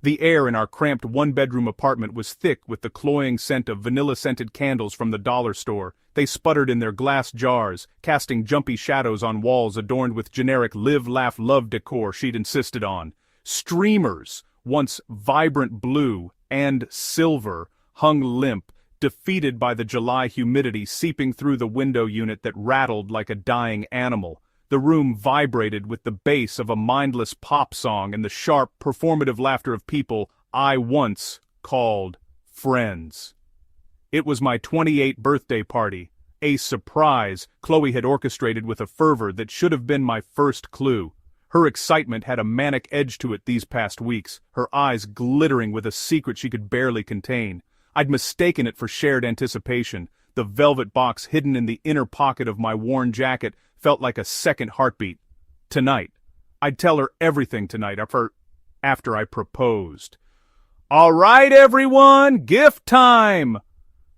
The air in our cramped one-bedroom apartment was thick with the cloying scent of vanilla-scented candles from the dollar store. They sputtered in their glass jars, casting jumpy shadows on walls adorned with generic live, laugh, love decor she'd insisted on. Streamers, once vibrant blue and silver, hung limp, defeated by the July humidity seeping through the window unit that rattled like a dying animal. The room vibrated with the bass of a mindless pop song and the sharp, performative laughter of people I once called friends. It was my 28th birthday party, a surprise Chloe had orchestrated with a fervor that should have been my first clue. Her excitement had a manic edge to it these past weeks, her eyes glittering with a secret she could barely contain. I'd mistaken it for shared anticipation. The velvet box hidden in the inner pocket of my worn jacket felt like a second heartbeat. Tonight. I'd tell her everything tonight after I proposed. "All right, everyone, gift time!"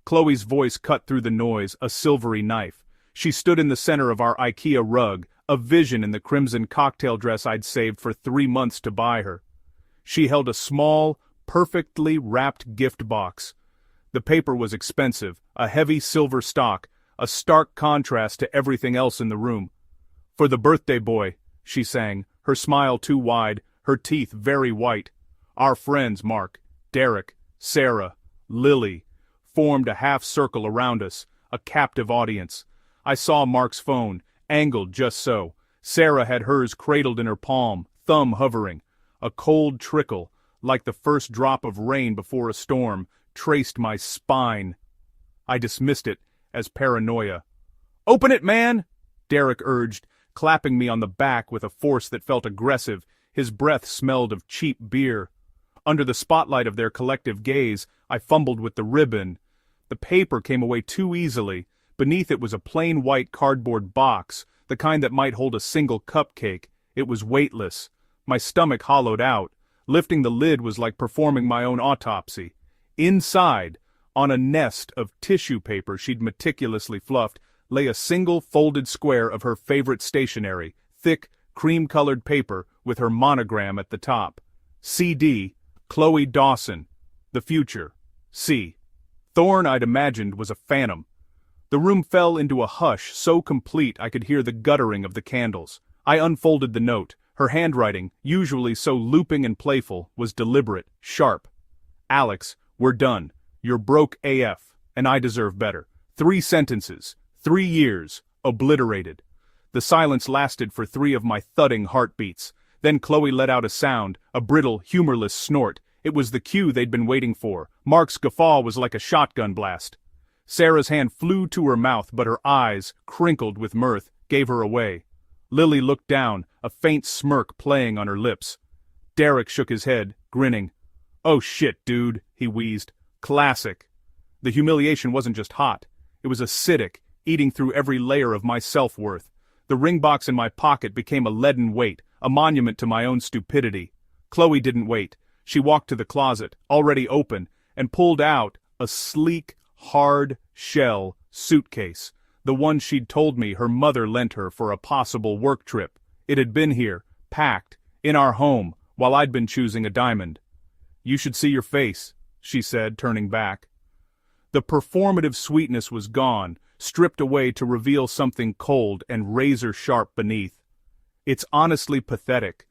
Chloe's voice cut through the noise, a silvery knife. She stood in the center of our IKEA rug, a vision in the crimson cocktail dress I'd saved for 3 months to buy her. She held a small, perfectly wrapped gift box. The paper was expensive, a heavy silver stock, a stark contrast to everything else in the room. "For the birthday boy," she sang, her smile too wide, her teeth very white. Our friends, Mark, Derek, Sarah, Lily, formed a half-circle around us, a captive audience. I saw Mark's phone, angled just so. Sarah had hers cradled in her palm, thumb hovering. A cold trickle, like the first drop of rain before a storm, traced my spine. I dismissed it as paranoia. "Open it, man!" Derek urged, clapping me on the back with a force that felt aggressive. His breath smelled of cheap beer. Under the spotlight of their collective gaze, I fumbled with the ribbon. The paper came away too easily. Beneath it was a plain white cardboard box, the kind that might hold a single cupcake. It was weightless. My stomach hollowed out. Lifting the lid was like performing my own autopsy. Inside, on a nest of tissue paper she'd meticulously fluffed, lay a single folded square of her favorite stationery, thick, cream-colored paper with her monogram at the top. CD, Chloe Dawson. The future. C. Thorne, I'd imagined, was a phantom. The room fell into a hush so complete I could hear the guttering of the candles. I unfolded the note. Her handwriting, usually so looping and playful, was deliberate, sharp. "Alex, we're done. You're broke AF, and I deserve better. 3 sentences, 3 years, obliterated." The silence lasted for 3 of my thudding heartbeats. Then Chloe let out a sound, a brittle, humorless snort. It was the cue they'd been waiting for. Mark's guffaw was like a shotgun blast. Sarah's hand flew to her mouth, but her eyes, crinkled with mirth, gave her away. Lily looked down, a faint smirk playing on her lips. Derek shook his head, grinning. "Oh shit, dude," he wheezed. "Classic." The humiliation wasn't just hot. It was acidic, eating through every layer of my self-worth. The ring box in my pocket became a leaden weight, a monument to my own stupidity. Chloe didn't wait. She walked to the closet, already open, and pulled out a sleek, hard shell suitcase, the one she'd told me her mother lent her for a possible work trip. It had been here, packed, in our home, while I'd been choosing a diamond. "You should see your face," she said, turning back. The performative sweetness was gone, stripped away to reveal something cold and razor-sharp beneath. "It's honestly pathetic.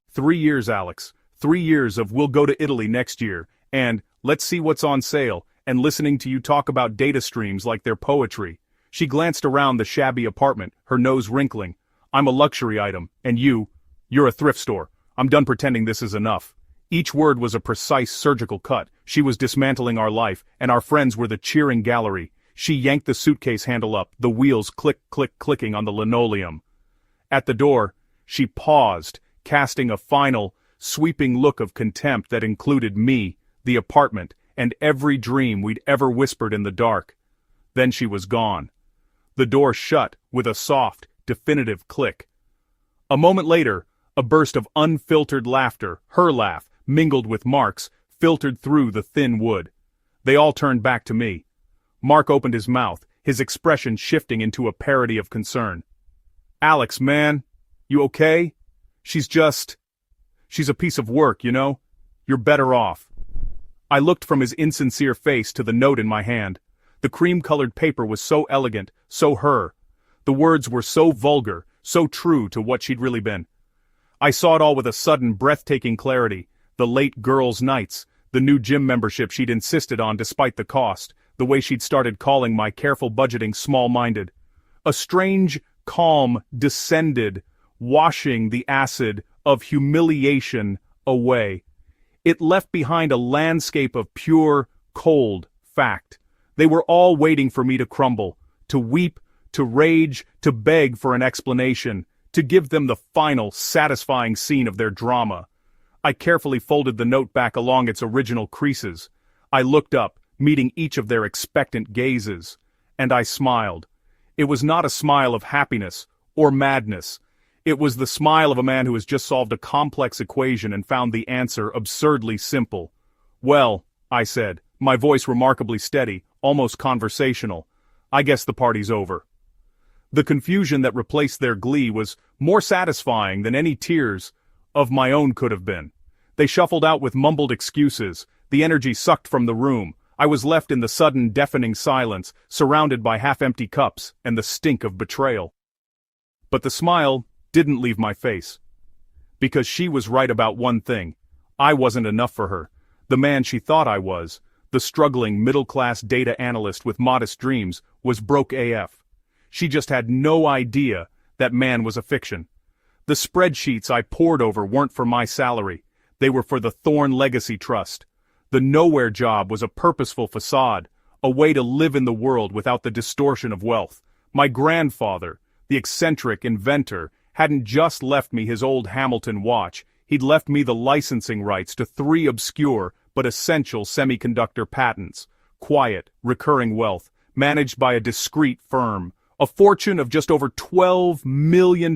3 years, Alex. 3 years of we'll go to Italy next year, and let's see what's on sale, and listening to you talk about data streams like they're poetry." She glanced around the shabby apartment, her nose wrinkling. "I'm a luxury item, and you're a thrift store. I'm done pretending this is enough." Each word was a precise surgical cut. She was dismantling our life, and our friends were the cheering gallery. She yanked the suitcase handle up, the wheels clicking on the linoleum. At the door, she paused, casting a final, sweeping look of contempt that included me, the apartment, and every dream we'd ever whispered in the dark. Then she was gone. The door shut with a soft, definitive click. A moment later, a burst of unfiltered laughter, her laugh, mingled with Mark's, filtered through the thin wood. They all turned back to me. Mark opened his mouth, his expression shifting into a parody of concern. "Alex, man, you okay? She's a piece of work, you know? You're better off." I looked from his insincere face to the note in my hand. The cream-colored paper was so elegant, so her. The words were so vulgar, so true to what she'd really been. I saw it all with a sudden, breathtaking clarity. The late girls' nights, the new gym membership she'd insisted on despite the cost, the way she'd started calling my careful budgeting small-minded. A strange calm descended, washing the acid of humiliation away. It left behind a landscape of pure, cold fact. They were all waiting for me to crumble, to weep, to rage, to beg for an explanation, to give them the final, satisfying scene of their drama. I carefully folded the note back along its original creases. I looked up, meeting each of their expectant gazes. And I smiled. It was not a smile of happiness or madness. It was the smile of a man who has just solved a complex equation and found the answer absurdly simple. "Well," I said, my voice remarkably steady, almost conversational, "I guess the party's over." The confusion that replaced their glee was more satisfying than any tears of my own could have been. They shuffled out with mumbled excuses, the energy sucked from the room. I was left in the sudden deafening silence, surrounded by half-empty cups and the stink of betrayal. But the smile didn't leave my face. Because she was right about one thing. I wasn't enough for her. The man she thought I was, the struggling middle-class data analyst with modest dreams, was broke AF. She just had no idea that man was a fiction. The spreadsheets I pored over weren't for my salary. They were for the Thorne Legacy Trust. The nowhere job was a purposeful facade, a way to live in the world without the distortion of wealth. My grandfather, the eccentric inventor, hadn't just left me his old Hamilton watch, he'd left me the licensing rights to 3 obscure but essential semiconductor patents. Quiet, recurring wealth, managed by a discreet firm. A fortune of just over $12 million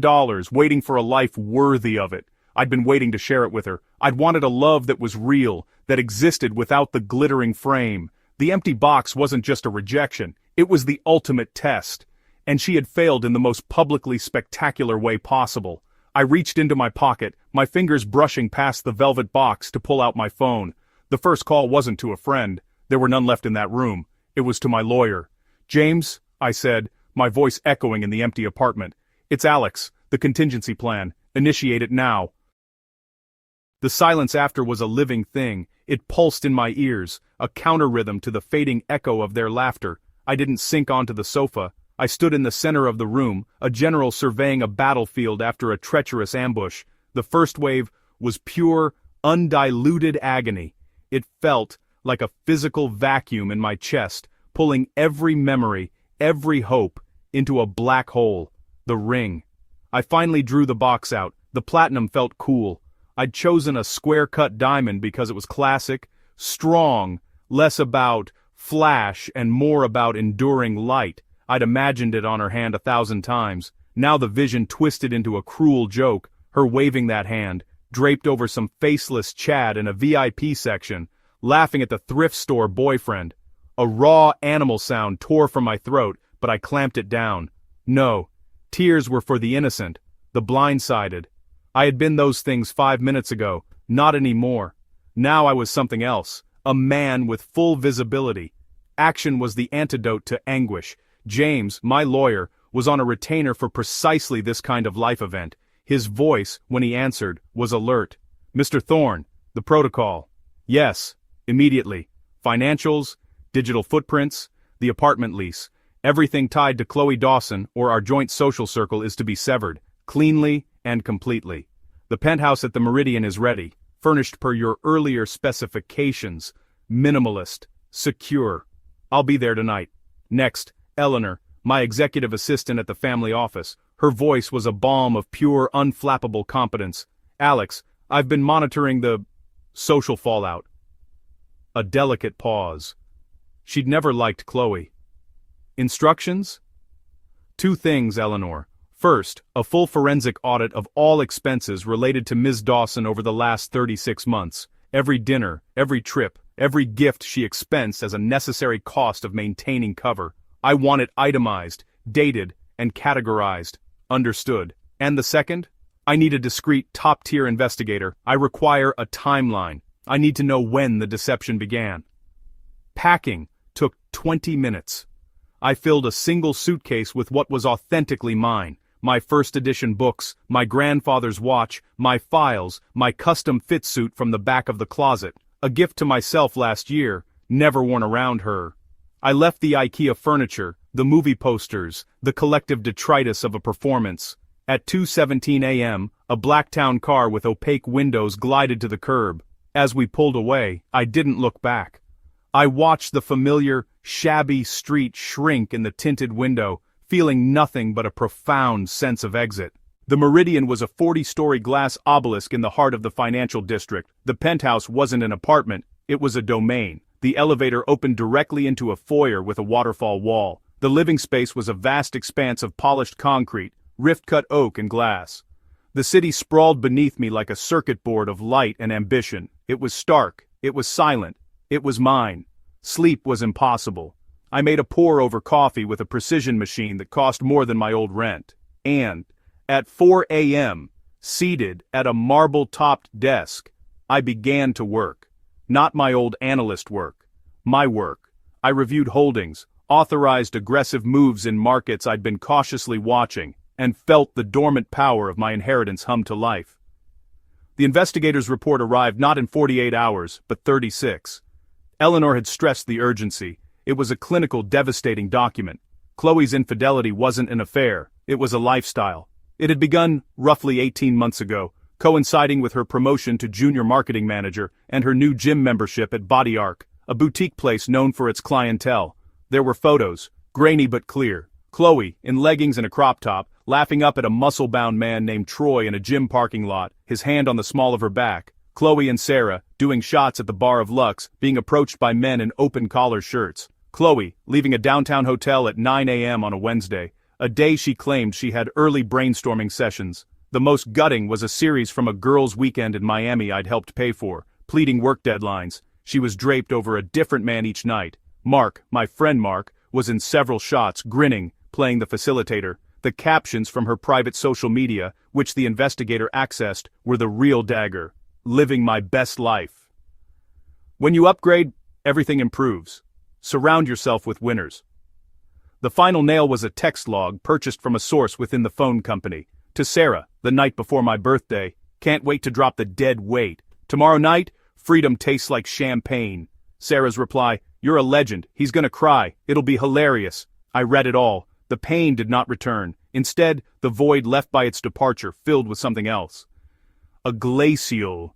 waiting for a life worthy of it. I'd been waiting to share it with her. I'd wanted a love that was real, that existed without the glittering frame. The empty box wasn't just a rejection, it was the ultimate test. And she had failed in the most publicly spectacular way possible. I reached into my pocket, my fingers brushing past the velvet box to pull out my phone. The first call wasn't to a friend. There were none left in that room. It was to my lawyer. "James," I said, my voice echoing in the empty apartment. "It's Alex, the contingency plan. Initiate it now." The silence after was a living thing. It pulsed in my ears, a counter-rhythm to the fading echo of their laughter. I didn't sink onto the sofa. I stood in the center of the room, a general surveying a battlefield after a treacherous ambush. The first wave was pure, undiluted agony. It felt like a physical vacuum in my chest, pulling every memory, every hope, into a black hole. The ring. I finally drew the box out. The platinum felt cool. I'd chosen a square-cut diamond because it was classic, strong, less about flash and more about enduring light. I'd imagined it on her hand 1,000 times. Now the vision twisted into a cruel joke, her waving that hand, draped over some faceless Chad in a VIP section, laughing at the thrift store boyfriend. A raw animal sound tore from my throat, but I clamped it down. No, tears were for the innocent, the blindsided. I had been those things 5 minutes ago, not anymore. Now I was something else, a man with full visibility. Action was the antidote to anguish. James, my lawyer, was on a retainer for precisely this kind of life event. His voice, when he answered, was alert. "Mr. Thorne, the protocol." "Yes, immediately. Financials, digital footprints, the apartment lease. Everything tied to Chloe Dawson or our joint social circle is to be severed, cleanly and completely. The penthouse at the Meridian is ready, furnished per your earlier specifications. Minimalist, secure. I'll be there tonight. Next, Eleanor, my executive assistant at the family office. Her voice was a balm of pure, unflappable competence. "Alex, I've been monitoring the social fallout." A delicate pause. She'd never liked Chloe. "Instructions?" "2 things, Eleanor. First, a full forensic audit of all expenses related to Ms. Dawson over the last 36 months. Every dinner, every trip, every gift she expensed as a necessary cost of maintaining cover. I want it itemized, dated, and categorized. Understood. And the second? I need a discreet, top-tier investigator. I require a timeline. I need to know when the deception began. Packing took 20 minutes. I filled a single suitcase with what was authentically mine: my first edition books, my grandfather's watch, my files, my custom fit suit from the back of the closet, a gift to myself last year, never worn around her. I left the IKEA furniture, the movie posters, the collective detritus of a performance. At 2:17 a.m., a Blacktown car with opaque windows glided to the curb. As we pulled away, I didn't look back. I watched the familiar, shabby street shrink in the tinted window, feeling nothing but a profound sense of exit. The Meridian was a 40-story glass obelisk in the heart of the financial district. The penthouse wasn't an apartment, it was a domain. The elevator opened directly into a foyer with a waterfall wall. The living space was a vast expanse of polished concrete, rift-cut oak and glass. The city sprawled beneath me like a circuit board of light and ambition. It was stark, it was silent, it was mine. Sleep was impossible. I made a pour-over coffee with a precision machine that cost more than my old rent. And, at 4 a.m., seated at a marble-topped desk, I began to work. Not my old analyst work. My work. I reviewed holdings, authorized aggressive moves in markets I'd been cautiously watching, and felt the dormant power of my inheritance hum to life. The investigator's report arrived not in 48 hours, but 36. Eleanor had stressed the urgency. It was a clinical, devastating document. Chloe's infidelity wasn't an affair, it was a lifestyle. It had begun roughly 18 months ago, coinciding with her promotion to junior marketing manager and her new gym membership at Body Arc, a boutique place known for its clientele. There were photos, grainy but clear. Chloe, in leggings and a crop top, laughing up at a muscle-bound man named Troy in a gym parking lot, his hand on the small of her back. Chloe and Sarah, doing shots at the Bar of Lux, being approached by men in open-collar shirts. Chloe, leaving a downtown hotel at 9 a.m. on a Wednesday, a day she claimed she had early brainstorming sessions. The most gutting was a series from a girls' weekend in Miami I'd helped pay for, pleading work deadlines. She was draped over a different man each night. Mark, my friend Mark, was in several shots, grinning, playing the facilitator. The captions from her private social media, which the investigator accessed, were the real dagger. Living my best life. When you upgrade, everything improves. Surround yourself with winners. The final nail was a text log purchased from a source within the phone company. To Sarah, the night before my birthday, can't wait to drop the dead weight. Tomorrow night, freedom tastes like champagne. Sarah's reply, you're a legend, he's gonna cry, it'll be hilarious. I read it all. The pain did not return. Instead, the void left by its departure filled with something else. A glacial,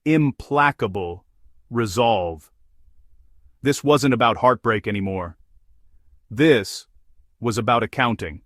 implacable resolve. This wasn't about heartbreak anymore. This was about accounting.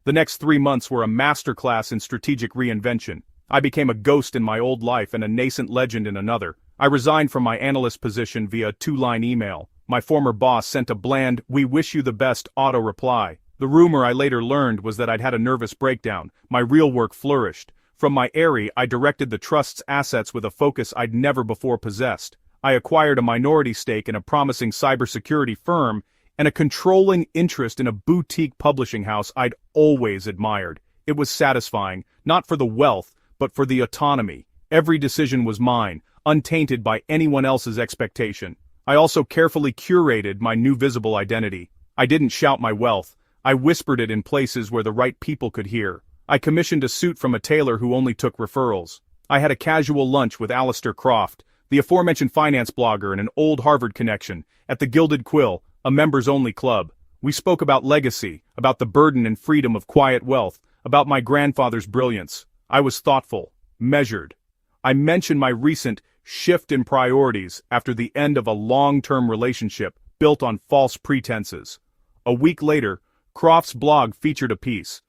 The next 3 months were a masterclass in strategic reinvention. I became a ghost in my old life and a nascent legend in another. I resigned from my analyst position via a 2-line email. My former boss sent a bland, "We wish you the best" auto-reply. The rumor I later learned was that I'd had a nervous breakdown. My real work flourished. From my eyrie, I directed the trust's assets with a focus I'd never before possessed. I acquired a minority stake in a promising cybersecurity firm and a controlling interest in a boutique publishing house I'd always admired. It was satisfying, not for the wealth, but for the autonomy. Every decision was mine, untainted by anyone else's expectation. I also carefully curated my new visible identity. I didn't shout my wealth. I whispered it in places where the right people could hear. I commissioned a suit from a tailor who only took referrals. I had a casual lunch with Alistair Croft, the aforementioned finance blogger and an old Harvard connection, at the Gilded Quill, a members-only club. We spoke about legacy, about the burden and freedom of quiet wealth, about my grandfather's brilliance. I was thoughtful, measured. I mentioned my recent shift in priorities after the end of a long-term relationship built on false pretenses. A week later, Croft's blog featured a piece,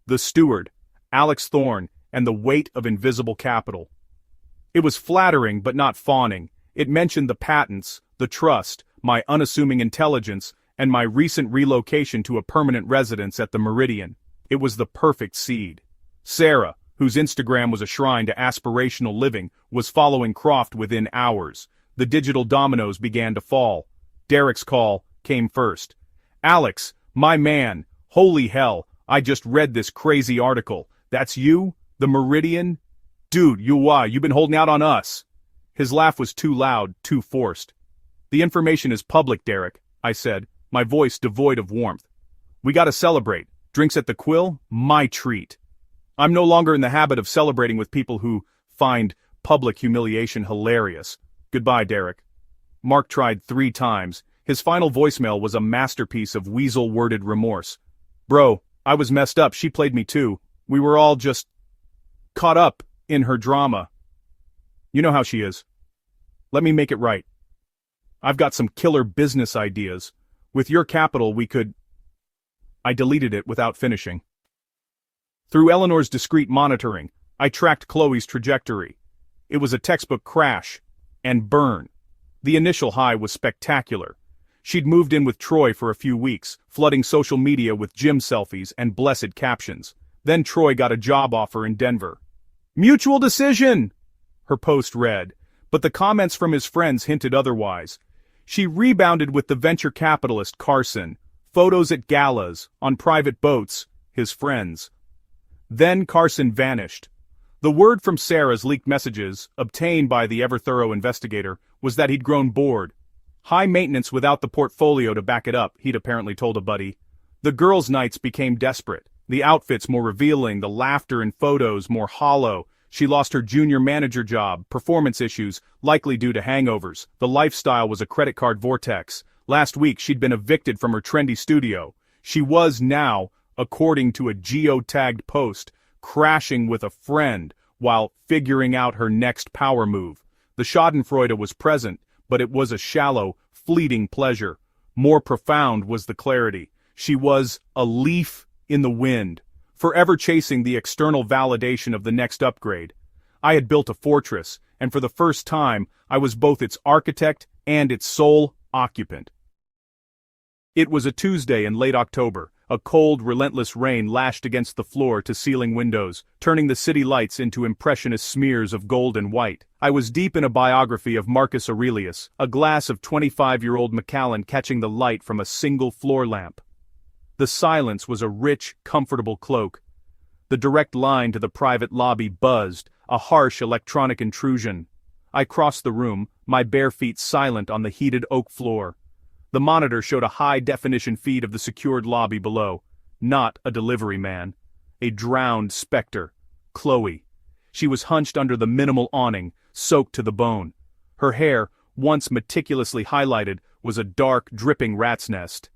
"The Steward, Alex Thorne, and the Weight of Invisible Capital." It was flattering but not fawning. It mentioned the patents, the trust, my unassuming intelligence, and my recent relocation to a permanent residence at the Meridian. It was the perfect seed. Sarah, whose Instagram was a shrine to aspirational living, was following Croft within hours. The digital dominoes began to fall. Derek's call came first. "Alex, my man, holy hell, I just read this crazy article. That's you? The Meridian? Dude, you've been holding out on us." His laugh was too loud, too forced. "The information is public, Derek," I said, my voice devoid of warmth. "We gotta celebrate. Drinks at the Quill? My treat. I'm no longer in the habit of celebrating with people who find public humiliation hilarious. Goodbye, Derek." Mark tried 3 times. His final voicemail was a masterpiece of weasel-worded remorse. "Bro, I was messed up, she played me too. We were all just caught up in her drama. You know how she is. Let me make it right. I've got some killer business ideas. With your capital we could—" I deleted it without finishing. Through Eleanor's discreet monitoring, I tracked Chloe's trajectory. It was a textbook crash and burn. The initial high was spectacular. She'd moved in with Troy for a few weeks, flooding social media with gym selfies and blessed captions. Then Troy got a job offer in Denver. "Mutual decision," her post read, but the comments from his friends hinted otherwise. She rebounded with the venture capitalist Carson, photos at galas, on private boats, his friends. Then Carson vanished. The word from Sarah's leaked messages, obtained by the ever-thorough investigator, was that he'd grown bored. High maintenance without the portfolio to back it up, he'd apparently told a buddy. The girls' nights became desperate, the outfits more revealing, the laughter in photos more hollow. She lost her junior manager job, performance issues, likely due to hangovers. The lifestyle was a credit card vortex. Last week she'd been evicted from her trendy studio. She was now, according to a geotagged post, crashing with a friend while figuring out her next power move. The schadenfreude was present, but it was a shallow, fleeting pleasure. More profound was the clarity. She was a leaf in the wind, forever chasing the external validation of the next upgrade. I had built a fortress, and for the first time, I was both its architect and its sole occupant. It was a Tuesday in late October. A cold, relentless rain lashed against the floor-to-ceiling windows, turning the city lights into impressionist smears of gold and white. I was deep in a biography of Marcus Aurelius, a glass of 25-year-old Macallan catching the light from a single floor lamp. The silence was a rich, comfortable cloak. The direct line to the private lobby buzzed, a harsh electronic intrusion. I crossed the room, my bare feet silent on the heated oak floor. The monitor showed a high-definition feed of the secured lobby below. Not a delivery man. A drowned specter. Chloe. She was hunched under the minimal awning, soaked to the bone. Her hair, once meticulously highlighted, was a dark, dripping rat's nest.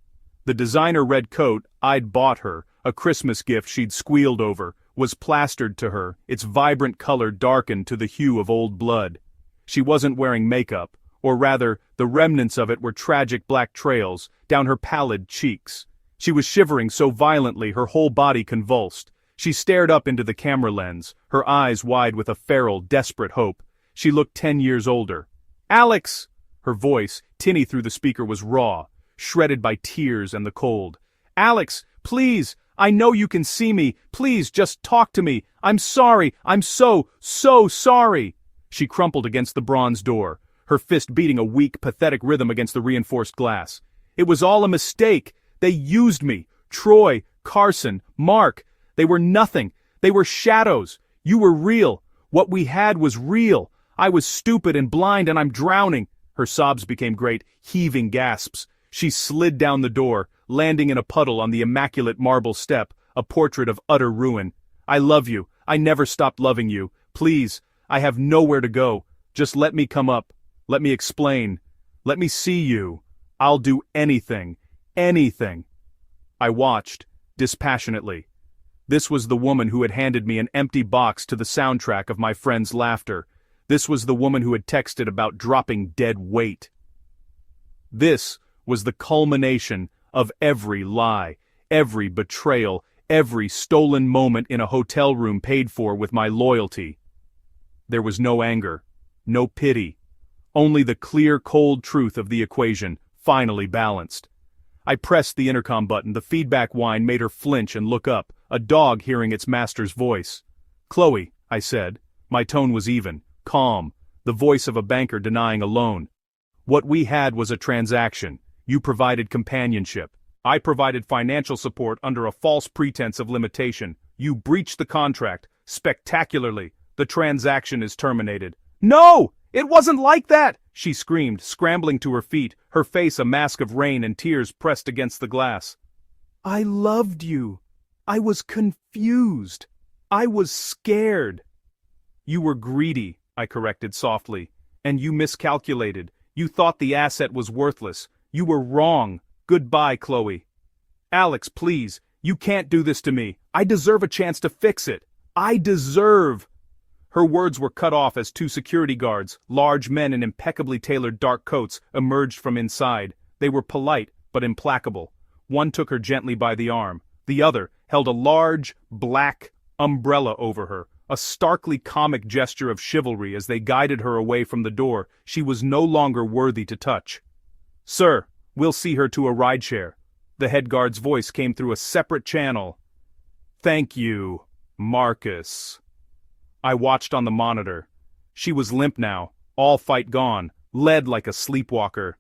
The designer red coat I'd bought her, a Christmas gift she'd squealed over, was plastered to her, its vibrant color darkened to the hue of old blood. She wasn't wearing makeup, or rather, the remnants of it were tragic black trails down her pallid cheeks. She was shivering so violently her whole body convulsed. She stared up into the camera lens, her eyes wide with a feral, desperate hope. She looked 10 years older. "Alex!" Her voice, tinny through the speaker, was raw, shredded by tears and the cold. "Alex, please! I know you can see me. Please, just talk to me. I'm sorry. I'm so sorry." She crumpled against the bronze door, her fist beating a weak, pathetic rhythm against the reinforced glass. "It was all a mistake. They used me. Troy, Carson, Mark. They were nothing. They were shadows. You were real. What we had was real. I was stupid and blind and I'm drowning." Her sobs became great, heaving gasps. She slid down the door, landing in a puddle on the immaculate marble step, a portrait of utter ruin. "I love you. I never stopped loving you. Please, I have nowhere to go. Just let me come up. Let me explain. Let me see you. I'll do anything. Anything." I watched, dispassionately. This was the woman who had handed me an empty box to the soundtrack of my friend's laughter. This was the woman who had texted about dropping dead weight. This was the culmination of every lie, every betrayal, every stolen moment in a hotel room paid for with my loyalty. There was no anger, no pity, only the clear, cold truth of the equation, finally balanced. I pressed the intercom button. The feedback whine made her flinch and look up, a dog hearing its master's voice. "Chloe," I said. My tone was even, calm, the voice of a banker denying a loan. "What we had was a transaction. You provided companionship. I provided financial support under a false pretense of limitation. You breached the contract, spectacularly. The transaction is terminated." "No! It wasn't like that, she screamed, scrambling to her feet, her face a mask of rain and tears pressed against the glass. I loved you. I was confused. I was scared. You were greedy, I corrected softly, and you miscalculated. You thought the asset was worthless. You were wrong. Goodbye, Chloe. Alex, please, you can't do this to me. I deserve a chance to fix it. I deserve. Her words were cut off as two security guards, large men in impeccably tailored dark coats, emerged from inside. They were polite, but implacable. One took her gently by the arm. The other held a large, black umbrella over her, a starkly comic gesture of chivalry as they guided her away from the door she was no longer worthy to touch. Sir, we'll see her to a rideshare. The head guard's voice came through a separate channel. Thank you, Marcus. I watched on the monitor. She was limp now, all fight gone, led like a sleepwalker.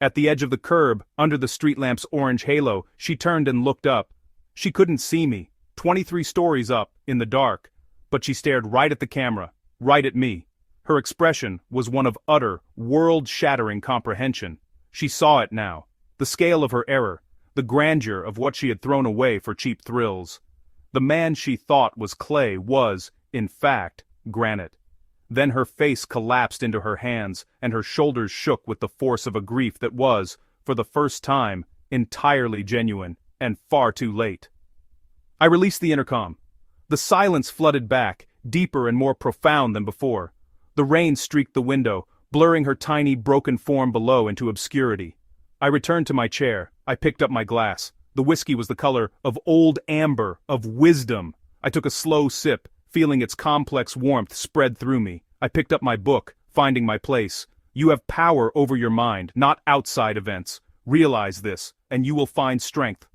At the edge of the curb, under the street lamp's orange halo, she turned and looked up. She couldn't see me, 23 stories up, in the dark, but she stared right at the camera, right at me. Her expression was one of utter, world-shattering comprehension. She saw it now, the scale of her error, the grandeur of what she had thrown away for cheap thrills. The man she thought was clay was, in fact, granite. Then her face collapsed into her hands, and her shoulders shook with the force of a grief that was, for the first time, entirely genuine, and far too late. I released the intercom. The silence flooded back, deeper and more profound than before. The rain streaked the window, blurring her tiny, broken form below into obscurity. I returned to my chair. I picked up my glass. The whiskey was the color of old amber, of wisdom. I took a slow sip, feeling its complex warmth spread through me. I picked up my book, Finding My Place. You have power over your mind, not outside events. Realize this, and you will find strength.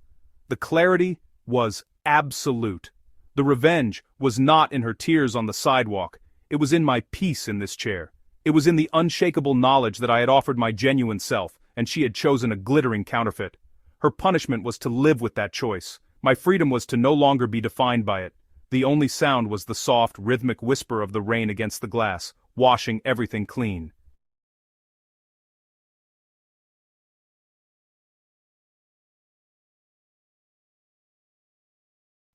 The clarity was absolute. The revenge was not in her tears on the sidewalk. It was in my peace in this chair. It was in the unshakable knowledge that I had offered my genuine self, and she had chosen a glittering counterfeit. Her punishment was to live with that choice. My freedom was to no longer be defined by it. The only sound was the soft, rhythmic whisper of the rain against the glass, washing everything clean.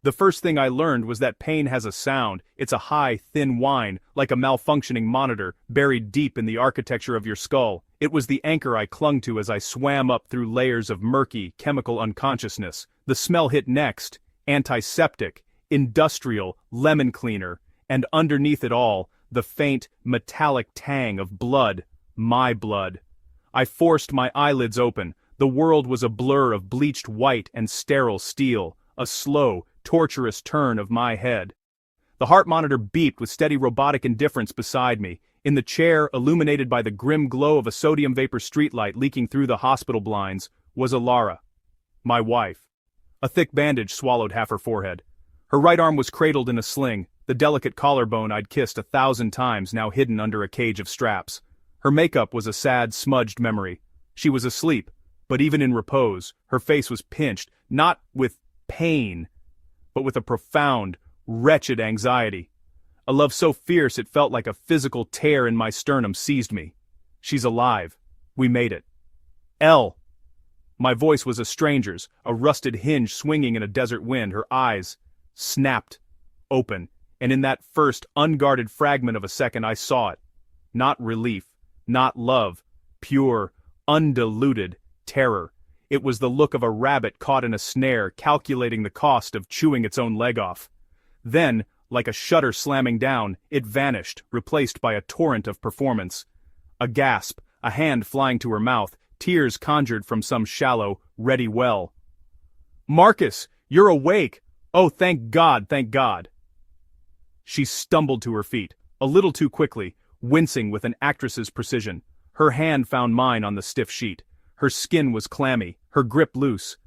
The first thing I learned was that pain has a sound. It's a high, thin whine, like a malfunctioning monitor, buried deep in the architecture of your skull. It was the anchor I clung to as I swam up through layers of murky, chemical unconsciousness. The smell hit next, antiseptic, industrial, lemon cleaner, and underneath it all, the faint, metallic tang of blood, my blood. I forced my eyelids open. The world was a blur of bleached white and sterile steel, a slow, torturous turn of my head. The heart monitor beeped with steady robotic indifference beside me. In the chair, illuminated by the grim glow of a sodium vapor streetlight leaking through the hospital blinds, was Alara, my wife. A thick bandage swallowed half her forehead. Her right arm was cradled in a sling, the delicate collarbone I'd kissed 1,000 times now hidden under a cage of straps. Her makeup was a sad, smudged memory. She was asleep, but even in repose, her face was pinched, not with pain, but with a profound, wretched anxiety. A love so fierce it felt like a physical tear in my sternum seized me. She's alive. We made it. Elle. My voice was a stranger's, a rusted hinge swinging in a desert wind. Her eyes snapped open, and in that first unguarded fragment of a second I saw it. Not relief, not love, pure, undiluted terror. It was the look of a rabbit caught in a snare, calculating the cost of chewing its own leg off. Then, like a shutter slamming down, it vanished, replaced by a torrent of performance. A gasp, a hand flying to her mouth, tears conjured from some shallow, ready well. Marcus, you're awake! Oh, thank God, thank God! She stumbled to her feet, a little too quickly, wincing with an actress's precision. Her hand found mine on the stiff sheet. Her skin was clammy, her grip loose.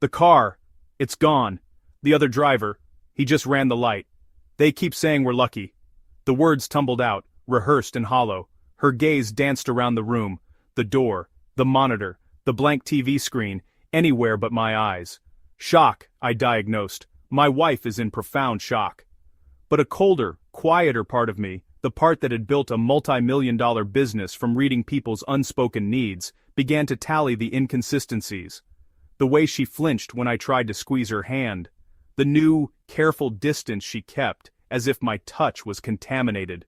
The car, it's gone. The other driver, he just ran the light. They keep saying we're lucky. The words tumbled out, rehearsed and hollow. Her gaze danced around the room, the door, the monitor, the blank TV screen, anywhere but my eyes. Shock, I diagnosed. My wife is in profound shock. But a colder, quieter part of me, the part that had built a multi-million-dollar business from reading people's unspoken needs, began to tally the inconsistencies. The way she flinched when I tried to squeeze her hand. The new, careful distance she kept, as if my touch was contaminated.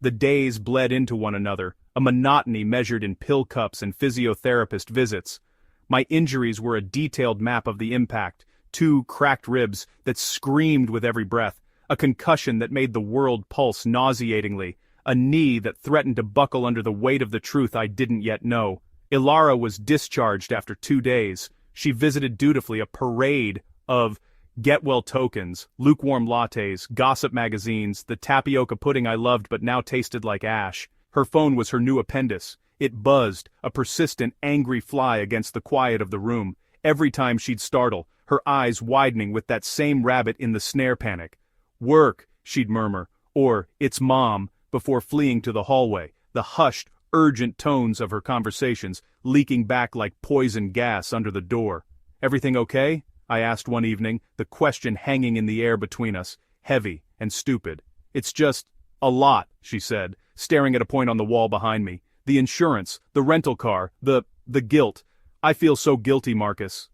The days bled into one another, a monotony measured in pill cups and physiotherapist visits. My injuries were a detailed map of the impact, 2 cracked ribs that screamed with every breath, a concussion that made the world pulse nauseatingly, a knee that threatened to buckle under the weight of the truth I didn't yet know. Ilara was discharged after 2 days. She visited dutifully a parade of get-well tokens, lukewarm lattes, gossip magazines, the tapioca pudding I loved but now tasted like ash. Her phone was her new appendice. It buzzed, a persistent, angry fly against the quiet of the room. Every time she'd startle, her eyes widening with that same rabbit in the snare panic. "Work," she'd murmur, or "It's Mom," before fleeing to the hallway, the hushed, urgent tones of her conversations leaking back like poison gas under the door. "Everything okay?" I asked one evening, the question hanging in the air between us, heavy and stupid. "It's just a lot," she said, staring at a point on the wall behind me. "The insurance, the rental car, the guilt. I feel so guilty, Marcus."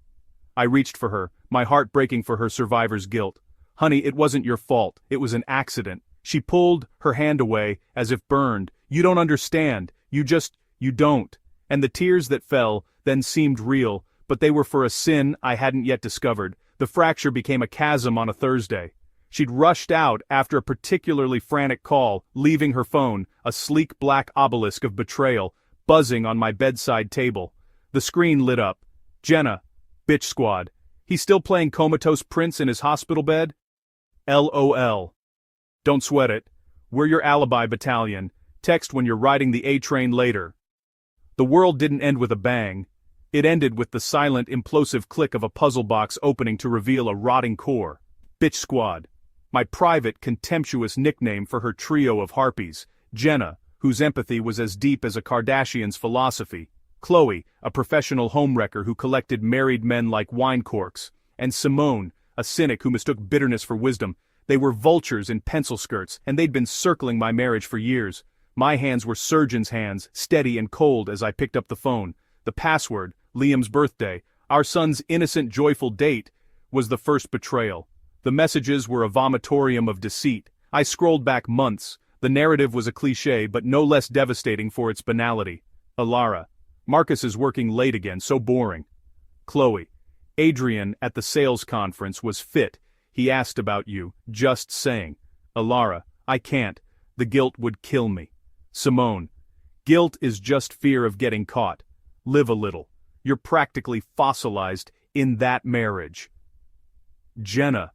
I reached for her, my heart breaking for her survivor's guilt. "Honey, it wasn't your fault. It was an accident." She pulled her hand away, as if burned. "You don't understand. You don't." And the tears that fell then seemed real, but they were for a sin I hadn't yet discovered. The fracture became a chasm on a Thursday. She'd rushed out after a particularly frantic call, leaving her phone, a sleek black obelisk of betrayal, buzzing on my bedside table. The screen lit up. "Jenna, bitch squad. He's still playing comatose Prince in his hospital bed? LOL. Don't sweat it. We're your alibi battalion. Text when you're riding the A train later." The world didn't end with a bang. It ended with the silent, implosive click of a puzzle box opening to reveal a rotting core. Bitch Squad. My private, contemptuous nickname for her trio of harpies. Jenna, whose empathy was as deep as a Kardashian's philosophy. Chloe, a professional homewrecker who collected married men like wine corks. And Simone, a cynic who mistook bitterness for wisdom. They were vultures in pencil skirts, and they'd been circling my marriage for years. My hands were surgeon's hands, steady and cold as I picked up the phone. The password, Liam's birthday, our son's innocent joyful date, was the first betrayal. The messages were a vomitorium of deceit. I scrolled back months. The narrative was a cliché but no less devastating for its banality. Ilara. Marcus is working late again, so boring. Chloe. Adrian at the sales conference was fit. He asked about you, just saying. Ilara. I can't. The guilt would kill me. Simone. Guilt is just fear of getting caught. Live a little. You're practically fossilized in that marriage. Jenna.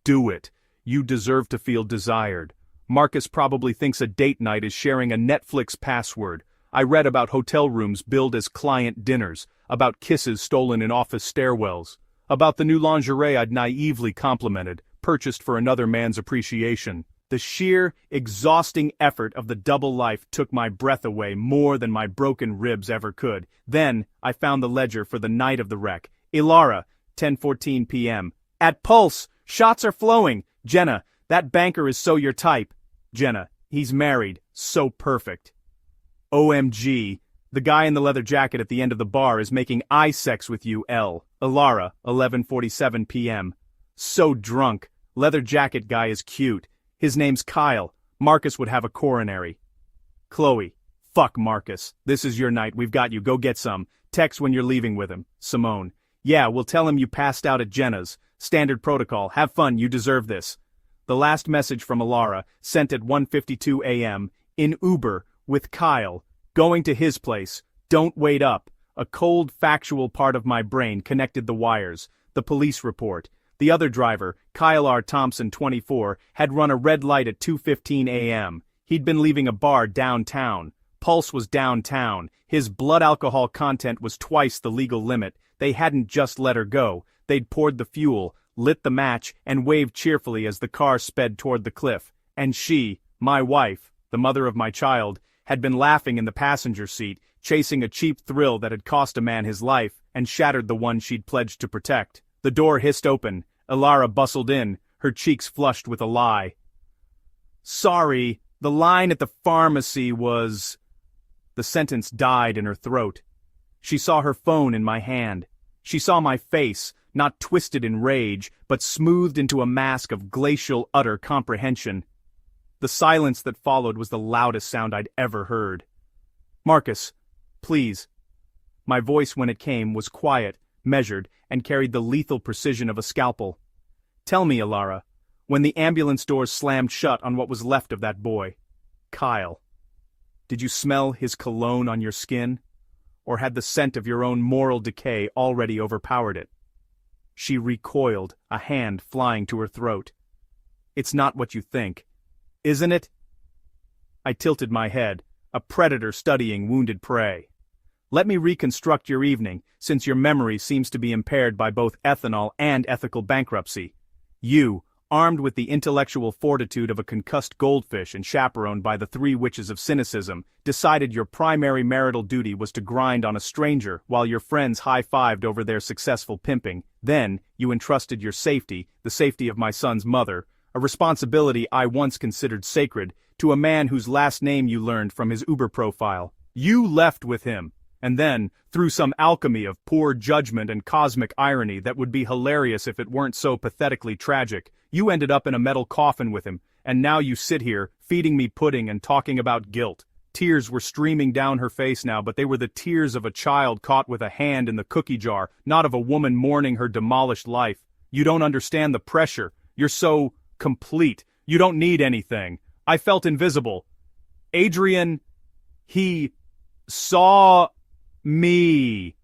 Do it. You deserve to feel desired. Marcus probably thinks a date night is sharing a Netflix password. I read about hotel rooms billed as client dinners, about kisses stolen in office stairwells, about the new lingerie I'd naively complimented, purchased for another man's appreciation. The sheer, exhausting effort of the double life took my breath away more than my broken ribs ever could. Then, I found the ledger for the night of the wreck. Ilara, 10:14 p.m. At Pulse, shots are flowing. Jenna, that banker is so your type. Jenna, he's married, so perfect. OMG, the guy in the leather jacket at the end of the bar is making eye sex with you, L. Ilara, 11:47 p.m. So drunk. Leather jacket guy is cute. His name's Kyle. Marcus would have a coronary. Chloe. Fuck Marcus. This is your night. We've got you. Go get some. Text when you're leaving with him. Simone. Yeah, we'll tell him you passed out at Jenna's. Standard protocol. Have fun. You deserve this. The last message from Ilara, sent at 1:52 a.m. in Uber with Kyle. Going to his place. Don't wait up. A cold, factual part of my brain connected the wires. The police report. The other driver, Kyle R. Thompson, 24, had run a red light at 2:15 a.m. He'd been leaving a bar downtown. Pulse was downtown. His blood alcohol content was twice the legal limit. They hadn't just let her go. They'd poured the fuel, lit the match, and waved cheerfully as the car sped toward the cliff. And she, my wife, the mother of my child, had been laughing in the passenger seat, chasing a cheap thrill that had cost a man his life and shattered the one she'd pledged to protect. The door hissed open. Ilara bustled in, her cheeks flushed with a lie. Sorry, The line at the pharmacy was... The sentence died in her throat. She saw her phone in my hand. She saw my face, not twisted in rage, but smoothed into a mask of glacial, utter comprehension. The silence that followed was the loudest sound I'd ever heard. "Marcus, please." My voice, when it came, was quiet, measured, and carried the lethal precision of a scalpel. "Tell me, Alara, when the ambulance doors slammed shut on what was left of that boy, Kyle, did you smell his cologne on your skin? Or had the scent of your own moral decay already overpowered it?" She recoiled, a hand flying to her throat. "It's not what you think, isn't it?" I tilted my head, a predator studying wounded prey. "Let me reconstruct your evening, since your memory seems to be impaired by both ethanol and ethical bankruptcy. You, armed with the intellectual fortitude of a concussed goldfish and chaperoned by the three witches of cynicism, decided your primary marital duty was to grind on a stranger while your friends high-fived over their successful pimping. Then, you entrusted your safety, the safety of my son's mother, a responsibility I once considered sacred, to a man whose last name you learned from his Uber profile. You left with him, and then, through some alchemy of poor judgment and cosmic irony that would be hilarious if it weren't so pathetically tragic, you ended up in a metal coffin with him, and now you sit here, feeding me pudding and talking about guilt. Tears were streaming down her face now, but they were the tears of a child caught with a hand in the cookie jar, not of a woman mourning her demolished life. You don't understand the pressure. You're so complete. You don't need anything. I felt invisible. Adrian, he saw me.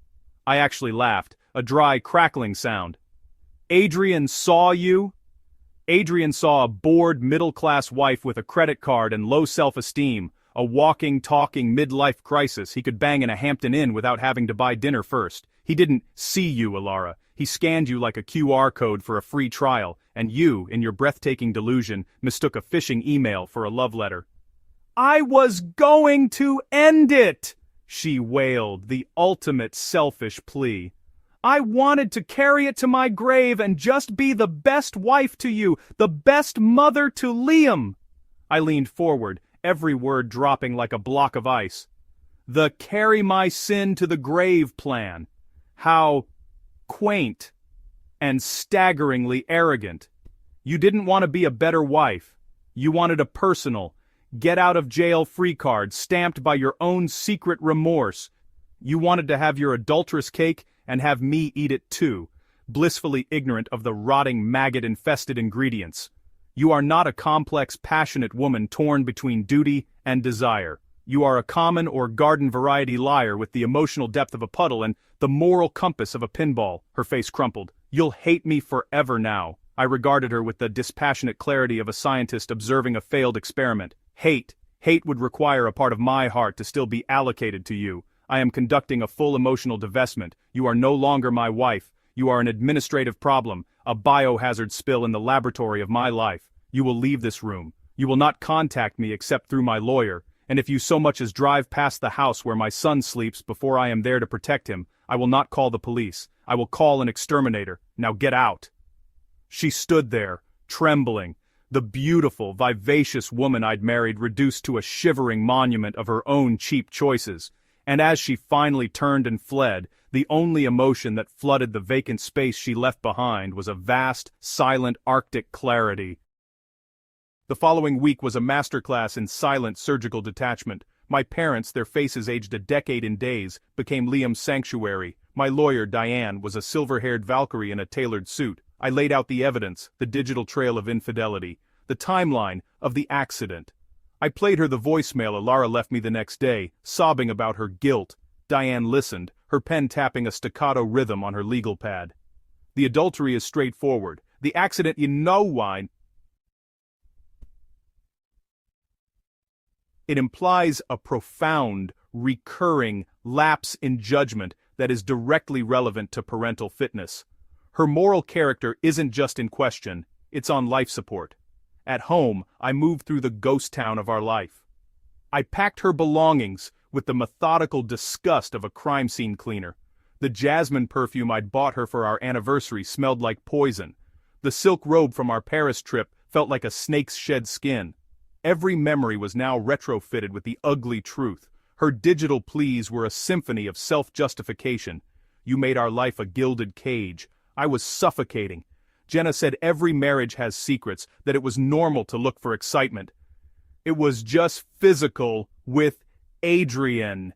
I actually laughed, a dry, crackling sound. Adrian saw you? Adrian saw a bored, middle-class wife with a credit card and low self-esteem, a walking, talking midlife crisis he could bang in a Hampton Inn without having to buy dinner first. He didn't see you, Alara. He scanned you like a QR code for a free trial, and you, in your breathtaking delusion, mistook a phishing email for a love letter. "I was going to end it!" she wailed, the ultimate selfish plea. "I wanted to carry it to my grave and just be the best wife to you, the best mother to Liam." I leaned forward, every word dropping like a block of ice. The carry my sin to the grave plan. How quaint and staggeringly arrogant. You didn't want to be a better wife. You wanted a personal, get-out-of-jail-free card stamped by your own secret remorse. You wanted to have your adulterous cake and have me eat it too, blissfully ignorant of the rotting maggot-infested ingredients. You are not a complex, passionate woman torn between duty and desire. You are a common or garden-variety liar with the emotional depth of a puddle and the moral compass of a pinball. Her face crumpled. "You'll hate me forever now." I regarded her with the dispassionate clarity of a scientist observing a failed experiment. Hate would require a part of my heart to still be allocated to you. I am conducting a full emotional divestment. You are no longer my wife. You are an administrative problem, a biohazard spill in the laboratory of my life. You will leave this room. You will not contact me except through my lawyer, and if you so much as drive past the house where my son sleeps before I am there to protect him, I will not call the police. I will call an exterminator. Now get out. She stood there, trembling, the beautiful, vivacious woman I'd married reduced to a shivering monument of her own cheap choices. And as she finally turned and fled, the only emotion that flooded the vacant space she left behind was a vast, silent Arctic clarity. The following week was a masterclass in silent surgical detachment. My parents, their faces aged a decade in days, became Liam's sanctuary. My lawyer, Diane, was a silver-haired Valkyrie in a tailored suit. I laid out the evidence, the digital trail of infidelity, the timeline of the accident. I played her the voicemail Alara left me the next day, sobbing about her guilt. Diane listened, her pen tapping a staccato rhythm on her legal pad. The adultery is straightforward. The accident wine. It implies a profound, recurring lapse in judgment that is directly relevant to parental fitness. Her moral character isn't just in question, it's on life support. At home, I moved through the ghost town of our life. I packed her belongings with the methodical disgust of a crime scene cleaner. The jasmine perfume I'd bought her for our anniversary smelled like poison. The silk robe from our Paris trip felt like a snake's shed skin. Every memory was now retrofitted with the ugly truth. Her digital pleas were a symphony of self-justification. You made our life a gilded cage. I was suffocating. Jenna said every marriage has secrets, that it was normal to look for excitement. It was just physical with Adrian.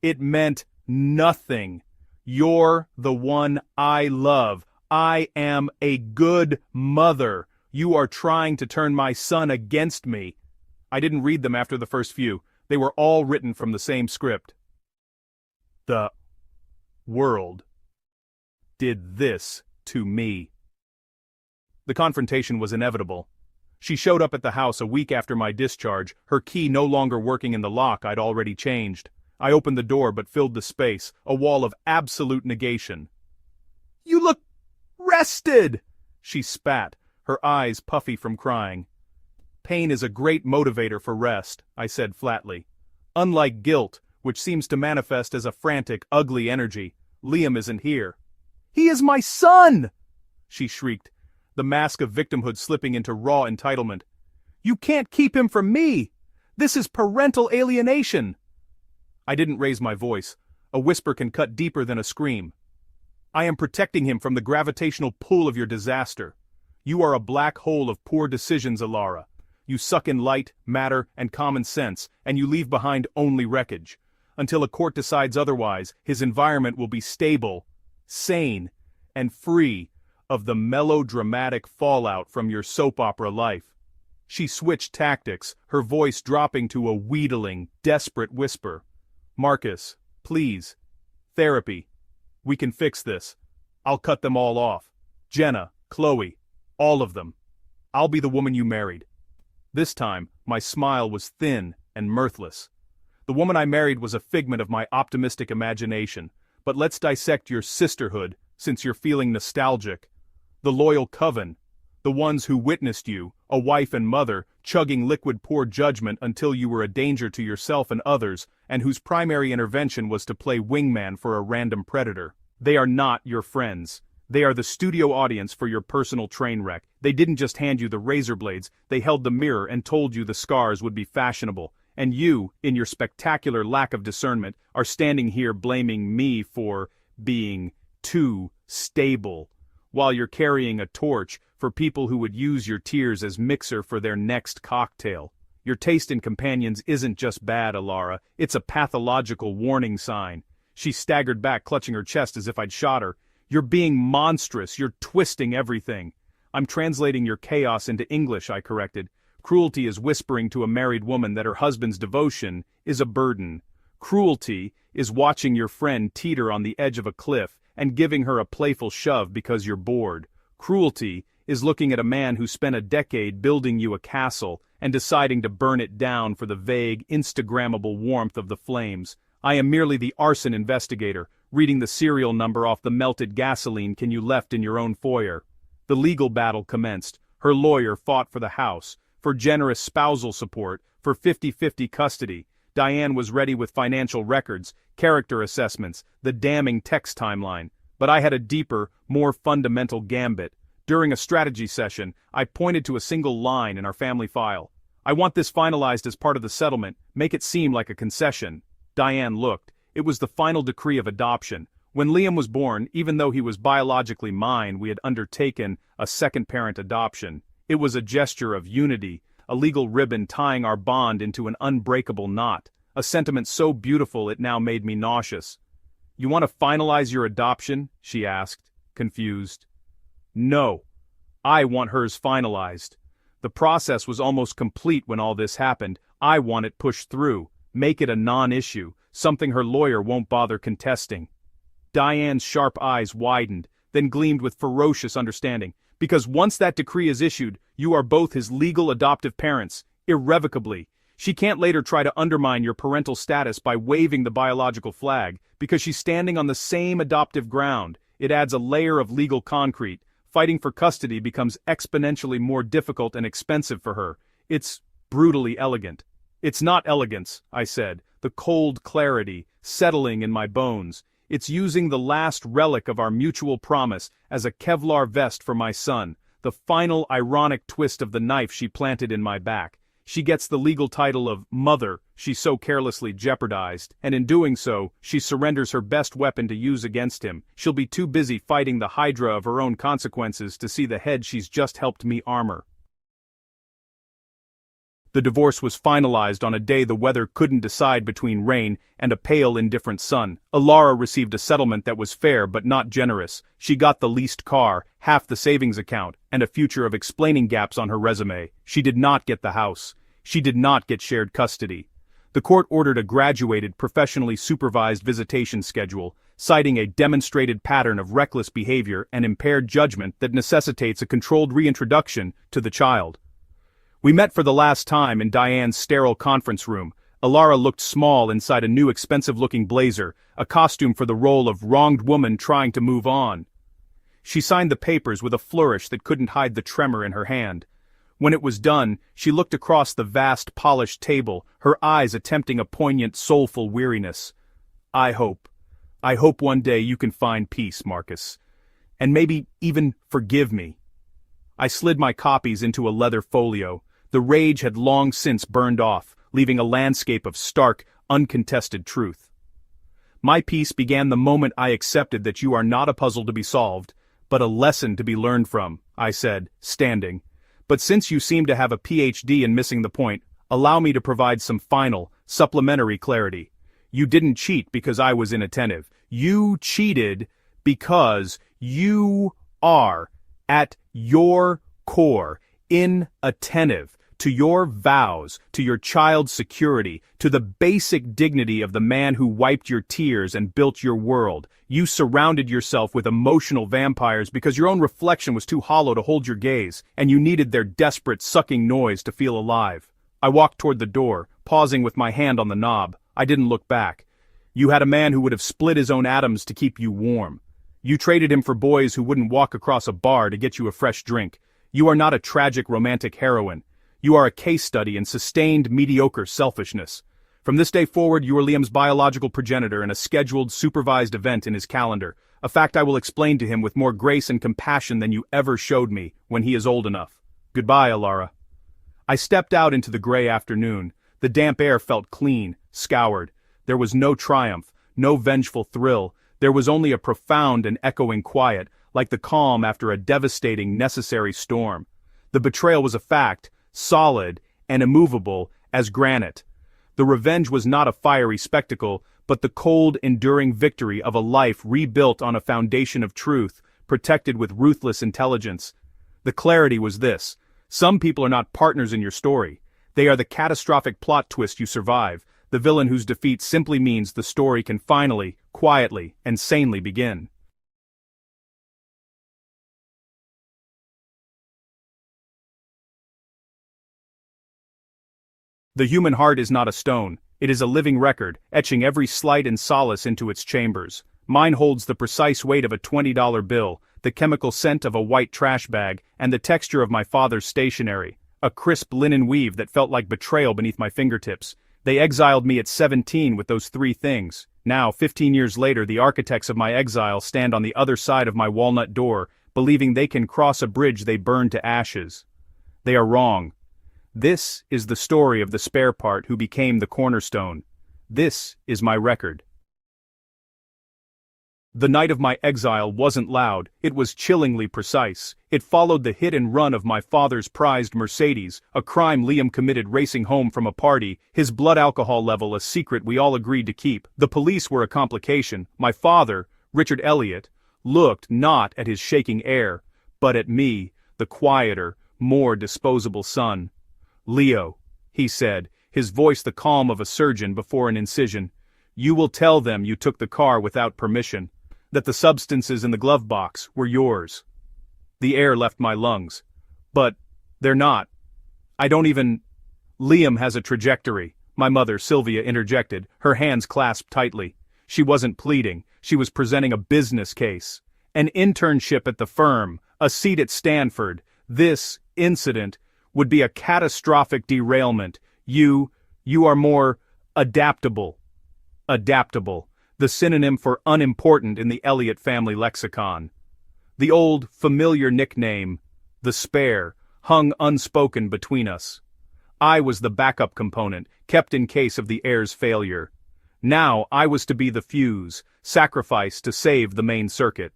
It meant nothing. You're the one I love. I am a good mother. You are trying to turn my son against me. I didn't read them after the first few. They were all written from the same script. The world did this to me. The confrontation was inevitable. She showed up at the house a week after my discharge, her key no longer working in the lock I'd already changed. I opened the door but filled the space, a wall of absolute negation. "You look rested," she spat, her eyes puffy from crying. "Pain is a great motivator for rest," I said flatly. "Unlike guilt, which seems to manifest as a frantic, ugly energy, Liam isn't here." "He is my son!" she shrieked, the mask of victimhood slipping into raw entitlement. "You can't keep him from me! This is parental alienation!" I didn't raise my voice. A whisper can cut deeper than a scream. "I am protecting him from the gravitational pull of your disaster. You are a black hole of poor decisions, Alara. You suck in light, matter, and common sense, and you leave behind only wreckage. Until a court decides otherwise, his environment will be stable, sane, and free of the melodramatic fallout from your soap opera life." She switched tactics, her voice dropping to a wheedling, desperate whisper. "Marcus, please. Therapy. We can fix this. I'll cut them all off. Jenna, Chloe, all of them. I'll be the woman you married." This time, my smile was thin and mirthless. The woman I married was a figment of my optimistic imagination, but let's dissect your sisterhood, since you're feeling nostalgic. The loyal coven, the ones who witnessed you, a wife and mother, chugging liquid poor judgment until you were a danger to yourself and others, and whose primary intervention was to play wingman for a random predator. They are not your friends. They are the studio audience for your personal train wreck. They didn't just hand you the razor blades, they held the mirror and told you the scars would be fashionable. And you, in your spectacular lack of discernment, are standing here blaming me for being too stable, while you're carrying a torch for people who would use your tears as mixer for their next cocktail. Your taste in companions isn't just bad, Alara, it's a pathological warning sign. She staggered back, clutching her chest as if I'd shot her. "You're being monstrous, you're twisting everything." "I'm translating your chaos into English," I corrected. "Cruelty is whispering to a married woman that her husband's devotion is a burden. Cruelty is watching your friend teeter on the edge of a cliff and giving her a playful shove because you're bored. Cruelty is looking at a man who spent a decade building you a castle and deciding to burn it down for the vague, Instagrammable warmth of the flames. I am merely the arson investigator, reading the serial number off the melted gasoline can you left in your own foyer." The legal battle commenced. Her lawyer fought for the house, for generous spousal support, for 50-50 custody. Diane was ready with financial records, character assessments, the damning text timeline. But I had a deeper, more fundamental gambit. During a strategy session, I pointed to a single line in our family file. "I want this finalized as part of the settlement, make it seem like a concession." Diane looked. It was the final decree of adoption. When Liam was born, even though he was biologically mine, we had undertaken a second-parent adoption. It was a gesture of unity, a legal ribbon tying our bond into an unbreakable knot, a sentiment so beautiful it now made me nauseous. "You want to finalize your adoption?" she asked, confused. "No. I want hers finalized. The process was almost complete when all this happened. I want it pushed through, make it a non-issue, something her lawyer won't bother contesting." Diane's sharp eyes widened, then gleamed with ferocious understanding. "Because once that decree is issued, you are both his legal adoptive parents, irrevocably. She can't later try to undermine your parental status by waving the biological flag, because she's standing on the same adoptive ground. It adds a layer of legal concrete. Fighting for custody becomes exponentially more difficult and expensive for her. It's brutally elegant." "It's not elegance," I said, the cold clarity settling in my bones. "It's using the last relic of our mutual promise as a Kevlar vest for my son, the final ironic twist of the knife she planted in my back. She gets the legal title of mother she so carelessly jeopardized, and in doing so, she surrenders her best weapon to use against him. She'll be too busy fighting the hydra of her own consequences to see the head she's just helped me armor. The divorce was finalized on a day the weather couldn't decide between rain and a pale indifferent sun. Alara received a settlement that was fair but not generous. She got the leased car, half the savings account, and a future of explaining gaps on her resume. She did not get the house. She did not get shared custody. The court ordered a graduated, professionally supervised visitation schedule, citing a demonstrated pattern of reckless behavior and impaired judgment that necessitates a controlled reintroduction to the child. We met for the last time in Diane's sterile conference room. Alara looked small inside a new expensive-looking blazer, a costume for the role of wronged woman trying to move on. She signed the papers with a flourish that couldn't hide the tremor in her hand. When it was done, she looked across the vast, polished table, her eyes attempting a poignant, soulful weariness. I hope one day you can find peace, Marcus. And maybe even forgive me." I slid my copies into a leather folio. The rage had long since burned off, leaving a landscape of stark, uncontested truth. "My peace began the moment I accepted that you are not a puzzle to be solved, but a lesson to be learned from," I said, standing. "But since you seem to have a PhD in missing the point, allow me to provide some final, supplementary clarity. You didn't cheat because I was inattentive. You cheated because you are, at your core, inattentive to your vows, to your child's security, to the basic dignity of the man who wiped your tears and built your world. You surrounded yourself with emotional vampires because your own reflection was too hollow to hold your gaze, and you needed their desperate, sucking noise to feel alive." I walked toward the door, pausing with my hand on the knob. I didn't look back. "You had a man who would have split his own atoms to keep you warm. You traded him for boys who wouldn't walk across a bar to get you a fresh drink. You are not a tragic romantic heroine. You are a case study in sustained, mediocre selfishness. From this day forward, you are Liam's biological progenitor in a scheduled, supervised event in his calendar, a fact I will explain to him with more grace and compassion than you ever showed me when he is old enough. Goodbye, Alara." I stepped out into the gray afternoon. The damp air felt clean, scoured. There was no triumph, no vengeful thrill. There was only a profound and echoing quiet, like the calm after a devastating, necessary storm. The betrayal was a fact, solid and immovable as granite. The revenge was not a fiery spectacle, but the cold, enduring victory of a life rebuilt on a foundation of truth, protected with ruthless intelligence. The clarity was this: some people are not partners in your story. They are the catastrophic plot twist you survive, the villain whose defeat simply means the story can finally, quietly, and sanely begin. The human heart is not a stone. It is a living record, etching every slight and solace into its chambers. Mine holds the precise weight of a $20 bill, the chemical scent of a white trash bag, and the texture of my father's stationery. A crisp linen weave that felt like betrayal beneath my fingertips. They exiled me at 17 with those three things. Now, 15 years later, the architects of my exile stand on the other side of my walnut door, believing they can cross a bridge they burned to ashes. They are wrong. This is the story of the spare part who became the cornerstone. This is my record. The night of my exile wasn't loud, it was chillingly precise. It followed the hit and run of my father's prized Mercedes, a crime Liam committed racing home from a party, his blood alcohol level a secret we all agreed to keep. The police were a complication. My father, Richard Elliott, looked not at his shaking heir, but at me, the quieter, more disposable son. "Leo," he said, his voice the calm of a surgeon before an incision, "you will tell them you took the car without permission, that the substances in the glove box were yours." The air left my lungs. "But they're not. I don't even—" "Liam has a trajectory," my mother Sylvia interjected, her hands clasped tightly. She wasn't pleading, she was presenting a business case. An internship at the firm, a seat at Stanford. This incident would be a catastrophic derailment. You are more adaptable. Adaptable, the synonym for unimportant in the Elliott family lexicon. The old, familiar nickname, the spare, hung unspoken between us. I was the backup component, kept in case of the heir's failure. Now I was to be the fuse, sacrificed to save the main circuit.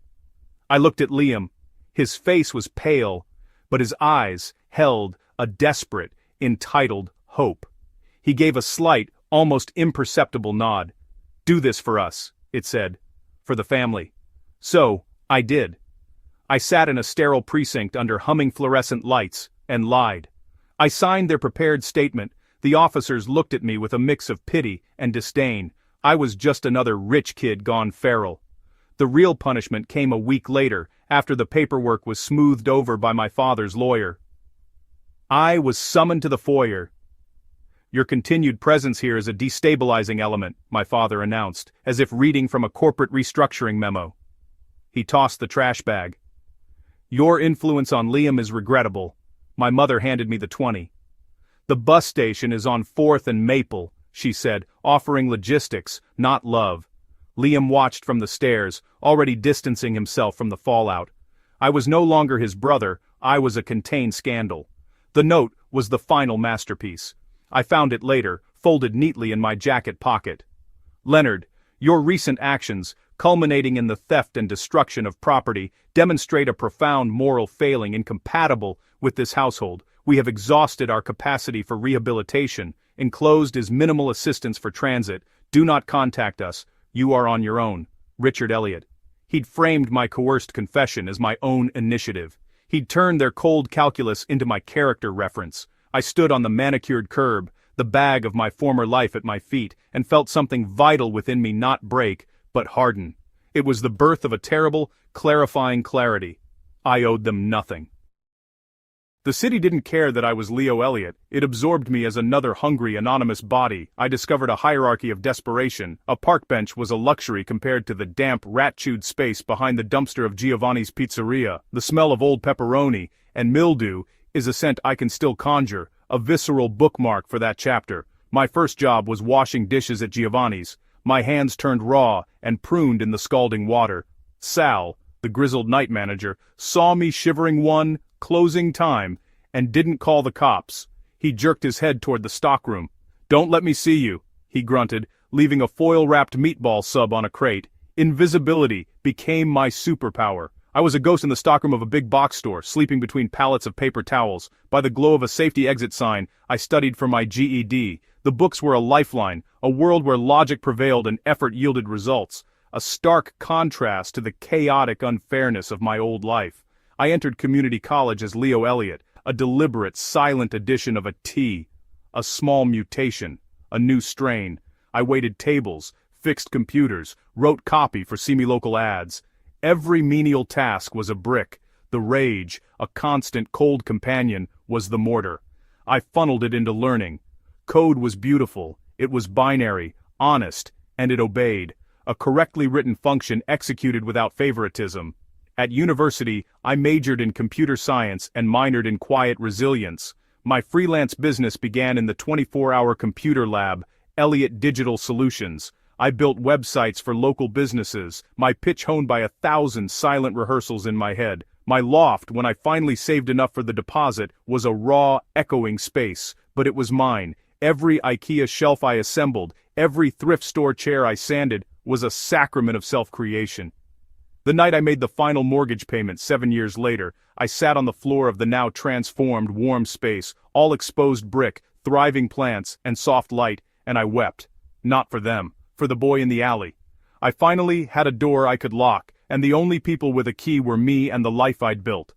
I looked at Liam. His face was pale, but his eyes held a desperate, entitled hope. He gave a slight, almost imperceptible nod. "Do this for us," it said. "For the family." So, I did. I sat in a sterile precinct under humming fluorescent lights, and lied. I signed their prepared statement. The officers looked at me with a mix of pity and disdain. I was just another rich kid gone feral. The real punishment came a week later, after the paperwork was smoothed over by my father's lawyer. I was summoned to the foyer. "Your continued presence here is a destabilizing element," my father announced, as if reading from a corporate restructuring memo. He tossed the trash bag. "Your influence on Liam is regrettable." My mother handed me the 20. "The bus station is on 4th and Maple," she said, offering logistics, not love. Liam watched from the stairs, already distancing himself from the fallout. I was no longer his brother, I was a contained scandal. The note was the final masterpiece. I found it later, folded neatly in my jacket pocket. "Leonard, your recent actions, culminating in the theft and destruction of property, demonstrate a profound moral failing incompatible with this household. We have exhausted our capacity for rehabilitation. Enclosed is minimal assistance for transit. Do not contact us. You are on your own. Richard Elliot." He'd framed my coerced confession as my own initiative. He'd turned their cold calculus into my character reference. I stood on the manicured curb, the bag of my former life at my feet, and felt something vital within me not break, but harden. It was the birth of a terrible, clarifying clarity. I owed them nothing. The city didn't care that I was Leo Elliot. It absorbed me as another hungry, anonymous body. I discovered a hierarchy of desperation. A park bench was a luxury compared to the damp, rat-chewed space behind the dumpster of Giovanni's Pizzeria. The smell of old pepperoni and mildew is a scent I can still conjure, a visceral bookmark for that chapter. My first job was washing dishes at Giovanni's. My hands turned raw and pruned in the scalding water. Sal, the grizzled night manager, saw me shivering one closing time and didn't call the cops. He jerked his head toward the stockroom. "Don't let me see you," he grunted, leaving a foil-wrapped meatball sub on a crate. Invisibility became my superpower. I was a ghost in the stockroom of a big box store, sleeping between pallets of paper towels. By the glow of a safety exit sign, I studied for my GED. The books were a lifeline, a world where logic prevailed and effort yielded results. A stark contrast to the chaotic unfairness of my old life. I entered community college as Leo Elliot, a deliberate, silent addition of a T. A small mutation, a new strain. I waited tables, fixed computers, wrote copy for semi-local ads. Every menial task was a brick. The rage, a constant cold companion, was the mortar. I funneled it into learning. Code was beautiful, it was binary, honest, and it obeyed. A correctly written function executed without favoritism. At university, I majored in computer science and minored in quiet resilience. My freelance business began in the 24-hour computer lab, Elliott Digital Solutions. I built websites for local businesses, my pitch honed by 1,000 silent rehearsals in my head. My loft, when I finally saved enough for the deposit, was a raw, echoing space, but it was mine. Every IKEA shelf I assembled, every thrift store chair I sanded, was a sacrament of self-creation. The night I made the final mortgage payment 7 years later, I sat on the floor of the now transformed warm space, all exposed brick, thriving plants, and soft light, and I wept. Not for them, for the boy in the alley. I finally had a door I could lock, and the only people with a key were me and the life I'd built.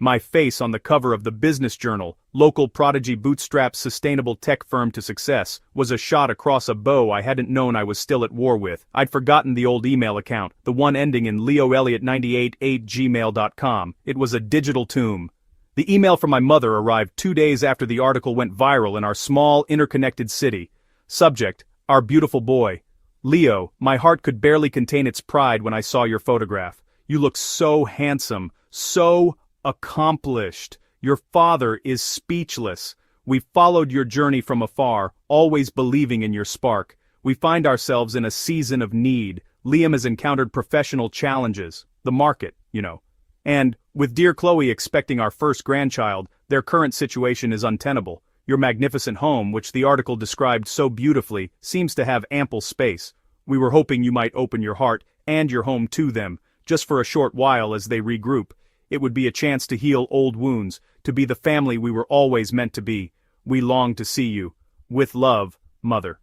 My face on the cover of the Business Journal, local prodigy bootstrap sustainable tech firm to success, was a shot across a bow I hadn't known I was still at war with. I'd forgotten the old email account, the one ending in leoelliot98@gmail.com. It was a digital tomb. The email from my mother arrived 2 days after the article went viral in our small, interconnected city. Subject, our beautiful boy. Leo, my heart could barely contain its pride when I saw your photograph. You look so handsome, so accomplished. Your father is speechless. We followed your journey from afar, always believing in your spark. We find ourselves in a season of need. Liam has encountered professional challenges, the market, you know. And, with dear Chloe expecting our first grandchild, their current situation is untenable. Your magnificent home, which the article described so beautifully, seems to have ample space. We were hoping you might open your heart and your home to them, just for a short while as they regroup. It would be a chance to heal old wounds, to be the family we were always meant to be. We long to see you. With love, Mother.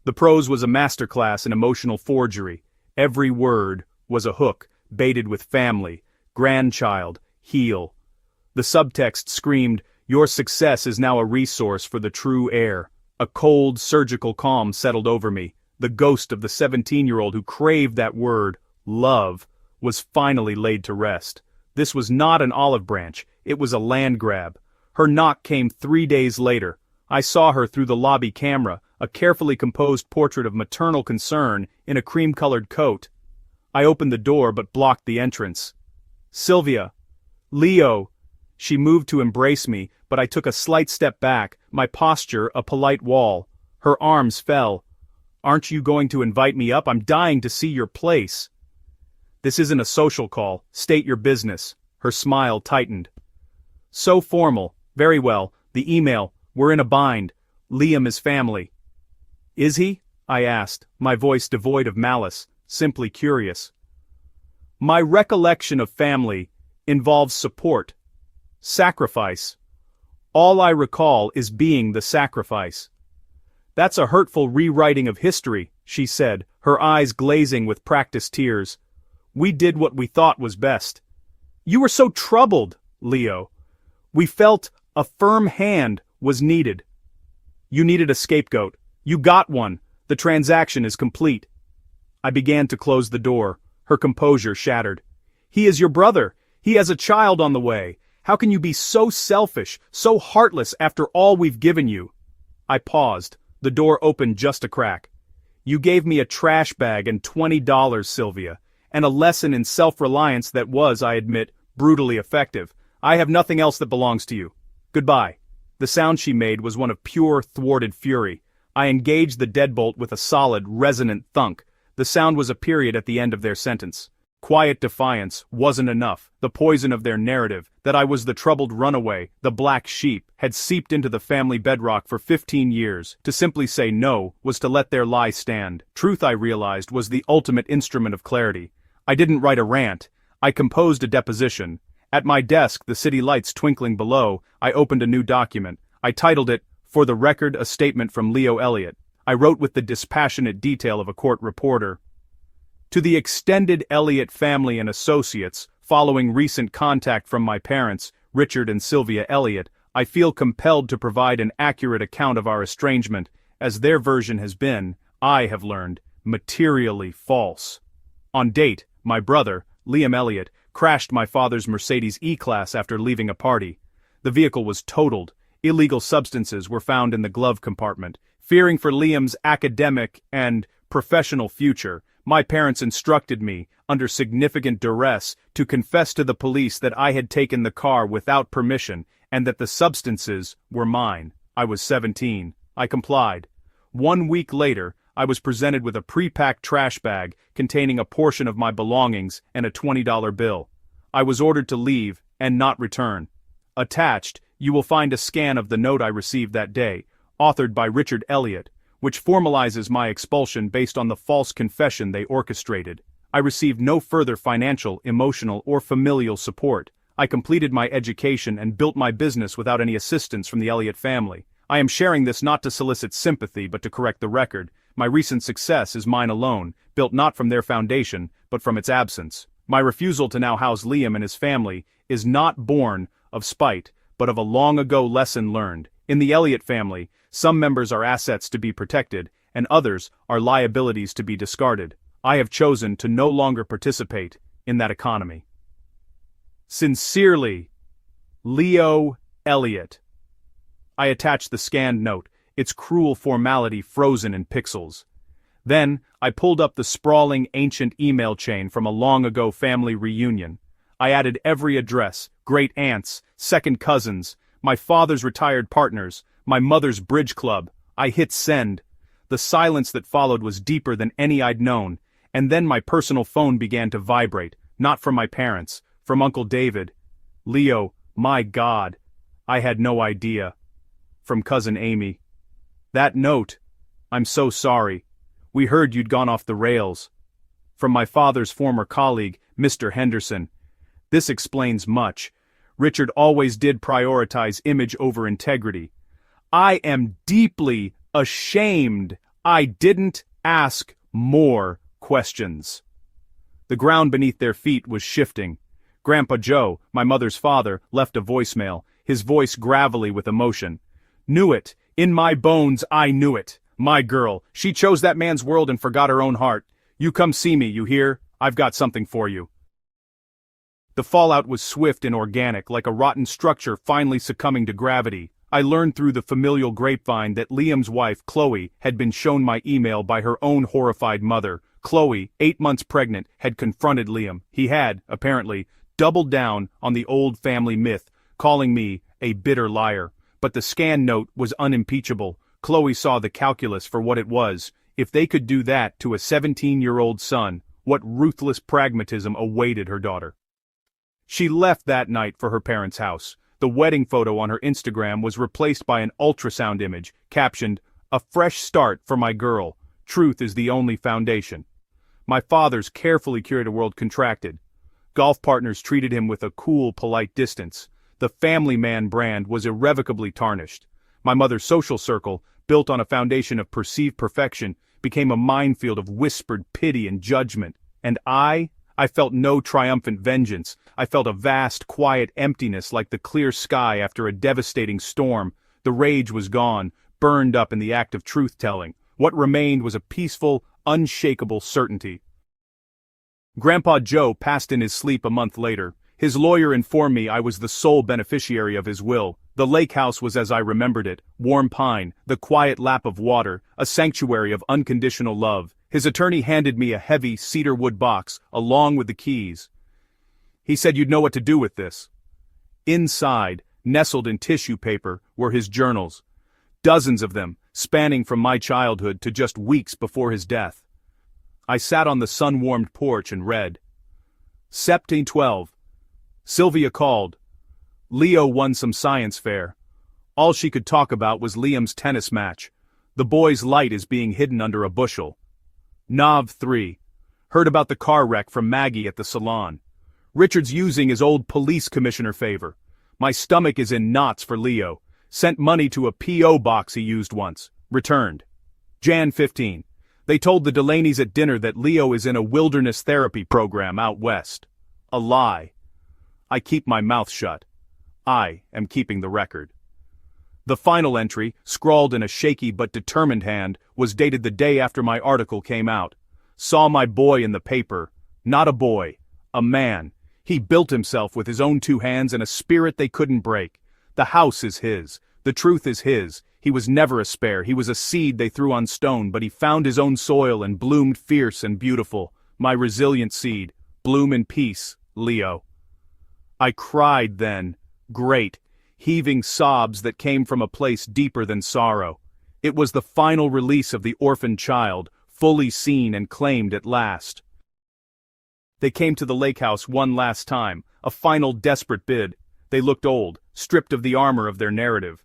The prose was a masterclass in emotional forgery. Every word was a hook, baited with family, grandchild, heal. The subtext screamed, "Your success is now a resource for the true heir." A cold, surgical calm settled over me. The ghost of the 17-year-old who craved that word, love, was finally laid to rest. This was not an olive branch, it was a land grab. Her knock came 3 days later. I saw her through the lobby camera, a carefully composed portrait of maternal concern in a cream-colored coat. I opened the door but blocked the entrance. "Sylvia." "Leo." She moved to embrace me, but I took a slight step back, my posture a polite wall. Her arms fell. "Aren't you going to invite me up? I'm dying to see your place." "This isn't a social call. State your business." Her smile tightened. "So formal. Very well. The email. We're in a bind. Liam is family." "Is he?" I asked, my voice devoid of malice, simply curious. "My recollection of family involves support. Sacrifice. All I recall is being the sacrifice." "That's a hurtful rewriting of history," she said, her eyes glazing with practiced tears. "We did what we thought was best." "You were so troubled, Leo. We felt a firm hand was needed." "You needed a scapegoat. You got one. The transaction is complete." I began to close the door, her composure shattered. "He is your brother. He has a child on the way. How can you be so selfish, so heartless after all we've given you?" I paused. The door opened just a crack. "You gave me a trash bag and $20, Sylvia, and a lesson in self-reliance that was, I admit, brutally effective. I have nothing else that belongs to you. Goodbye." The sound she made was one of pure, thwarted fury. I engaged the deadbolt with a solid, resonant thunk. The sound was a period at the end of their sentence. Quiet defiance wasn't enough. The poison of their narrative, that I was the troubled runaway, the black sheep, had seeped into the family bedrock for 15 years. To simply say no was to let their lie stand. Truth, I realized, was the ultimate instrument of clarity. I didn't write a rant. I composed a deposition. At my desk, the city lights twinkling below, I opened a new document. I titled it, "For the Record, a Statement from Leo Elliott." I wrote with the dispassionate detail of a court reporter. "To the extended Elliott family and associates, following recent contact from my parents, Richard and Sylvia Elliott, I feel compelled to provide an accurate account of our estrangement, as their version has been, I have learned, materially false. On date, my brother, Liam Elliott, crashed my father's Mercedes E-Class after leaving a party. The vehicle was totaled. Illegal substances were found in the glove compartment. Fearing for Liam's academic and professional future, my parents instructed me, under significant duress, to confess to the police that I had taken the car without permission and that the substances were mine. I was 17. I complied. 1 week later, I was presented with a pre-packed trash bag containing a portion of my belongings and a $20 bill. I was ordered to leave and not return. Attached, you will find a scan of the note I received that day, authored by Richard Elliott, which formalizes my expulsion based on the false confession they orchestrated. I received no further financial, emotional, or familial support. I completed my education and built my business without any assistance from the Elliott family. I am sharing this not to solicit sympathy but to correct the record. My recent success is mine alone, built not from their foundation, but from its absence. My refusal to now house Liam and his family is not born of spite, but of a long-ago lesson learned. In the Elliott family, some members are assets to be protected, and others are liabilities to be discarded. I have chosen to no longer participate in that economy. Sincerely, Leo Elliott. I attached the scanned note, its cruel formality frozen in pixels. Then, I pulled up the sprawling ancient email chain from a long-ago family reunion. I added every address, great aunts, second cousins, my father's retired partners, my mother's bridge club. I hit send. The silence that followed was deeper than any I'd known, and then my personal phone began to vibrate, not from my parents, from Uncle David. Leo, my God. I had no idea. from Cousin Amy. That note. I'm so sorry. We heard you'd gone off the rails. From my father's former colleague, Mr. Henderson. This explains much. Richard always did prioritize image over integrity. I am deeply ashamed I didn't ask more questions. The ground beneath their feet was shifting. Grandpa Joe, my mother's father, left a voicemail, his voice gravelly with emotion. Knew it. In my bones I knew it. My girl, she chose that man's world and forgot her own heart. You come see me, you hear? I've got something for you. The fallout was swift and organic, like a rotten structure finally succumbing to gravity. I learned through the familial grapevine that Liam's wife, Chloe, had been shown my email by her own horrified mother. Chloe, 8 months pregnant, had confronted Liam. He had, apparently, doubled down on the old family myth, calling me a bitter liar. But the scan note was unimpeachable. Chloe saw the calculus for what it was. If they could do that to a 17-year-old son, what ruthless pragmatism awaited her daughter. She left that night for her parents' house. The wedding photo on her Instagram was replaced by an ultrasound image, captioned, "A fresh start for my girl. Truth is the only foundation." My father's carefully curated world contracted. Golf partners treated him with a cool, polite distance. The family man brand was irrevocably tarnished. My mother's social circle, built on a foundation of perceived perfection, became a minefield of whispered pity and judgment. And I felt no triumphant vengeance. I felt a vast, quiet emptiness like the clear sky after a devastating storm. The rage was gone, burned up in the act of truth-telling. What remained was a peaceful, unshakable certainty. Grandpa Joe passed in his sleep a month later. His lawyer informed me I was the sole beneficiary of his will. The lake house was as I remembered it, warm pine, the quiet lap of water, a sanctuary of unconditional love. His attorney handed me a heavy cedar wood box, along with the keys. He said you'd know what to do with this. Inside, nestled in tissue paper, were his journals. Dozens of them, spanning from my childhood to just weeks before his death. I sat on the sun-warmed porch and read. Sept 12. Sylvia called. Leo won some science fair. All she could talk about was Liam's tennis match. The boy's light is being hidden under a bushel. Nav 3. Heard about the car wreck from Maggie at the salon. Richard's using his old police commissioner favor. My stomach is in knots for Leo. Sent money to a P.O. box he used once. Returned. Jan 15. They told the Delaney's at dinner that Leo is in a wilderness therapy program out west. A lie. I keep my mouth shut. I am keeping the record. The final entry, scrawled in a shaky but determined hand, was dated the day after my article came out. Saw my boy in the paper. Not a boy. A man. He built himself with his own 2 hands and a spirit they couldn't break. The house is his. The truth is his. He was never a spare. He was a seed they threw on stone, but he found his own soil and bloomed fierce and beautiful. My resilient seed. Bloom in peace, Leo. I cried then. Great. Heaving sobs that came from a place deeper than sorrow. It was the final release of the orphaned child, fully seen and claimed at last. They came to the lake house one last time, a final desperate bid. They looked old, stripped of the armor of their narrative.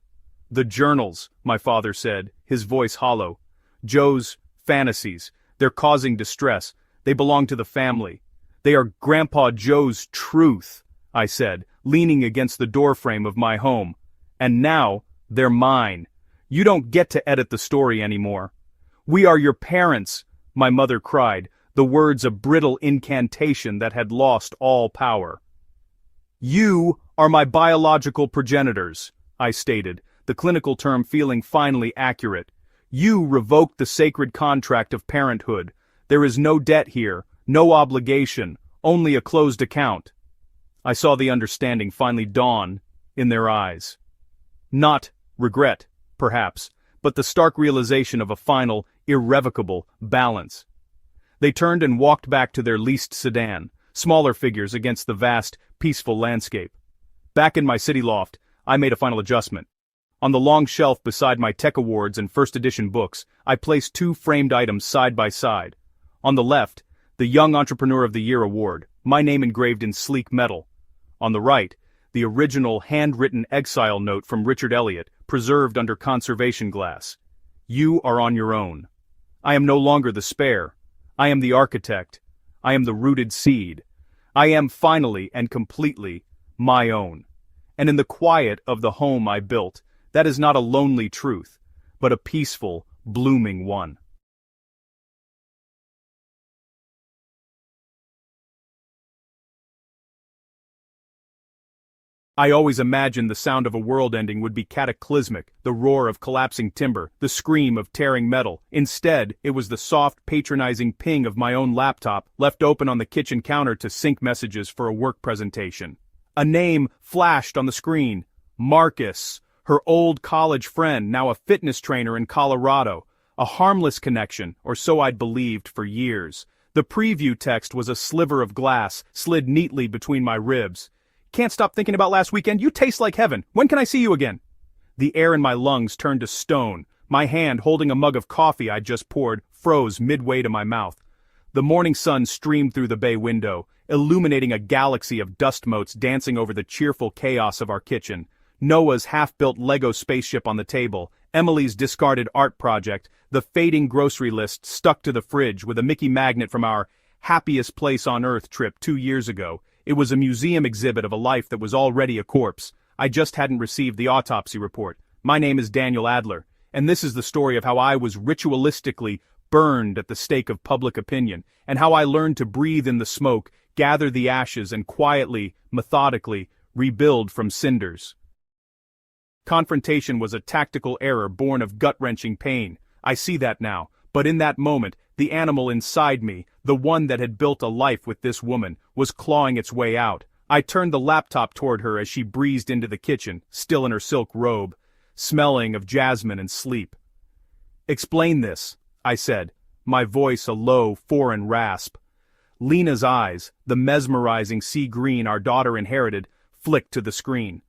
The journals, my father said, his voice hollow. Joe's fantasies. They're causing distress. They belong to the family. They are Grandpa Joe's truth, I said, leaning against the doorframe of my home. And now, they're mine. You don't get to edit the story anymore. We are your parents, my mother cried, the words a brittle incantation that had lost all power. You are my biological progenitors, I stated, the clinical term feeling finally accurate. You revoked the sacred contract of parenthood. There is no debt here, no obligation, only a closed account. I saw the understanding finally dawn in their eyes. Not regret, perhaps, but the stark realization of a final, irrevocable balance. They turned and walked back to their leased sedan, smaller figures against the vast, peaceful landscape. Back in my city loft, I made a final adjustment. On the long shelf beside my Tech Awards and first edition books, I placed 2 framed items side by side. On the left, the Young Entrepreneur of the Year award, my name engraved in sleek metal. On the right, the original handwritten exile note from Richard Elliot, preserved under conservation glass. You are on your own. I am no longer the spare. I am the architect. I am the rooted seed. I am finally and completely my own. And in the quiet of the home I built, that is not a lonely truth, but a peaceful, blooming one. I always imagined the sound of a world ending would be cataclysmic, the roar of collapsing timber, the scream of tearing metal. Instead, it was the soft, patronizing ping of my own laptop, left open on the kitchen counter to sync messages for a work presentation. A name flashed on the screen. Marcus, her old college friend, now a fitness trainer in Colorado. A harmless connection, or so I'd believed for years. The preview text was a sliver of glass, slid neatly between my ribs. Can't stop thinking about last weekend. You taste like heaven. When can I see you again? The air in my lungs turned to stone. My hand, holding a mug of coffee I'd just poured, froze midway to my mouth. The morning sun streamed through the bay window, illuminating a galaxy of dust motes dancing over the cheerful chaos of our kitchen. Noah's half-built Lego spaceship on the table, Emily's discarded art project, the fading grocery list stuck to the fridge with a Mickey magnet from our happiest place on earth trip 2 years ago. It was a museum exhibit of a life that was already a corpse. I just hadn't received the autopsy report. My name is Daniel Adler, and this is the story of how I was ritualistically burned at the stake of public opinion, and how I learned to breathe in the smoke, gather the ashes, and quietly, methodically, rebuild from cinders. Confrontation was a tactical error born of gut-wrenching pain. I see that now, but in that moment, the animal inside me, the one that had built a life with this woman, was clawing its way out. I turned the laptop toward her as she breezed into the kitchen, still in her silk robe, smelling of jasmine and sleep. "Explain this," I said, my voice a low, foreign rasp. Lena's eyes, the mesmerizing sea green our daughter inherited, flicked to the screen.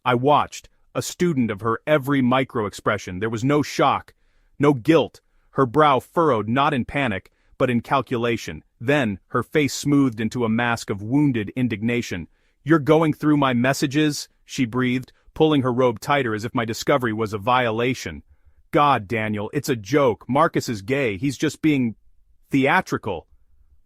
I watched, a student of her every micro-expression. There was no shock, no guilt. Her brow furrowed not in panic, but in calculation. Then, her face smoothed into a mask of wounded indignation. "You're going through my messages?" she breathed, pulling her robe tighter as if my discovery was a violation. "God, Daniel, it's a joke. Marcus is gay. He's just being theatrical."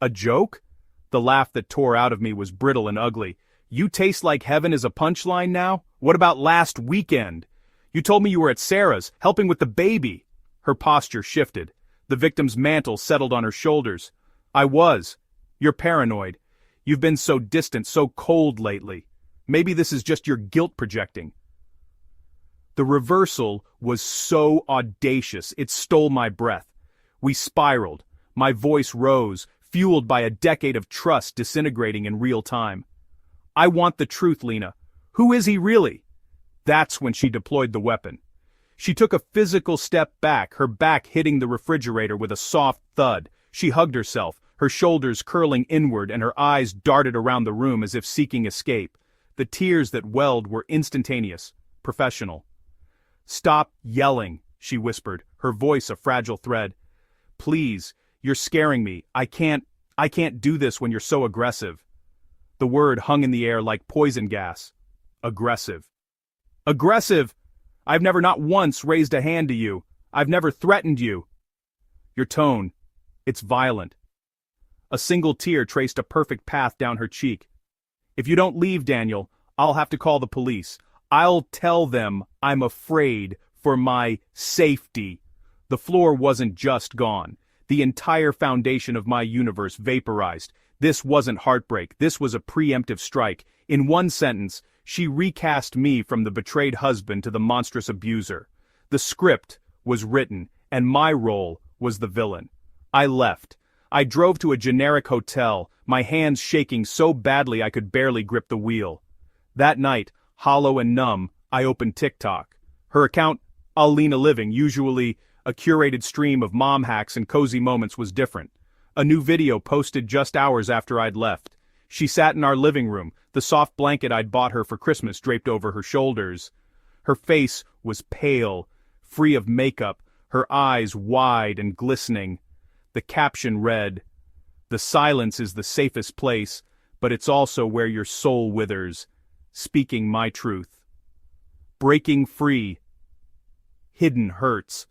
"A joke?" The laugh that tore out of me was brittle and ugly. "You taste like heaven is a punchline now? What about last weekend? You told me you were at Sarah's, helping with the baby." Her posture shifted. The victim's mantle settled on her shoulders. "I was. You're paranoid. You've been so distant, so cold lately. Maybe this is just your guilt projecting." The reversal was so audacious, it stole my breath. We spiraled. My voice rose, fueled by a decade of trust disintegrating in real time. "I want the truth, Lena. Who is he really?" That's when she deployed the weapon. She took a physical step back, her back hitting the refrigerator with a soft thud. She hugged herself, her shoulders curling inward and her eyes darted around the room as if seeking escape. The tears that welled were instantaneous, professional. "Stop yelling," she whispered, her voice a fragile thread. "Please, you're scaring me. I can't do this when you're so aggressive." The word hung in the air like poison gas. Aggressive. Aggressive! I've never not once raised a hand to you. I've never threatened you. Your tone, it's violent. A single tear traced a perfect path down her cheek. "If you don't leave, Daniel, I'll have to call the police. I'll tell them I'm afraid for my safety." The floor wasn't just gone. The entire foundation of my universe vaporized. This wasn't heartbreak. This was a preemptive strike. In one sentence, she recast me from the betrayed husband to the monstrous abuser. The script was written, and my role was the villain. I left. I drove to a generic hotel, my hands shaking so badly I could barely grip the wheel. That night, hollow and numb, I opened TikTok. Her account, Alina Living, usually a curated stream of mom hacks and cozy moments, was different. A new video posted just hours after I'd left. She sat in our living room, the soft blanket I'd bought her for Christmas draped over her shoulders. Her face was pale, free of makeup, her eyes wide and glistening. The caption read, "The silence is the safest place, but it's also where your soul withers. Speaking my truth. Breaking free, hidden hurts.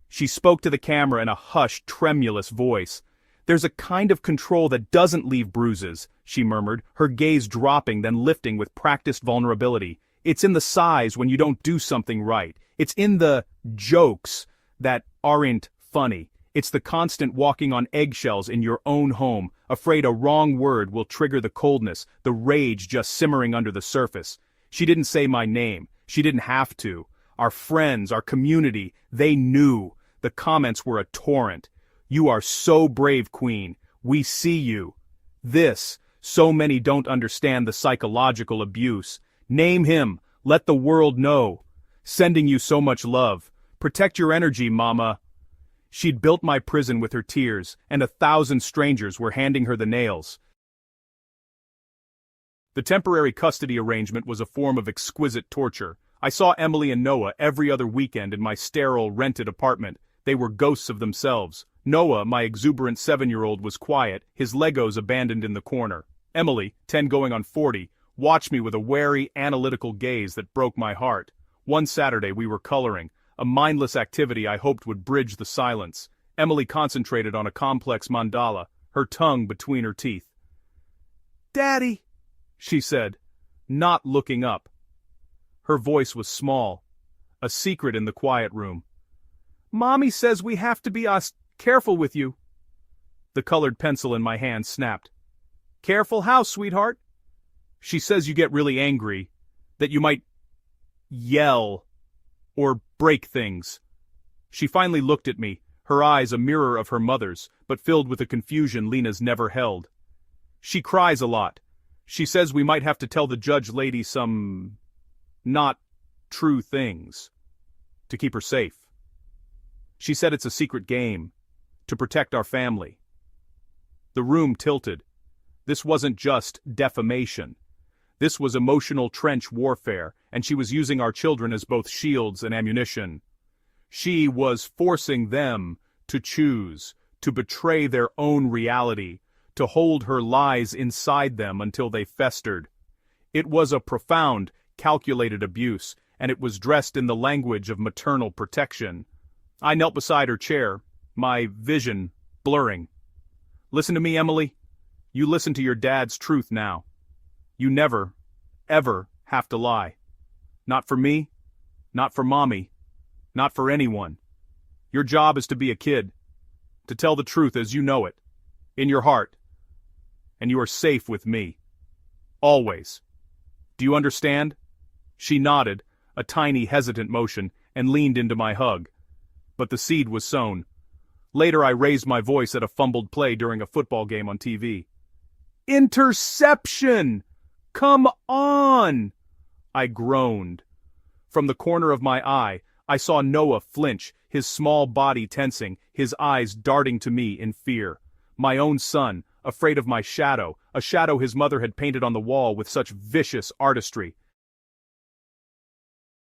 She spoke to the camera in a hushed, tremulous voice. "There's a kind of control that doesn't leave bruises," she murmured, her gaze dropping then lifting with practiced vulnerability. "It's in the sighs when you don't do something right. It's in the jokes that aren't funny. It's the constant walking on eggshells in your own home, afraid a wrong word will trigger the coldness, the rage just simmering under the surface." She didn't say my name. She didn't have to. Our friends, our community, they knew. The comments were a torrent. "You are so brave, Queen. We see you." This, so many don't understand the psychological abuse. "Name him. Let the world know. Sending you so much love. Protect your energy, Mama." She'd built my prison with her tears, and 1,000 strangers were handing her the nails. The temporary custody arrangement was a form of exquisite torture. I saw Emily and Noah every other weekend in my sterile, rented apartment. They were ghosts of themselves. Noah, my exuberant 7-year-old, was quiet, his Legos abandoned in the corner. Emily, 10 going on 40, watched me with a wary, analytical gaze that broke my heart. One Saturday we were coloring, a mindless activity I hoped would bridge the silence. Emily concentrated on a complex mandala, her tongue between her teeth. "Daddy," she said, not looking up. Her voice was small, a secret in the quiet room. "Mommy says we have to be careful with you." The colored pencil in my hand snapped. "Careful how, sweetheart?" "She says you get really angry, that you might yell or break things." She finally looked at me, her eyes a mirror of her mother's, but filled with a confusion Lena's never held. "She cries a lot. She says we might have to tell the judge lady some not true things to keep her safe. She said it's a secret game, to protect our family." The room tilted. This wasn't just defamation. This was emotional trench warfare, and she was using our children as both shields and ammunition. She was forcing them to choose, to betray their own reality, to hold her lies inside them until they festered. It was a profound, calculated abuse, and it was dressed in the language of maternal protection. I knelt beside her chair, my vision blurring. "Listen to me, Emily. You listen to your dad's truth now. You never, ever have to lie. Not for me, not for Mommy, not for anyone. Your job is to be a kid, to tell the truth as you know it, in your heart. And you are safe with me. Always. Do you understand?" She nodded, a tiny hesitant motion, and leaned into my hug. But the seed was sown. Later I raised my voice at a fumbled play during a football game on TV. "Interception! Come on!" I groaned. From the corner of my eye, I saw Noah flinch, his small body tensing, his eyes darting to me in fear. My own son, afraid of my shadow, a shadow his mother had painted on the wall with such vicious artistry.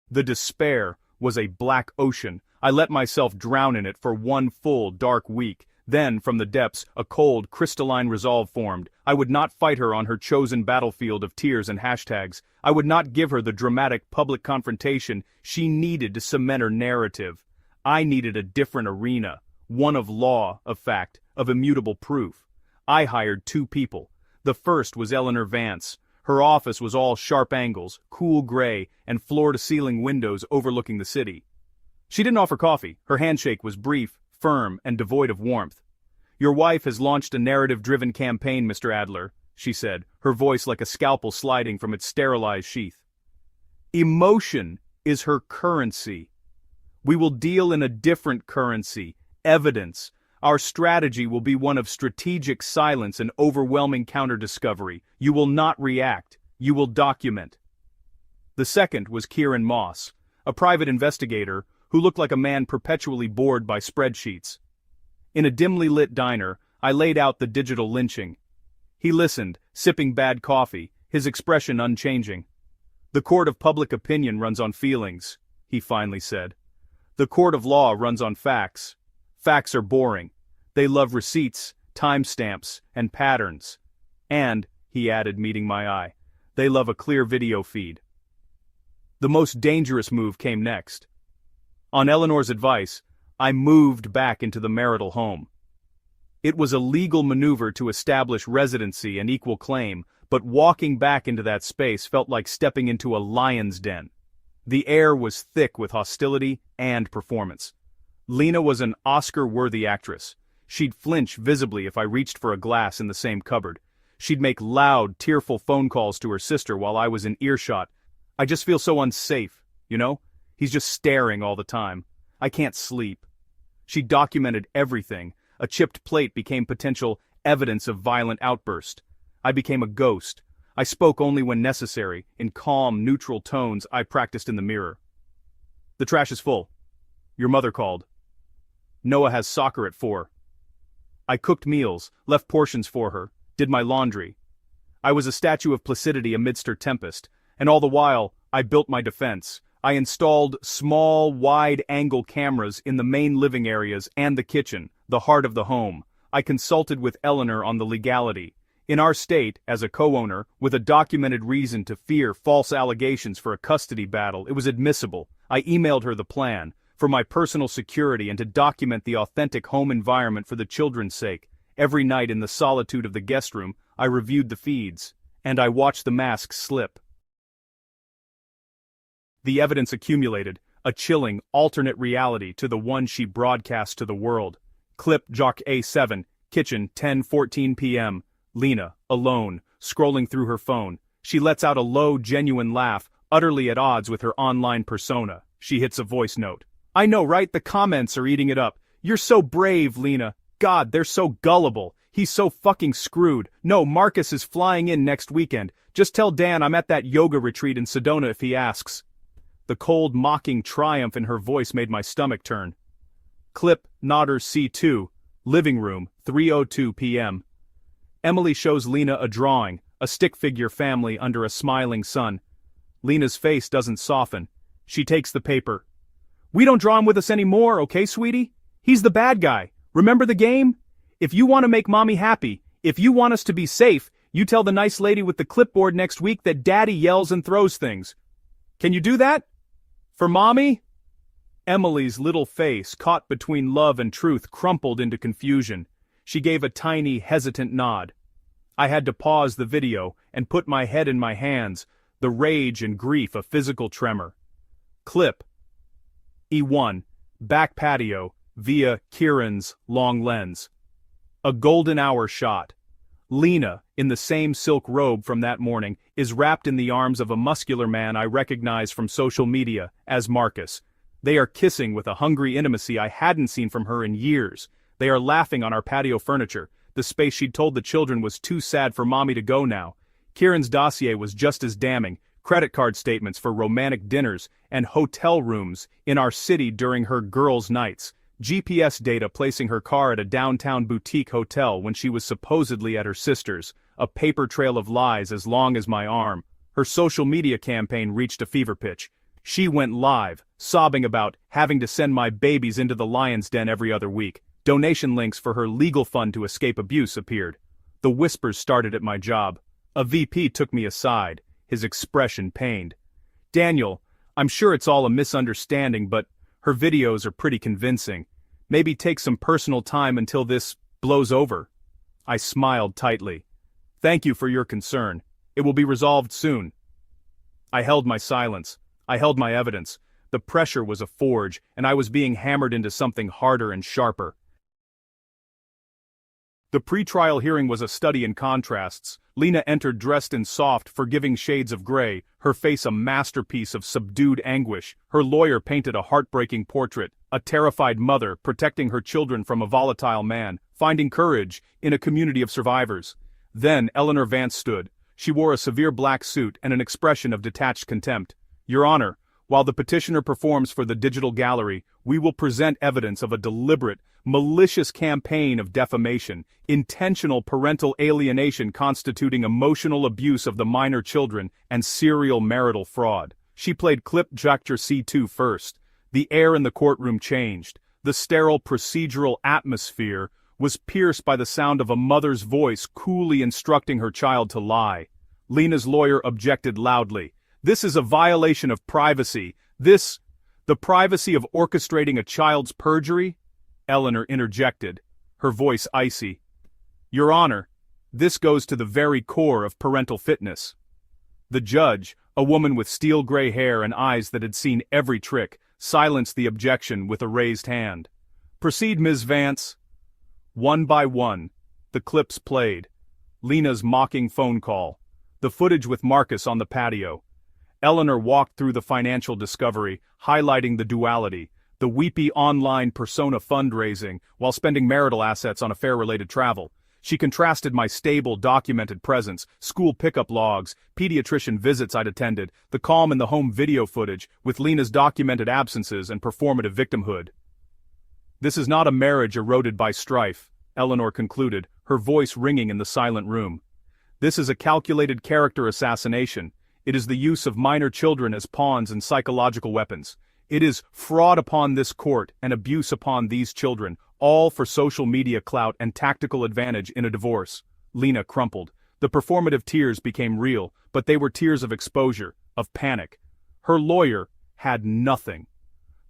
The despair was a black ocean. I let myself drown in it for one full, dark week. Then, from the depths, a cold, crystalline resolve formed. I would not fight her on her chosen battlefield of tears and hashtags. I would not give her the dramatic public confrontation she needed to cement her narrative. I needed a different arena, one of law, of fact, of immutable proof. I hired 2 people. The first was Eleanor Vance. Her office was all sharp angles, cool gray, and floor-to-ceiling windows overlooking the city. She didn't offer coffee. Her handshake was brief, firm, and devoid of warmth. "Your wife has launched a narrative-driven campaign, Mr. Adler," she said, her voice like a scalpel sliding from its sterilized sheath. "Emotion is her currency. We will deal in a different currency, evidence. Our strategy will be one of strategic silence and overwhelming counter-discovery. You will not react. You will document." The second was Kieran Moss, a private investigator who looked like a man perpetually bored by spreadsheets. In a dimly lit diner, I laid out the digital lynching. He listened, sipping bad coffee, his expression unchanging. "The court of public opinion runs on feelings," he finally said. "The court of law runs on facts. Facts are boring. They love receipts, timestamps, and patterns. And," he added, meeting my eye, "they love a clear video feed." The most dangerous move came next. On Eleanor's advice, I moved back into the marital home. It was a legal maneuver to establish residency and equal claim, but walking back into that space felt like stepping into a lion's den. The air was thick with hostility and performance. Lena was an Oscar-worthy actress. She'd flinch visibly if I reached for a glass in the same cupboard. She'd make loud, tearful phone calls to her sister while I was in earshot. I just feel so unsafe, you know? He's just staring all the time. I can't sleep. She documented everything. A chipped plate became potential evidence of violent outburst. I became a ghost. I spoke only when necessary, in calm, neutral tones I practiced in the mirror. The trash is full. Your mother called. Noah has soccer at 4. I cooked meals, left portions for her, did my laundry. I was a statue of placidity amidst her tempest, and all the while, I built my defense. I installed small, wide-angle cameras in the main living areas and the kitchen, the heart of the home. I consulted with Eleanor on the legality. In our state, as a co-owner, with a documented reason to fear false allegations for a custody battle, it was admissible. I emailed her the plan, for my personal security and to document the authentic home environment for the children's sake. Every night in the solitude of the guest room, I reviewed the feeds, and I watched the masks slip. The evidence accumulated, a chilling, alternate reality to the one she broadcast to the world. Clip Jock A7, kitchen, 10:14 p.m. Lena, alone, scrolling through her phone. She lets out a low, genuine laugh, utterly at odds with her online persona. She hits a voice note. I know, right? The comments are eating it up. You're so brave, Lena. God, they're so gullible. He's so fucking screwed. No, Marcus is flying in next weekend. Just tell Dan I'm at that yoga retreat in Sedona if he asks. The cold, mocking triumph in her voice made my stomach turn. Clip Nodder C2, living room, 3:02 p.m. Emily shows Lena a drawing, a stick figure family under a smiling sun. Lena's face doesn't soften. She takes the paper. We don't draw him with us anymore, okay, sweetie? He's the bad guy. Remember the game? If you want to make mommy happy, if you want us to be safe, you tell the nice lady with the clipboard next week that daddy yells and throws things. Can you do that? For mommy? Emily's little face, caught between love and truth, crumpled into confusion. She gave a tiny, hesitant nod. I had to pause the video and put my head in my hands, the rage and grief a physical tremor. Clip E1, back patio, via Kieran's long lens. A golden hour shot. Lena, in the same silk robe from that morning, is wrapped in the arms of a muscular man I recognize from social media as Marcus. They are kissing with a hungry intimacy I hadn't seen from her in years. They are laughing on our patio furniture, the space she'd told the children was too sad for mommy to go now. Kieran's dossier was just as damning, credit card statements for romantic dinners and hotel rooms in our city during her girls' nights. GPS data placing her car at a downtown boutique hotel when she was supposedly at her sister's, a paper trail of lies as long as my arm. Her social media campaign reached a fever pitch. She went live, sobbing about having to send my babies into the lion's den every other week. Donation links for her legal fund to escape abuse appeared. The whispers started at my job. A VP took me aside, his expression pained. Daniel, I'm sure it's all a misunderstanding, but her videos are pretty convincing. Maybe take some personal time until this blows over. I smiled tightly. Thank you for your concern. It will be resolved soon. I held my silence. I held my evidence. The pressure was a forge, and I was being hammered into something harder and sharper. The pre-trial hearing was a study in contrasts. Lena entered dressed in soft, forgiving shades of gray, her face a masterpiece of subdued anguish. Her lawyer painted a heartbreaking portrait, a terrified mother protecting her children from a volatile man, finding courage in a community of survivors. Then Eleanor Vance stood. She wore a severe black suit and an expression of detached contempt. Your Honor, while the petitioner performs for the digital gallery, we will present evidence of a deliberate, malicious campaign of defamation, intentional parental alienation constituting emotional abuse of the minor children, and serial marital fraud. She played clip Jactor C2 first. The air in the courtroom changed. The sterile procedural atmosphere was pierced by the sound of a mother's voice coolly instructing her child to lie. Lena's lawyer objected loudly. This is a violation of privacy. This... The privacy of orchestrating a child's perjury? Eleanor interjected, her voice icy. Your Honor, this goes to the very core of parental fitness. The judge, a woman with steel-gray hair and eyes that had seen every trick, silenced the objection with a raised hand. Proceed, Ms. Vance. One by one, the clips played. Lena's mocking phone call, the footage with Marcus on the patio. Eleanor walked through the financial discovery, highlighting the duality, the weepy online persona fundraising, while spending marital assets on affair-related travel. She contrasted my stable, documented presence, school pickup logs, pediatrician visits I'd attended, the calm in the home video footage, with Lena's documented absences and performative victimhood. This is not a marriage eroded by strife, Eleanor concluded, her voice ringing in the silent room. This is a calculated character assassination. It is the use of minor children as pawns and psychological weapons. It is fraud upon this court and abuse upon these children, all for social media clout and tactical advantage in a divorce. Lena crumpled. The performative tears became real, but they were tears of exposure, of panic. Her lawyer had nothing.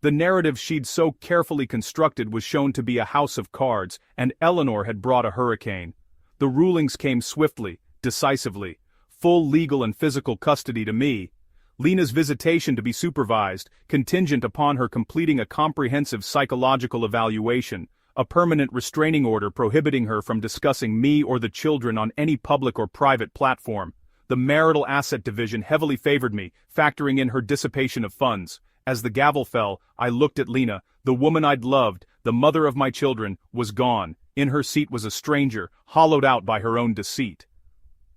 The narrative she'd so carefully constructed was shown to be a house of cards, and Eleanor had brought a hurricane. The rulings came swiftly, decisively. Full legal and physical custody to me. Lena's visitation to be supervised, contingent upon her completing a comprehensive psychological evaluation, a permanent restraining order prohibiting her from discussing me or the children on any public or private platform. The marital asset division heavily favored me, factoring in her dissipation of funds. As the gavel fell, I looked at Lena. The woman I'd loved, the mother of my children, was gone. In her seat was a stranger, hollowed out by her own deceit.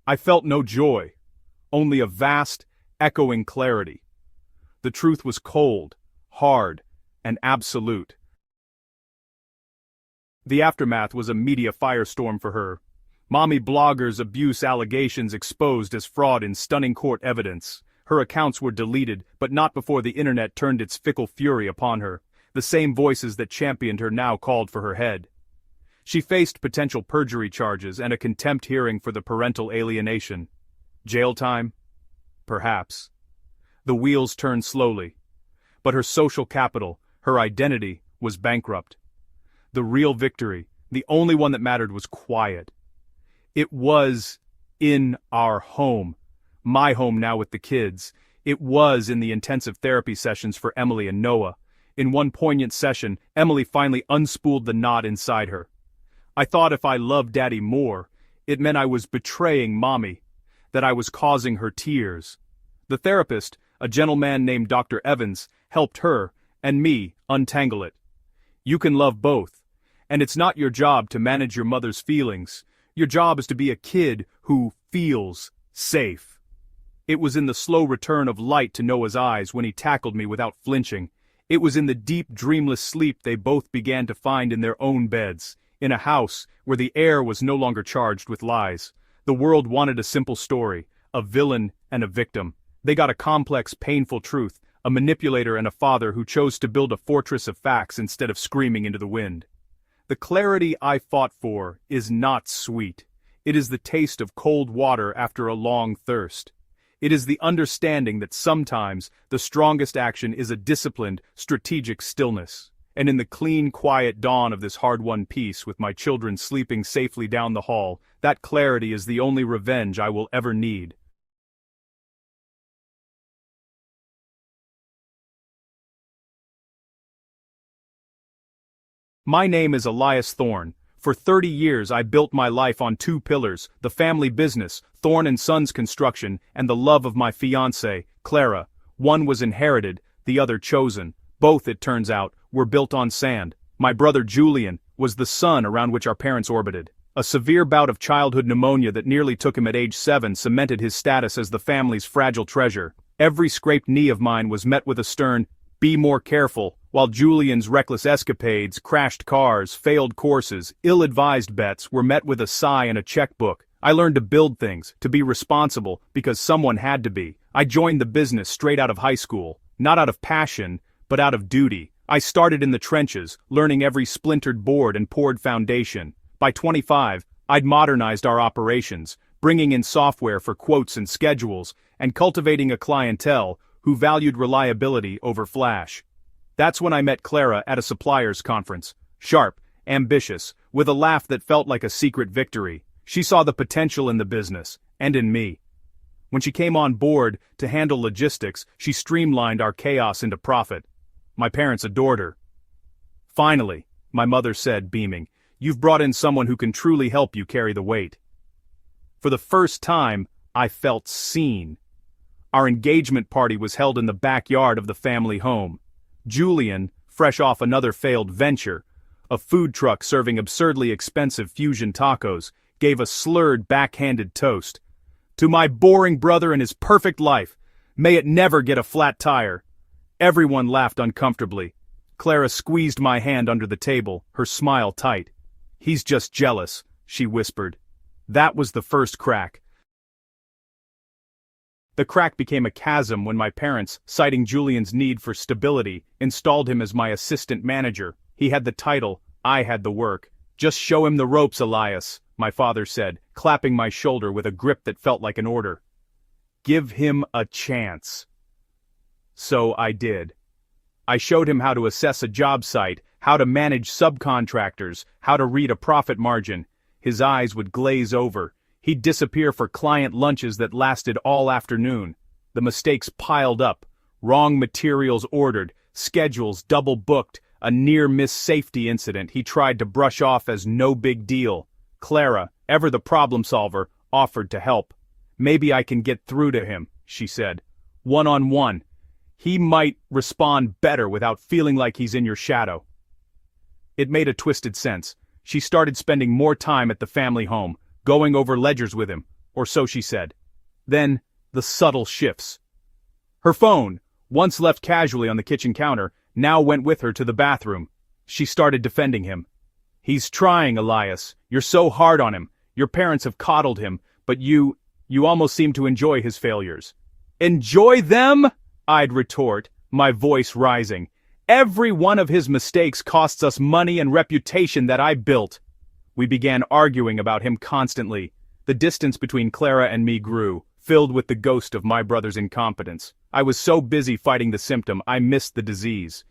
I felt no joy, only a vast, echoing clarity. The truth was cold, hard, and absolute. The aftermath was a media firestorm for her. Mommy bloggers' abuse allegations exposed as fraud in stunning court evidence. Her accounts were deleted, but not before the internet turned its fickle fury upon her. The same voices that championed her now called for her head. She faced potential perjury charges and a contempt hearing for the parental alienation. Jail time? Perhaps. The wheels turned slowly. But her social capital, her identity, was bankrupt. The real victory, the only one that mattered, was quiet. It was in our home. My home now with the kids. It was in the intensive therapy sessions for Emily and Noah. In one poignant session, Emily finally unspooled the knot inside her. I thought if I loved Daddy more, it meant I was betraying Mommy, that I was causing her tears. The therapist, a gentleman named Dr. Evans, helped her, and me, untangle it. You can love both, and it's not your job to manage your mother's feelings. Your job is to be a kid who feels safe. It was in the slow return of light to Noah's eyes when he tackled me without flinching. It was in the deep, dreamless sleep they both began to find in their own beds. In a house where the air was no longer charged with lies. The world wanted a simple story, a villain and a victim. They got a complex, painful truth, a manipulator and a father who chose to build a fortress of facts instead of screaming into the wind. The clarity I fought for is not sweet. It is the taste of cold water after a long thirst. It is the understanding that sometimes the strongest action is a disciplined, strategic stillness. And in the clean, quiet dawn of this hard-won peace with my children sleeping safely down the hall, that clarity is the only revenge I will ever need. My name is Elias Thorne. For 30 years I built my life on two pillars, the family business, Thorne & Sons Construction, and the love of my fiancée, Clara. One was inherited, the other chosen. Both, it turns out, were built on sand. My brother Julian was the sun around which our parents orbited. A severe bout of childhood pneumonia that nearly took him at age 7 cemented his status as the family's fragile treasure. Every scraped knee of mine was met with a stern, "Be more careful," while Julian's reckless escapades, crashed cars, failed courses, ill-advised bets were met with a sigh and a checkbook. I learned to build things, to be responsible, because someone had to be. I joined the business straight out of high school, not out of passion, but out of duty. I started in the trenches, learning every splintered board and poured foundation. By 25, I'd modernized our operations, bringing in software for quotes and schedules, and cultivating a clientele who valued reliability over flash. That's when I met Clara at a suppliers conference. Sharp, ambitious, with a laugh that felt like a secret victory. She saw the potential in the business, and in me. When she came on board to handle logistics, she streamlined our chaos into profit. My parents adored her. Finally, my mother said, beaming, "You've brought in someone who can truly help you carry the weight." For the first time, I felt seen. Our engagement party was held in the backyard of the family home. Julian, fresh off another failed venture, a food truck serving absurdly expensive fusion tacos, gave a slurred backhanded toast. "To my boring brother and his perfect life, may it never get a flat tire." Everyone laughed uncomfortably. Clara squeezed my hand under the table, her smile tight. "He's just jealous," she whispered. That was the first crack. The crack became a chasm when my parents, citing Julian's need for stability, installed him as my assistant manager. He had the title, I had the work. "Just show him the ropes, Elias," my father said, clapping my shoulder with a grip that felt like an order. "Give him a chance." So I did. I showed him how to assess a job site, how to manage subcontractors, how to read a profit margin. His eyes would glaze over. He'd disappear for client lunches that lasted all afternoon. The mistakes piled up. Wrong materials ordered, schedules double-booked, a near-miss safety incident he tried to brush off as no big deal. Clara, ever the problem solver, offered to help. "Maybe I can get through to him," she said. "One-on-one. He might respond better without feeling like he's in your shadow." It made a twisted sense. She started spending more time at the family home, going over ledgers with him, or so she said. Then, the subtle shifts. Her phone, once left casually on the kitchen counter, now went with her to the bathroom. She started defending him. "He's trying, Elias. You're so hard on him. Your parents have coddled him, but you almost seem to enjoy his failures." "Enjoy them?" I'd retort, my voice rising. "Every one of his mistakes costs us money and reputation that I built." We began arguing about him constantly. The distance between Clara and me grew, filled with the ghost of my brother's incompetence. I was so busy fighting the symptom, I missed the disease.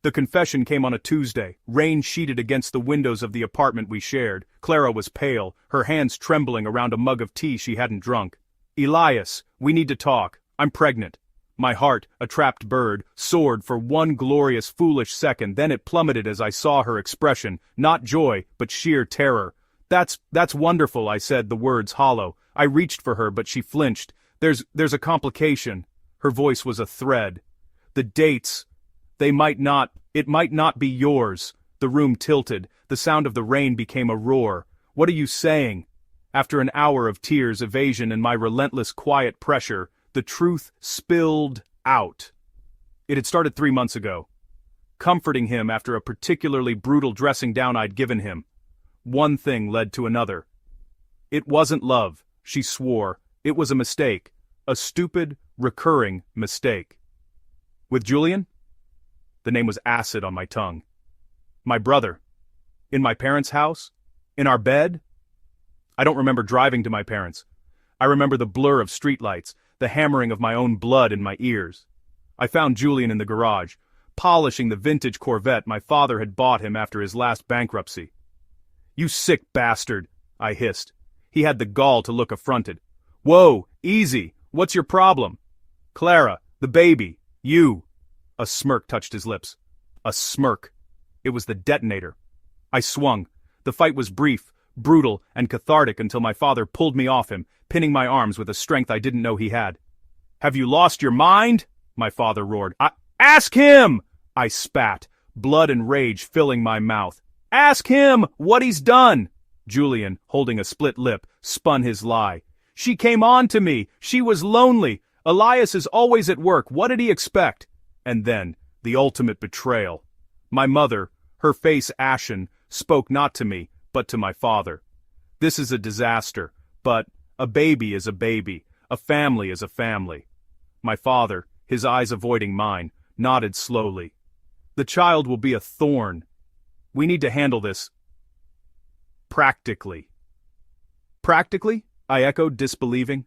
The confession came on a Tuesday. Rain sheeted against the windows of the apartment we shared. Clara was pale, her hands trembling around a mug of tea she hadn't drunk. "Elias, we need to talk. I'm pregnant." My heart, a trapped bird, soared for one glorious foolish second, then it plummeted as I saw her expression, not joy, but sheer terror. That's wonderful," I said, the words hollow. I reached for her, but she flinched. There's a complication." Her voice was a thread. "The dates, it might not be yours." The room tilted. The sound of the rain became a roar. "What are you saying?" After an hour of tears, evasion, and my relentless quiet pressure, the truth spilled out. It had started 3 months ago. Comforting him after a particularly brutal dressing down I'd given him. One thing led to another. It wasn't love, she swore. It was a mistake. A stupid, recurring mistake. With Julian? The name was acid on my tongue. My brother. In my parents' house? In our bed? I don't remember driving to my parents'. I remember the blur of streetlights, the hammering of my own blood in my ears. I found Julian in the garage, polishing the vintage Corvette my father had bought him after his last bankruptcy. "You sick bastard," I hissed. He had the gall to look affronted. "Whoa, easy, what's your problem?" "Clara, the baby, you." A smirk touched his lips. A smirk. It was the detonator. I swung. The fight was brief, brutal, and cathartic until my father pulled me off him, pinning my arms with a strength I didn't know he had. "Have you lost your mind?" my father roared. Ask him!" I spat, blood and rage filling my mouth. "Ask him what he's done!" Julian, holding a split lip, spun his lie. "She came on to me. She was lonely. Elias is always at work. What did he expect?" And then, the ultimate betrayal. My mother, her face ashen, spoke not to me, but to my father. "This is a disaster, but a baby is a baby. A family is a family." My father, his eyes avoiding mine, nodded slowly. "The child will be a thorn. We need to handle this practically." "Practically?" I echoed, disbelieving.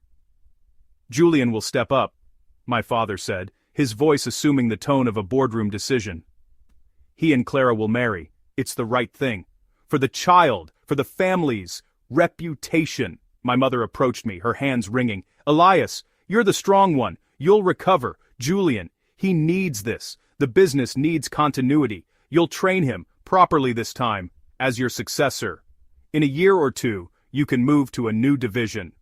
"Julian will step up," my father said, his voice assuming the tone of a boardroom decision. "He and Clara will marry. It's the right thing. For the child, for the family's reputation." My mother approached me, her hands wringing. "Elias, you're the strong one. You'll recover. Julian, he needs this. The business needs continuity. You'll train him, properly this time, as your successor. In a year or two, you can move to a new division."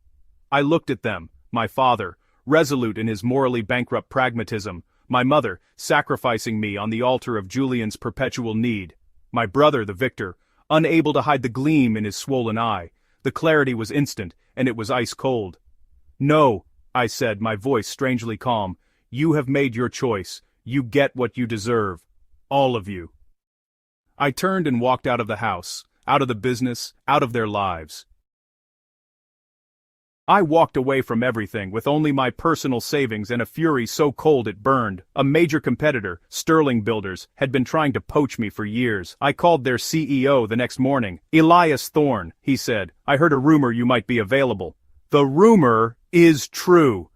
I looked at them, my father, resolute in his morally bankrupt pragmatism, my mother, sacrificing me on the altar of Julian's perpetual need, my brother, the victor, unable to hide the gleam in his swollen eye. The clarity was instant, and it was ice cold. "No," I said, my voice strangely calm. "You have made your choice. You get what you deserve. All of you." I turned and walked out of the house, out of the business, out of their lives. I walked away from everything with only my personal savings and a fury so cold it burned. A major competitor, Sterling Builders, had been trying to poach me for years. I called their CEO the next morning. "Elias Thorne," he said, "I heard a rumor you might be available." "The rumor is true.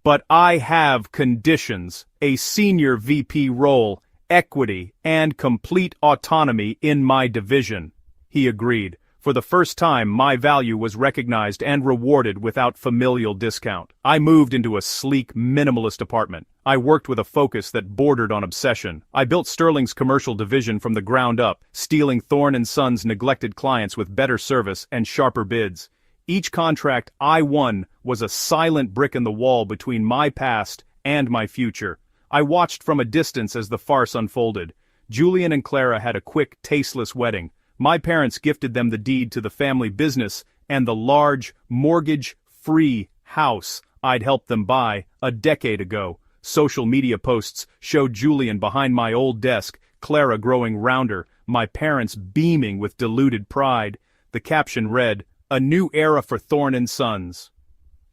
But I have conditions: a senior VP role, equity, and complete autonomy in my division." He agreed. For the first time, my value was recognized and rewarded without familial discount. I moved into a sleek, minimalist apartment. I worked with a focus that bordered on obsession. I built Sterling's commercial division from the ground up, stealing Thorne & Sons' neglected clients with better service and sharper bids. Each contract I won was a silent brick in the wall between my past and my future. I watched from a distance as the farce unfolded. Julian and Clara had a quick, tasteless wedding. My parents gifted them the deed to the family business and the large, mortgage-free house I'd helped them buy a decade ago. Social media posts showed Julian behind my old desk, Clara growing rounder, my parents beaming with deluded pride. The caption read, "A new era for Thorne & Sons."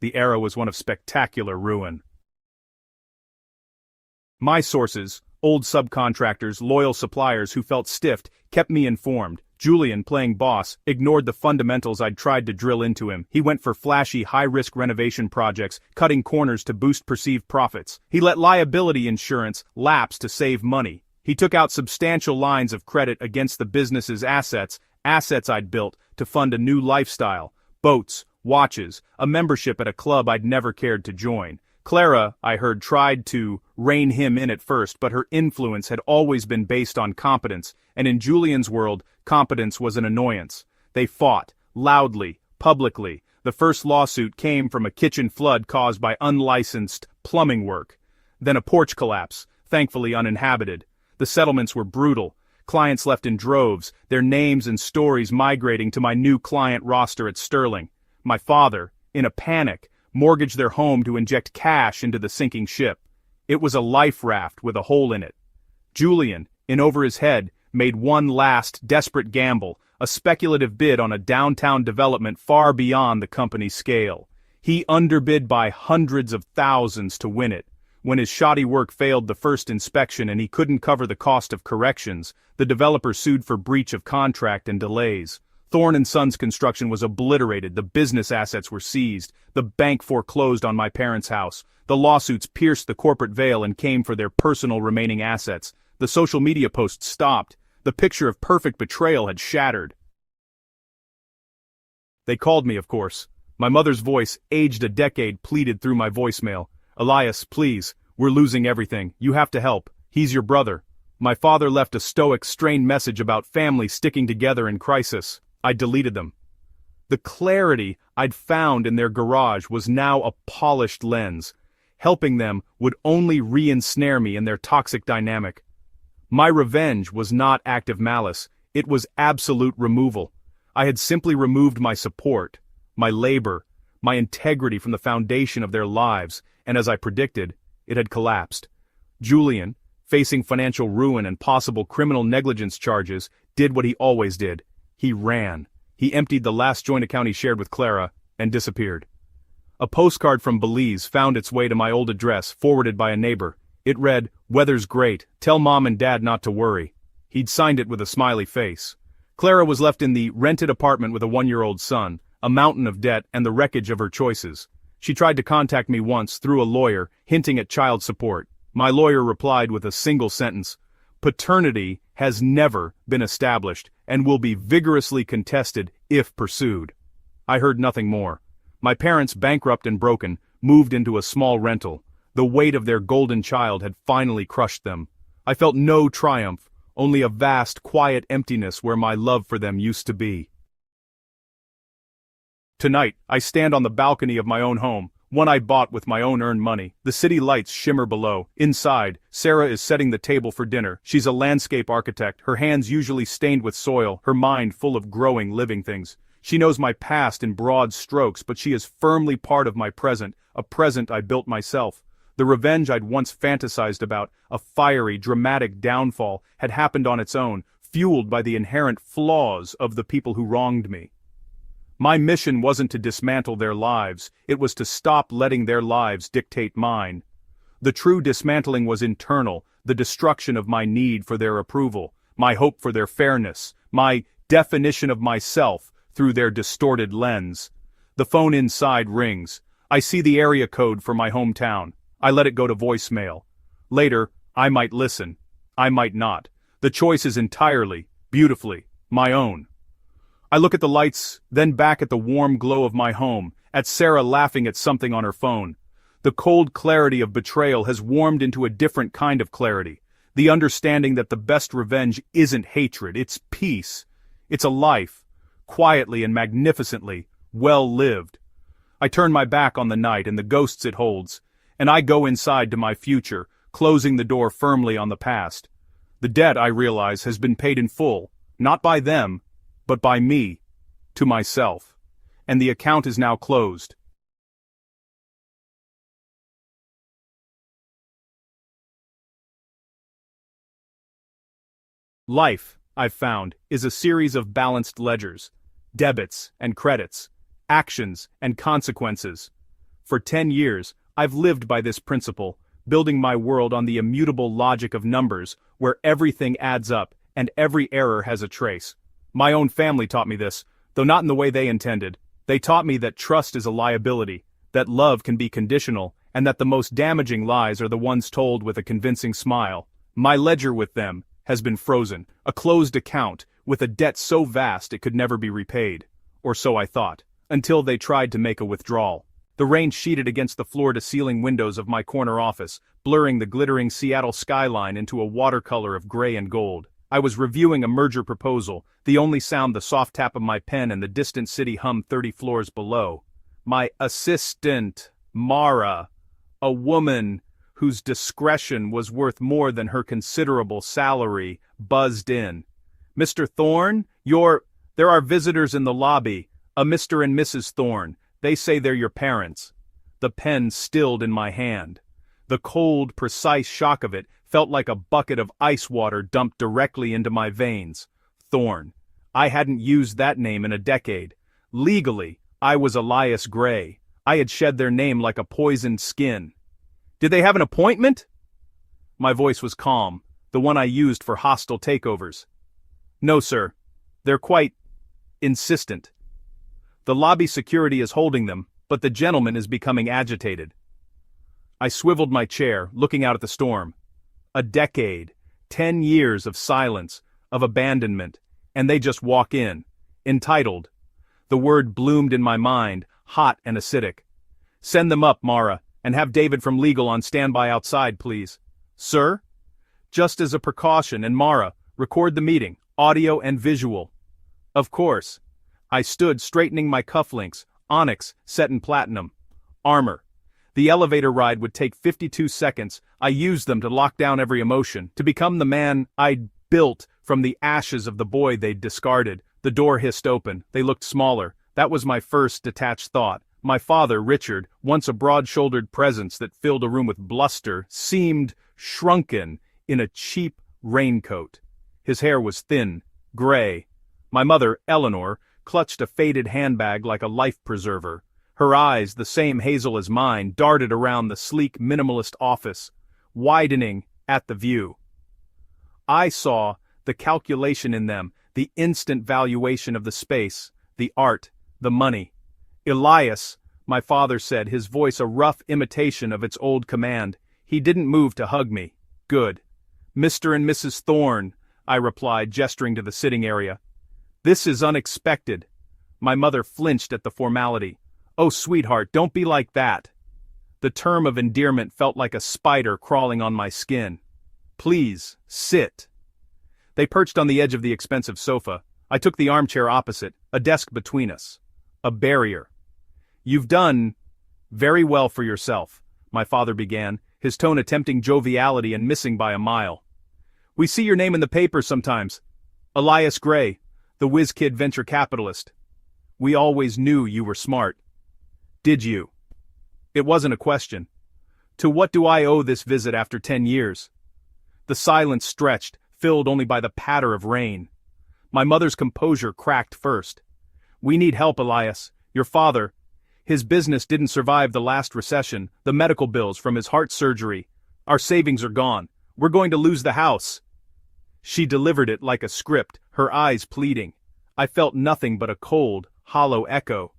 The era was one of spectacular ruin. My sources, old subcontractors, loyal suppliers who felt stiffed, kept me informed. Julian, playing boss, ignored the fundamentals I'd tried to drill into him. He went for flashy, high-risk renovation projects, cutting corners to boost perceived profits. He let liability insurance lapse to save money. He took out substantial lines of credit against the business's assets I'd built to fund a new lifestyle: boats, watches, a membership at a club I'd never cared to join. Clara, I heard, tried to rein him in at first, but her influence had always been based on competence, and in Julian's world, competence was an annoyance. They fought, loudly, publicly. The first lawsuit came from a kitchen flood caused by unlicensed plumbing work. Then a porch collapse, thankfully uninhabited. The settlements were brutal. Clients left in droves, their names and stories migrating to my new client roster at Sterling. My father, in a panic, mortgaged their home to inject cash into the sinking ship. It was a life raft with a hole in it. Julian, in over his head, made one last desperate gamble, a speculative bid on a downtown development far beyond the company's scale. He underbid by hundreds of thousands to win it. When his shoddy work failed the first inspection and he couldn't cover the cost of corrections, the developer sued for breach of contract and delays. Thorne & Sons construction was obliterated, the business assets were seized, the bank foreclosed on my parents' house. The lawsuits pierced the corporate veil and came for their personal remaining assets. The social media posts stopped. The picture of perfect betrayal had shattered. They called me, of course. My mother's voice, aged a decade, pleaded through my voicemail. "Elias, please, we're losing everything. You have to help. He's your brother." My father left a stoic, strained message about family sticking together in crisis. I deleted them. The clarity I'd found in their garage was now a polished lens. Helping them would only re-ensnare me in their toxic dynamic. My revenge was not active malice, it was absolute removal. I had simply removed my support, my labor, my integrity from the foundation of their lives, and as I predicted, it had collapsed. Julian, facing financial ruin and possible criminal negligence charges, did what he always did. He ran. He emptied the last joint account he shared with Clara, and disappeared. A postcard from Belize found its way to my old address, forwarded by a neighbor. It read, "Weather's great. Tell Mom and Dad not to worry." He'd signed it with a smiley face. Clara was left in the rented apartment with a 1-year-old son, a mountain of debt and the wreckage of her choices. She tried to contact me once, through a lawyer, hinting at child support. My lawyer replied with a single sentence: paternity has never been established and will be vigorously contested if pursued. I heard nothing more. My parents, bankrupt and broken, moved into a small rental. The weight of their golden child had finally crushed them. I felt no triumph, only a vast, quiet emptiness where my love for them used to be. Tonight, I stand on the balcony of my own home, one I bought with my own earned money. The city lights shimmer below. Inside, Sarah is setting the table for dinner. She's a landscape architect, her hands usually stained with soil, her mind full of growing living things. She knows my past in broad strokes, but she is firmly part of my present, a present I built myself. The revenge I'd once fantasized about, a fiery, dramatic downfall, had happened on its own, fueled by the inherent flaws of the people who wronged me. My mission wasn't to dismantle their lives, it was to stop letting their lives dictate mine. The true dismantling was internal, the destruction of my need for their approval, my hope for their fairness, my definition of myself through their distorted lens. The phone inside rings. I see the area code for my hometown. I let it go to voicemail. Later, I might listen. I might not. The choice is entirely, beautifully, my own. I look at the lights, then back at the warm glow of my home, at Sarah laughing at something on her phone. The cold clarity of betrayal has warmed into a different kind of clarity. The understanding that the best revenge isn't hatred, it's peace. It's a life, quietly and magnificently, well lived. I turn my back on the night and the ghosts it holds, and I go inside to my future, closing the door firmly on the past. The debt, I realize, has been paid in full, not by them, but by me, to myself. And the account is now closed. Life, I've found, is a series of balanced ledgers, debits and credits, actions and consequences. For 10 years, I've lived by this principle, building my world on the immutable logic of numbers, where everything adds up and every error has a trace. My own family taught me this, though not in the way they intended. They taught me that trust is a liability, that love can be conditional, and that the most damaging lies are the ones told with a convincing smile. My ledger with them has been frozen, a closed account, with a debt so vast it could never be repaid. Or so I thought, until they tried to make a withdrawal. The rain sheeted against the floor-to-ceiling windows of my corner office, blurring the glittering Seattle skyline into a watercolor of gray and gold. I was reviewing a merger proposal, the only sound the soft tap of my pen and the distant city hum 30 floors below. My assistant, Mara, a woman whose discretion was worth more than her considerable salary, buzzed in. "Mr. Thorne, there are visitors in the lobby, a Mr. and Mrs. Thorne. They say they're your parents." The pen stilled in my hand. The cold, precise shock of it felt like a bucket of ice water dumped directly into my veins. Thorne. I hadn't used that name in a decade. Legally, I was Elias Gray. I had shed their name like a poisoned skin. "Did they have an appointment?" My voice was calm, the one I used for hostile takeovers. "No, sir. They're quite insistent. The lobby security is holding them, but the gentleman is becoming agitated." I swiveled my chair, looking out at the storm. A decade, 10 years of silence, of abandonment, and they just walk in, entitled. The word bloomed in my mind, hot and acidic. "Send them up, Mara, and have David from legal on standby outside, please." "Sir?" "Just as a precaution, and Mara, record the meeting, audio and visual." "Of course." I stood straightening my cufflinks, onyx set in platinum. Armor. The elevator ride would take 52 seconds. I used them to lock down every emotion, to become the man I'd built from the ashes of the boy they'd discarded. The door hissed open. They looked smaller. That was my first detached thought. My father, Richard, once a broad-shouldered presence that filled a room with bluster, seemed shrunken in a cheap raincoat. His hair was thin, gray. My mother, Eleanor, clutched a faded handbag like a life preserver. Her eyes, the same hazel as mine, darted around the sleek minimalist office, widening at the view. I saw the calculation in them, the instant valuation of the space, the art, the money. "Elias," my father said, his voice a rough imitation of its old command. He didn't move to hug me. Good. Mr. and Mrs. Thorne, I replied, gesturing to the sitting area. This is unexpected. My mother flinched at the formality. Oh, sweetheart, don't be like that. The term of endearment felt like a spider crawling on my skin. Please, sit. They perched on the edge of the expensive sofa. I took the armchair opposite, a desk between us. A barrier. You've done very well for yourself, my father began, his tone attempting joviality and missing by a mile. We see your name in the paper sometimes. Elias Gray, the whiz kid venture capitalist. We always knew you were smart. Did you? It wasn't a question. To what do I owe this visit after 10 years? The silence stretched, filled only by the patter of rain. My mother's composure cracked first. We need help, Elias. Your father. His business didn't survive the last recession, the medical bills from his heart surgery. Our savings are gone. We're going to lose the house. She delivered it like a script, her eyes pleading. I felt nothing but a cold, hollow echo.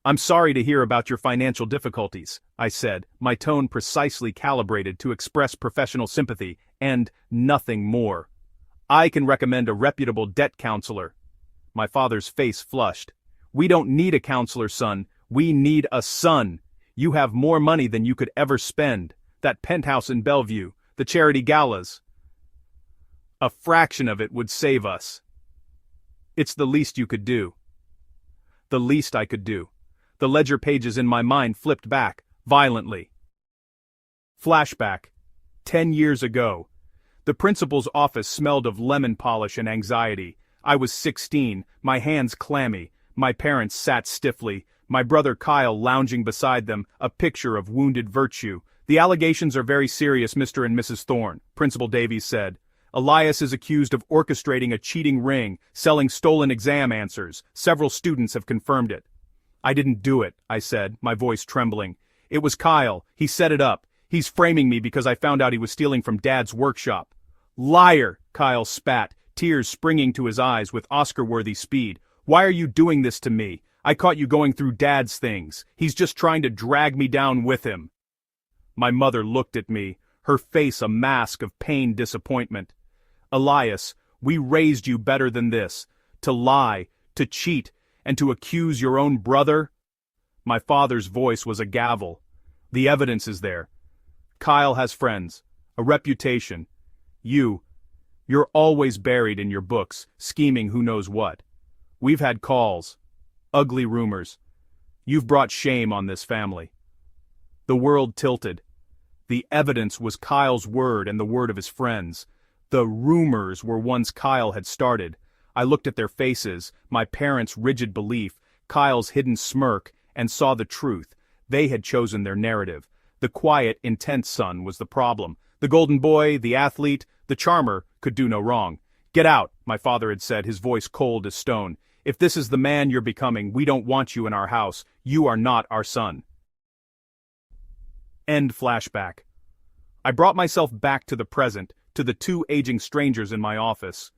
I'm sorry to hear about your financial difficulties, I said, my tone precisely calibrated to express professional sympathy, and nothing more. I can recommend a reputable debt counselor. My father's face flushed. We don't need a counselor, son. We need a son. You have more money than you could ever spend. That penthouse in Bellevue, the charity galas. A fraction of it would save us. It's the least you could do. The least I could do. The ledger pages in my mind flipped back, violently. Flashback. 10 years ago. The principal's office smelled of lemon polish and anxiety. I was 16, my hands clammy. My parents sat stiffly, my brother Kyle lounging beside them, a picture of wounded virtue. The allegations are very serious, Mr. and Mrs. Thorne, Principal Davies said. Elias is accused of orchestrating a cheating ring, selling stolen exam answers. Several students have confirmed it. I didn't do it, I said, my voice trembling. It was Kyle. He set it up. He's framing me because I found out he was stealing from Dad's workshop. Liar, Kyle spat, tears springing to his eyes with Oscar-worthy speed. Why are you doing this to me? I caught you going through Dad's things. He's just trying to drag me down with him. My mother looked at me, her face a mask of pained disappointment. Elias, we raised you better than this. To lie, to cheat, and to accuse your own brother? My father's voice was a gavel. The evidence is there. Kyle has friends, a reputation. You're always buried in your books, scheming who knows what. We've had calls. Ugly rumors. You've brought shame on this family. The world tilted. The evidence was Kyle's word and the word of his friends. The rumors were ones Kyle had started. I looked at their faces, my parents' rigid belief, Kyle's hidden smirk, and saw the truth. They had chosen their narrative. The quiet, intense son was the problem. The golden boy, the athlete, the charmer could do no wrong. Get out, my father had said, his voice cold as stone. If this is the man you're becoming, we don't want you in our house. You are not our son. End flashback. I brought myself back to the present, to the two aging strangers in my office.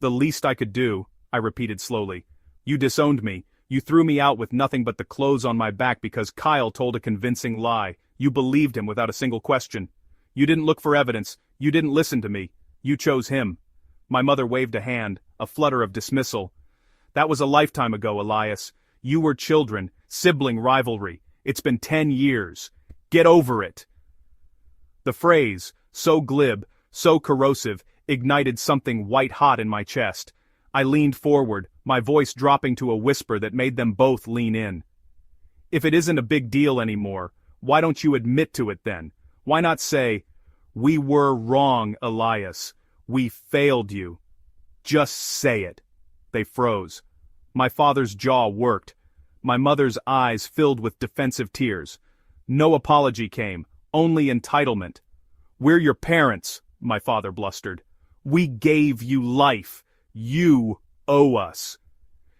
The least I could do, I repeated slowly. You disowned me. You threw me out with nothing but the clothes on my back because Kyle told a convincing lie. You believed him without a single question. You didn't look for evidence. You didn't listen to me. You chose him. My mother waved a hand, a flutter of dismissal. That was a lifetime ago, Elias. You were children, sibling rivalry. It's been 10 years. Get over it. The phrase, so glib, so corrosive, ignited something white-hot in my chest. I leaned forward, my voice dropping to a whisper that made them both lean in. If it isn't a big deal anymore, why don't you admit to it then? Why not say, we were wrong, Elias. We failed you. Just say it. They froze. My father's jaw worked. My mother's eyes filled with defensive tears. No apology came, only entitlement. We're your parents, my father blustered. We gave you life. You owe us.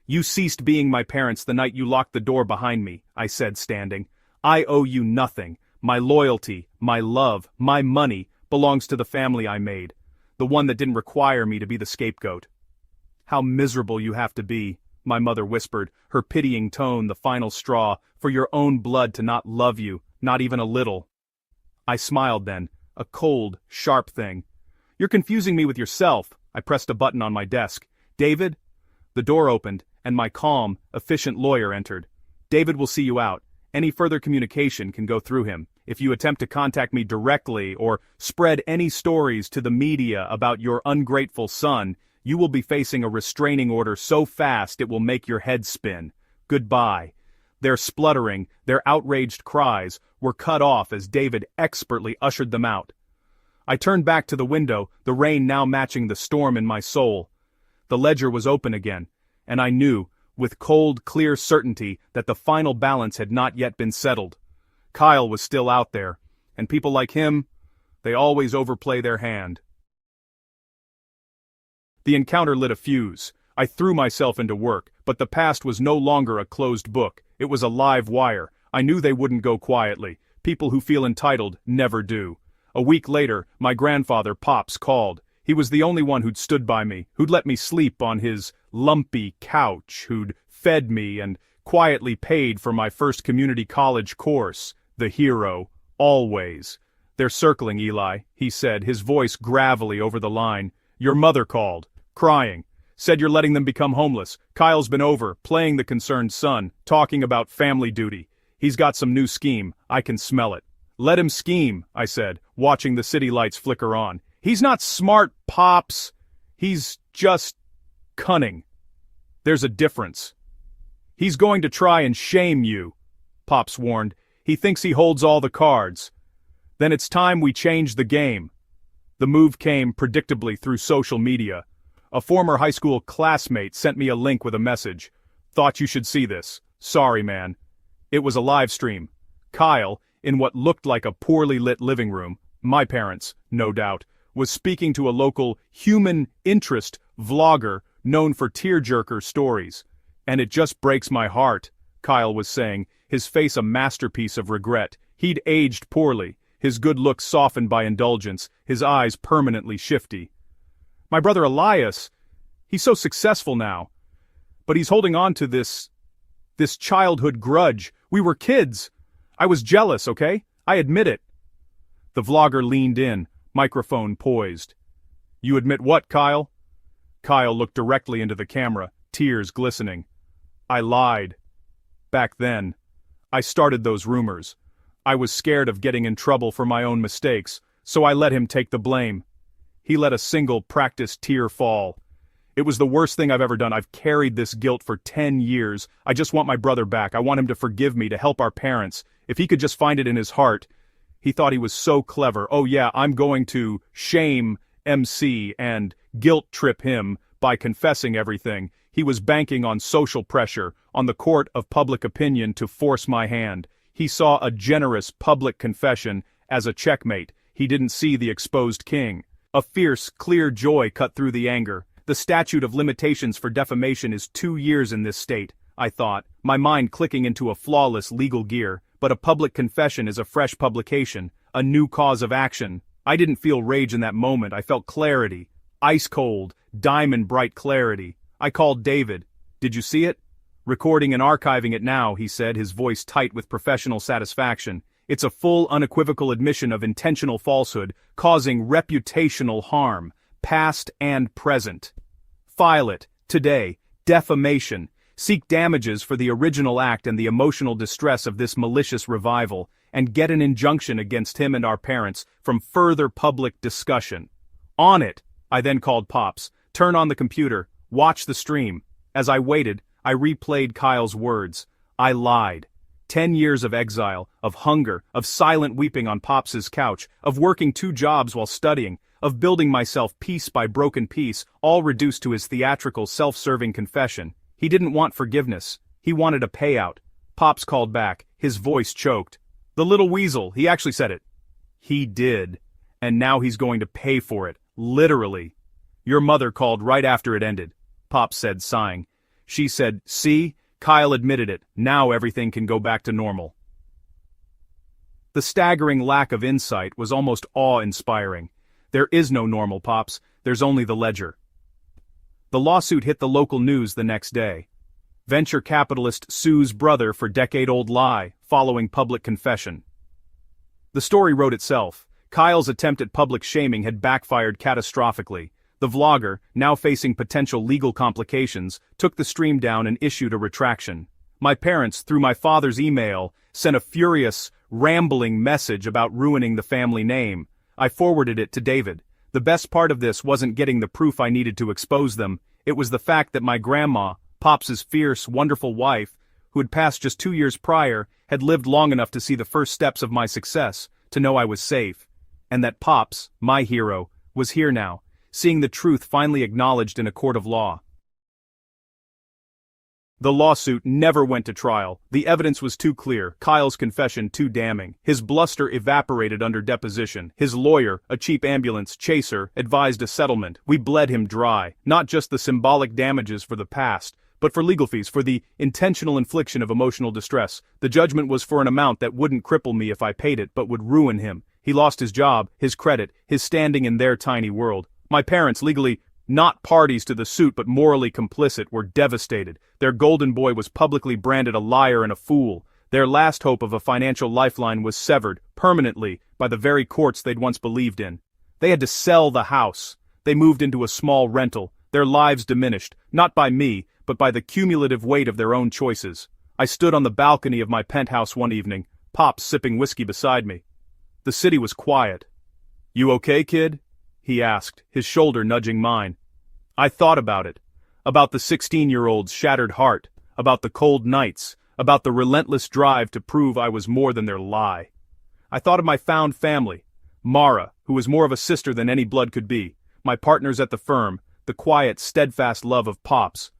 You ceased being my parents the night you locked the door behind me, I said, standing. I owe you nothing. My loyalty, my love, my money belongs to the family I made, the one that didn't require me to be the scapegoat. How miserable you have to be, my mother whispered, her pitying tone the final straw, for your own blood to not love you, not even a little. I smiled then. a cold, sharp thing. "You're confusing me with yourself." I pressed a button on my desk. "David?" The door opened, and my calm, efficient lawyer entered. "David will see you out. Any further communication can go through him. If you attempt to contact me directly or spread any stories to the media about your ungrateful son, you will be facing a restraining order so fast it will make your head spin. Goodbye." Their spluttering, their outraged cries, were cut off as David expertly ushered them out. I turned back to the window, the rain now matching the storm in my soul. The ledger was open again, and I knew, with cold, clear certainty, that the final balance had not yet been settled. Kyle was still out there, and people like him, they always overplay their hand. The encounter lit a fuse. I threw myself into work, but the past was no longer a closed book. It was a live wire. I knew they wouldn't go quietly. People who feel entitled never do. A week later, my grandfather, Pops, called. He was the only one who'd stood by me, who'd let me sleep on his lumpy couch, who'd fed me and quietly paid for my first community college course. The hero, always. "They're circling, Eli," he said, his voice gravelly over the line. "Your mother called, crying. Said you're letting them become homeless. Kyle's been over, playing the concerned son, talking about family duty. He's got some new scheme, I can smell it." "Let him scheme," I said, watching the city lights flicker on. "He's not smart, Pops. He's just cunning. There's a difference." "He's going to try and shame you," Pops warned. "He thinks he holds all the cards. Then it's time we change the game." The move came predictably through social media. A former high school classmate sent me a link with a message. "Thought you should see this. Sorry, man." It was a live stream. Kyle, in what looked like a poorly lit living room, my parents, no doubt, was speaking to a local human interest vlogger known for tearjerker stories. "And it just breaks my heart," Kyle was saying, his face a masterpiece of regret. He'd aged poorly, his good looks softened by indulgence, his eyes permanently shifty. "My brother Elias, he's so successful now. But he's holding on to this childhood grudge. We were kids. I was jealous, okay? I admit it." The vlogger leaned in, microphone poised. "You admit what, Kyle?" Kyle looked directly into the camera, tears glistening. "I lied. Back then. I started those rumors. I was scared of getting in trouble for my own mistakes, so I let him take the blame. He let a single practiced tear fall. It was the worst thing I've ever done. I've carried this guilt for 10 years. I just want my brother back. I want him to forgive me, to help our parents. If he could just find it in his heart." He thought he was so clever. "Oh yeah, I'm going to shame MC and guilt trip him by confessing everything." He was banking on social pressure, on the court of public opinion to force my hand. He saw a generous public confession as a checkmate. He didn't see the exposed king. A fierce, clear joy cut through the anger. The statute of limitations for defamation is 2 years in this state, I thought, my mind clicking into a flawless legal gear. But a public confession is a fresh publication, a new cause of action. I didn't feel rage in that moment. I felt clarity. Ice cold, diamond bright clarity. I called David. "Did you see it?" "Recording and archiving it now," he said, his voice tight with professional satisfaction. "It's a full, unequivocal admission of intentional falsehood, causing reputational harm, past and present. File it, today. Defamation. Seek damages for the original act and the emotional distress of this malicious revival, and get an injunction against him and our parents from further public discussion." "On it," I then called Pops. "Turn on the computer. Watch the stream." As I waited, I replayed Kyle's words. I lied. 10 years of exile, of hunger, of silent weeping on Pops's couch, of working 2 jobs while studying, of building myself piece by broken piece, all reduced to his theatrical self-serving confession. He didn't want forgiveness. He wanted a payout. Pops called back, his voice choked. "The little weasel, he actually said it." "He did. And now he's going to pay for it, literally." "Your mother called right after it ended," Pops said, sighing. She said, "See? Kyle admitted it. Now everything can go back to normal." The staggering lack of insight was almost awe-inspiring. There is no normal, Pops. There's only the ledger. The lawsuit hit the local news the next day. Venture capitalist sues brother for decade-old lie, following public confession. The story wrote itself. Kyle's attempt at public shaming had backfired catastrophically. The vlogger, now facing potential legal complications, took the stream down and issued a retraction. My parents, through my father's email, sent a furious, rambling message about ruining the family name. I forwarded it to David. The best part of this wasn't getting the proof I needed to expose them, it was the fact that my grandma, Pops' fierce, wonderful wife, who had passed just 2 years prior, had lived long enough to see the first steps of my success, to know I was safe. And that Pops, my hero, was here now, seeing the truth finally acknowledged in a court of law. The lawsuit never went to trial. The evidence was too clear, Kyle's confession too damning. His bluster evaporated under deposition. His lawyer, a cheap ambulance chaser, advised a settlement. We bled him dry. Not just the symbolic damages for the past, but for legal fees for the intentional infliction of emotional distress. The judgment was for an amount that wouldn't cripple me if I paid it but would ruin him. He lost his job, his credit, his standing in their tiny world. My parents, legally not parties to the suit but morally complicit, were devastated. Their golden boy was publicly branded a liar and a fool. Their last hope of a financial lifeline was severed, permanently, by the very courts they'd once believed in. They had to sell the house. They moved into a small rental. Their lives diminished, not by me, but by the cumulative weight of their own choices. I stood on the balcony of my penthouse one evening, Pops sipping whiskey beside me. The city was quiet. "You okay, kid?" he asked, his shoulder nudging mine. I thought about it. About the 16-year-old's shattered heart, about the cold nights, about the relentless drive to prove I was more than their lie. I thought of my found family, Mara, who was more of a sister than any blood could be, my partners at the firm, the quiet, steadfast love of Pops.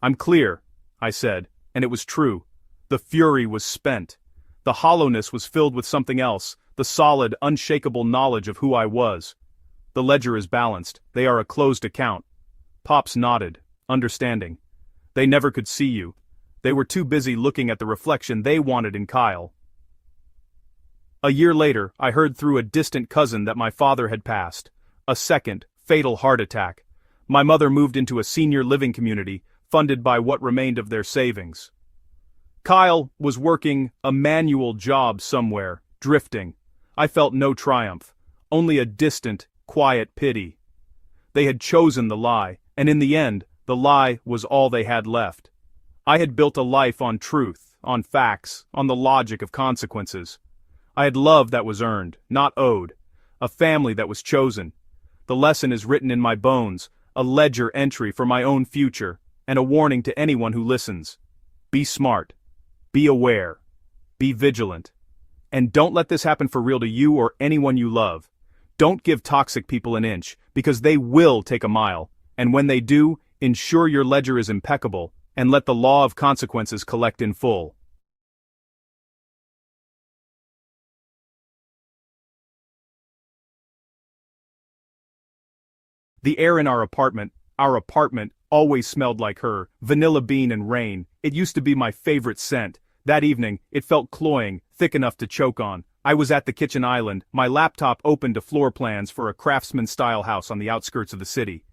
"I'm clear," I said, and it was true. The fury was spent. The hollowness was filled with something else, the solid, unshakable knowledge of who I was. The ledger is balanced. They are a closed account. Pops nodded, understanding. They never could see you. They were too busy looking at the reflection they wanted in Kyle. A year later, I heard through a distant cousin that my father had passed. A second, fatal heart attack. My mother moved into a senior living community, funded by what remained of their savings. Kyle was working a manual job somewhere, drifting. I felt no triumph, only a distant, quiet pity. They had chosen the lie, and in the end, the lie was all they had left. I had built a life on truth, on facts, on the logic of consequences. I had love that was earned, not owed. A family that was chosen. The lesson is written in my bones, a ledger entry for my own future, and a warning to anyone who listens. Be smart. Be aware. Be vigilant. And don't let this happen for real to you or anyone you love. Don't give toxic people an inch, because they will take a mile, and when they do, ensure your ledger is impeccable, and let the law of consequences collect in full. The air in our apartment always smelled like her, vanilla bean and rain. It used to be my favorite scent. That evening, it felt cloying, thick enough to choke on. I was at the kitchen island, my laptop open to floor plans for a craftsman-style house on the outskirts of the city.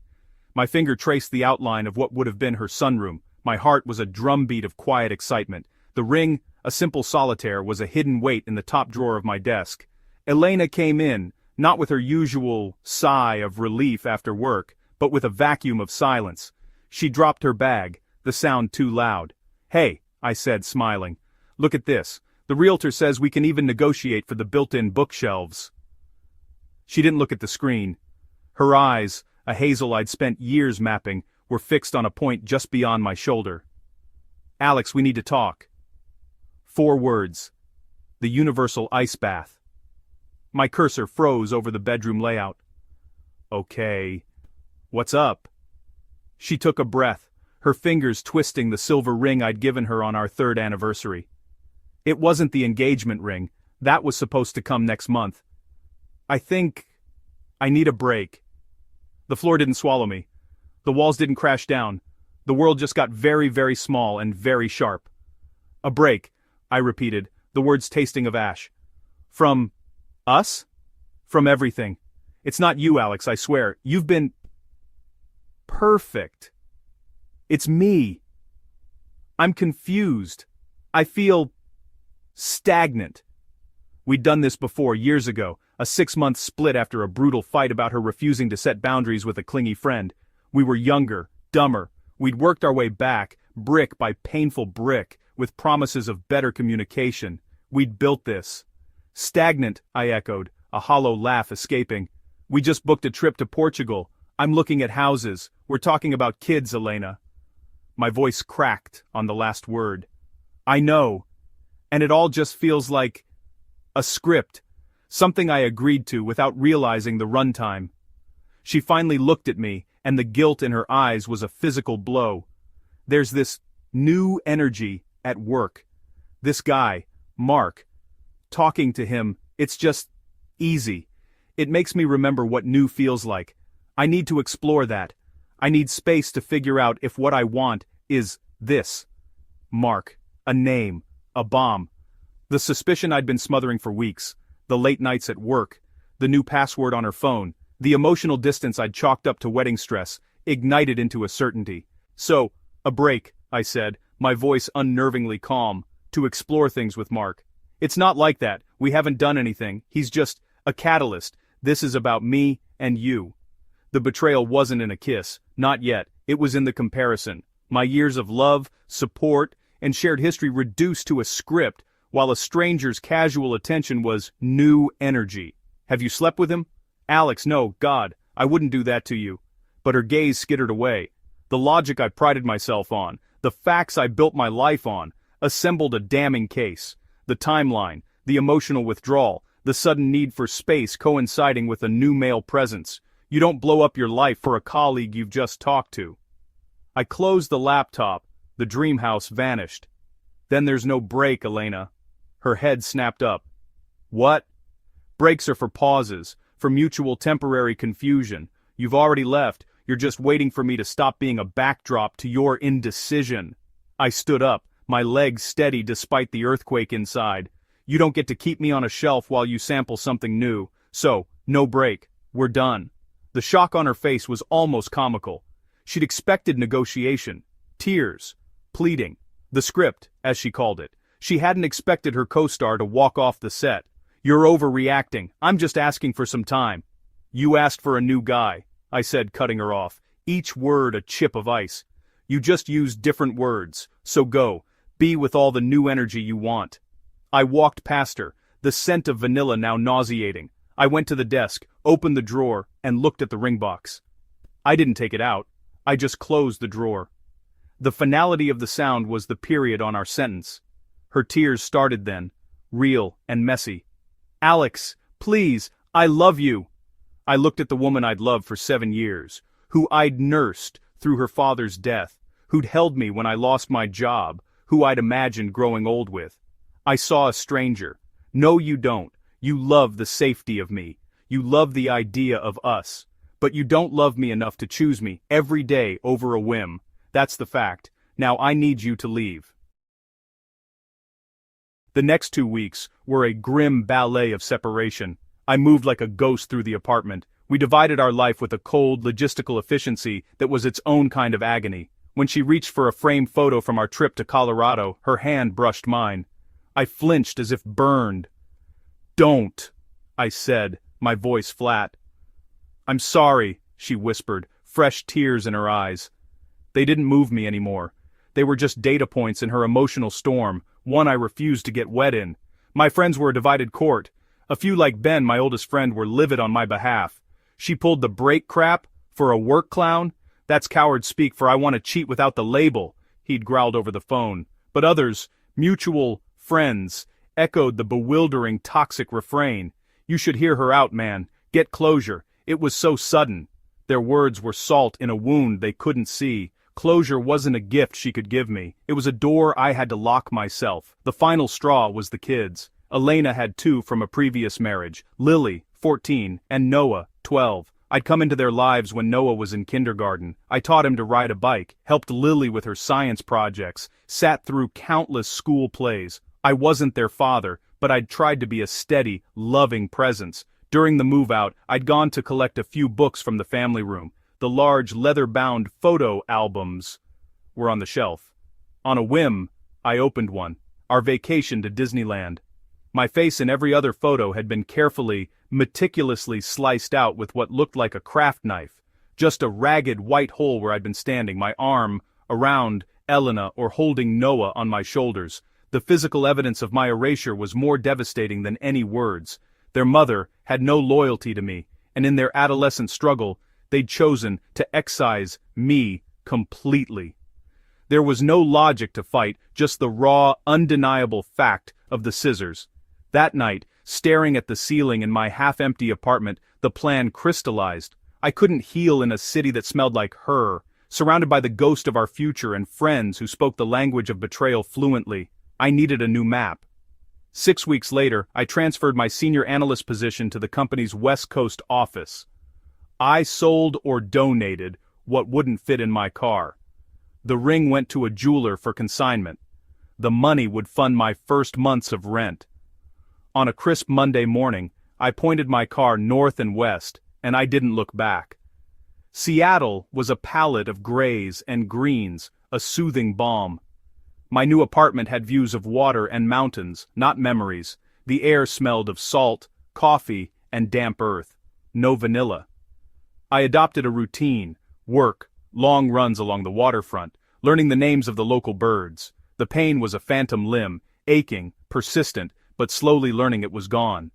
My finger traced the outline of what would have been her sunroom. My heart was a drumbeat of quiet excitement. The ring, a simple solitaire, was a hidden weight in the top drawer of my desk. Elena came in, not with her usual sigh of relief after work, but with a vacuum of silence. She dropped her bag, the sound too loud. "Hey," I said, smiling. "Look at this. The realtor says we can even negotiate for the built-in bookshelves." She didn't look at the screen. Her eyes, a hazel I'd spent years mapping, were fixed on a point just beyond my shoulder. "Alex, we need to talk." 4 words. The universal ice bath. My cursor froze over the bedroom layout. "Okay. What's up?" She took a breath, her fingers twisting the silver ring I'd given her on our 3rd anniversary. It wasn't the engagement ring. That was supposed to come next month. "I think I need a break." The floor didn't swallow me. The walls didn't crash down. The world just got very, very small and very sharp. "A break," I repeated, the words tasting of ash. "From us?" "From everything. It's not you, Alex, I swear. You've been perfect. It's me. I'm confused. I feel stagnant. We'd done this before, years ago. A 6-month split after a brutal fight about her refusing to set boundaries with a clingy friend. We were younger, dumber. We'd worked our way back, brick by painful brick, with promises of better communication. We'd built this. Stagnant, I echoed, a hollow laugh escaping. We just booked a trip to Portugal. I'm looking at houses. We're talking about kids, Elena. My voice cracked on the last word. I know. And it all just feels like a script. Something I agreed to without realizing the runtime. She finally looked at me, and the guilt in her eyes was a physical blow. There's this new energy at work. This guy, Mark. Talking to him, it's just easy. It makes me remember what new feels like. I need to explore that. I need space to figure out if what I want is this. Mark. A name. A bomb. The suspicion I'd been smothering for weeks. The late nights at work. The new password on her phone. The emotional distance I'd chalked up to wedding stress, ignited into a certainty. So, a break, I said, my voice unnervingly calm, to explore things with Mark. It's not like that. We haven't done anything. He's just a catalyst. This is about me and you. The betrayal wasn't in a kiss. Not yet. It was in the comparison. My years of love, support, and shared history reduced to a script, while a stranger's casual attention was new energy. Have you slept with him? Alex, no, God, I wouldn't do that to you. But her gaze skittered away. The logic I prided myself on, the facts I built my life on, assembled a damning case. The timeline, the emotional withdrawal, the sudden need for space coinciding with a new male presence. You don't blow up your life for a colleague you've just talked to. I closed the laptop. The dream house vanished. Then there's no break, Elena. Her head snapped up. What? Breaks are for pauses, for mutual temporary confusion. You've already left. You're just waiting for me to stop being a backdrop to your indecision. I stood up, my legs steady despite the earthquake inside. You don't get to keep me on a shelf while you sample something new. So, no break. We're done. The shock on her face was almost comical. She'd expected negotiation, tears, pleading, the script, as she called it. She hadn't expected her co-star to walk off the set. You're overreacting. I'm just asking for some time. You asked for a new guy, I said, cutting her off, each word a chip of ice. You just used different words, so go. Be with all the new energy you want. I walked past her, the scent of vanilla now nauseating. I went to the desk, opened the drawer, and looked at the ring box. I didn't take it out. I just closed the drawer. The finality of the sound was the period on our sentence. Her tears started then, real and messy. Alex, please, I love you. I looked at the woman I'd loved for 7 years, who I'd nursed through her father's death, who'd held me when I lost my job, who I'd imagined growing old with. I saw a stranger. No, you don't. You love the safety of me. You love the idea of us. But you don't love me enough to choose me every day over a whim. That's the fact. Now I need you to leave. The next 2 weeks were a grim ballet of separation. I moved like a ghost through the apartment. We divided our life with a cold, logistical efficiency that was its own kind of agony. When she reached for a framed photo from our trip to Colorado, her hand brushed mine. I flinched as if burned. Don't, I said, my voice flat. I'm sorry, she whispered, fresh tears in her eyes. They didn't move me anymore. They were just data points in her emotional storm, one I refused to get wet in. My friends were a divided court. A few like Ben, my oldest friend, were livid on my behalf. She pulled the break crap for a work clown. That's coward speak, for I want to cheat without the label, he'd growled over the phone. But others, mutual friends, echoed the bewildering toxic refrain. You should hear her out, man. Get closure. It was so sudden. Their words were salt in a wound they couldn't see. Closure wasn't a gift she could give me. It was a door I had to lock myself. The final straw was the kids. Elena had 2 from a previous marriage, Lily, 14, and Noah, 12. I'd come into their lives when Noah was in kindergarten. I taught him to ride a bike, helped Lily with her science projects, sat through countless school plays. I wasn't their father, but I'd tried to be a steady, loving presence. During the move-out, I'd gone to collect a few books from the family room. The large leather-bound photo albums were on the shelf. On a whim, I opened one. Our vacation to Disneyland. My face in every other photo had been carefully, meticulously sliced out with what looked like a craft knife. Just a ragged white hole where I'd been standing, my arm around Elena or holding Noah on my shoulders. The physical evidence of my erasure was more devastating than any words. Their mother had no loyalty to me, and in their adolescent struggle, they'd chosen to excise me completely. There was no logic to fight, just the raw, undeniable fact of the scissors. That night, staring at the ceiling in my half-empty apartment, the plan crystallized. I couldn't heal in a city that smelled like her, surrounded by the ghost of our future and friends who spoke the language of betrayal fluently. I needed a new map. 6 weeks later, I transferred my senior analyst position to the company's West Coast office. I sold or donated what wouldn't fit in my car. The ring went to a jeweler for consignment. The money would fund my first months of rent. On a crisp Monday morning, I pointed my car north and west, and I didn't look back. Seattle was a palette of grays and greens, a soothing balm. My new apartment had views of water and mountains, not memories. The air smelled of salt, coffee, and damp earth. No vanilla. I adopted a routine: work, long runs along the waterfront, learning the names of the local birds. The pain was a phantom limb, aching, persistent, but slowly learning it was gone.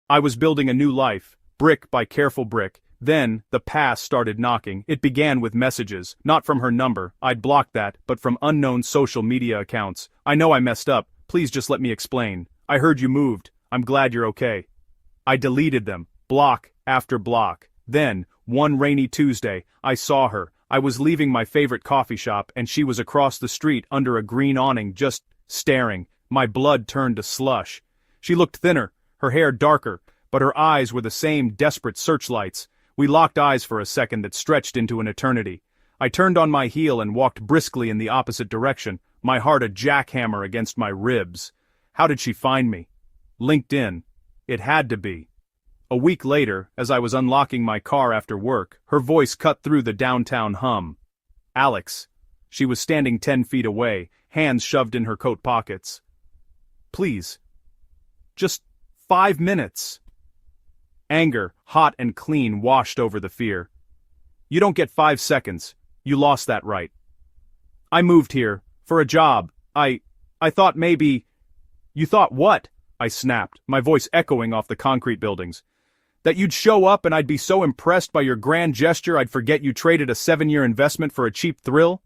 I was building a new life, brick by careful brick. Then, the past started knocking. It began with messages, not from her number, I'd blocked that, but from unknown social media accounts. I know I messed up, please just let me explain. I heard you moved, I'm glad you're okay. I deleted them, block after block. Then, one rainy Tuesday, I saw her. I was leaving my favorite coffee shop and she was across the street under a green awning just staring. My blood turned to slush. She looked thinner, her hair darker, but her eyes were the same desperate searchlights. We locked eyes for a second that stretched into an eternity. I turned on my heel and walked briskly in the opposite direction, my heart a jackhammer against my ribs. How did she find me? LinkedIn. It had to be. A week later, as I was unlocking my car after work, her voice cut through the downtown hum. Alex. She was standing 10 feet away, hands shoved in her coat pockets. Please. Just 5 minutes. Anger, hot and clean, washed over the fear. You don't get 5 seconds. You lost that right. I moved here, for a job. I thought maybe... You thought what? I snapped, my voice echoing off the concrete buildings. That you'd show up and I'd be so impressed by your grand gesture I'd forget you traded a 7-year investment for a cheap thrill?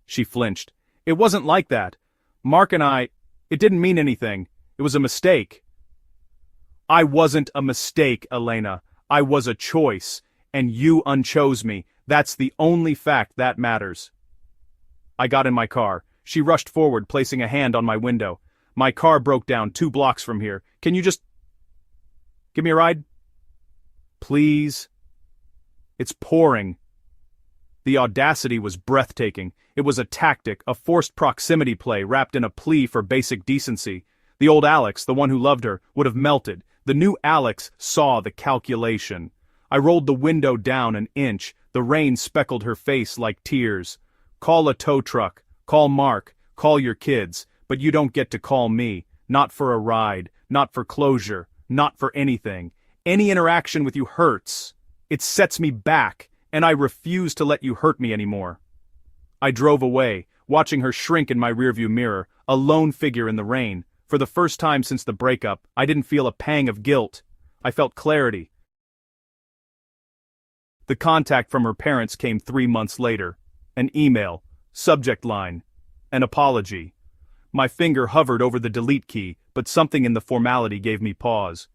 She flinched. It wasn't like that. Mark and I... It didn't mean anything. It was a mistake. I wasn't a mistake, Elena. I was a choice, and you unchose me. That's the only fact that matters. I got in my car. She rushed forward, placing a hand on my window. My car broke down 2 blocks from here. Can you just... give me a ride? Please? It's pouring. The audacity was breathtaking. It was a tactic, a forced proximity play wrapped in a plea for basic decency. The old Alex, the one who loved her, would have melted. The new Alex saw the calculation. I rolled the window down an inch. The rain speckled her face like tears. Call a tow truck. Call Mark. Call your kids. But you don't get to call me. Not for a ride. Not for closure. Not for anything. Any interaction with you hurts. It sets me back, and I refuse to let you hurt me anymore. I drove away, watching her shrink in my rearview mirror, a lone figure in the rain. For the first time since the breakup, I didn't feel a pang of guilt. I felt clarity. The contact from her parents came 3 months later. An email, subject line, an apology. My finger hovered over the delete key, but something in the formality gave me pause.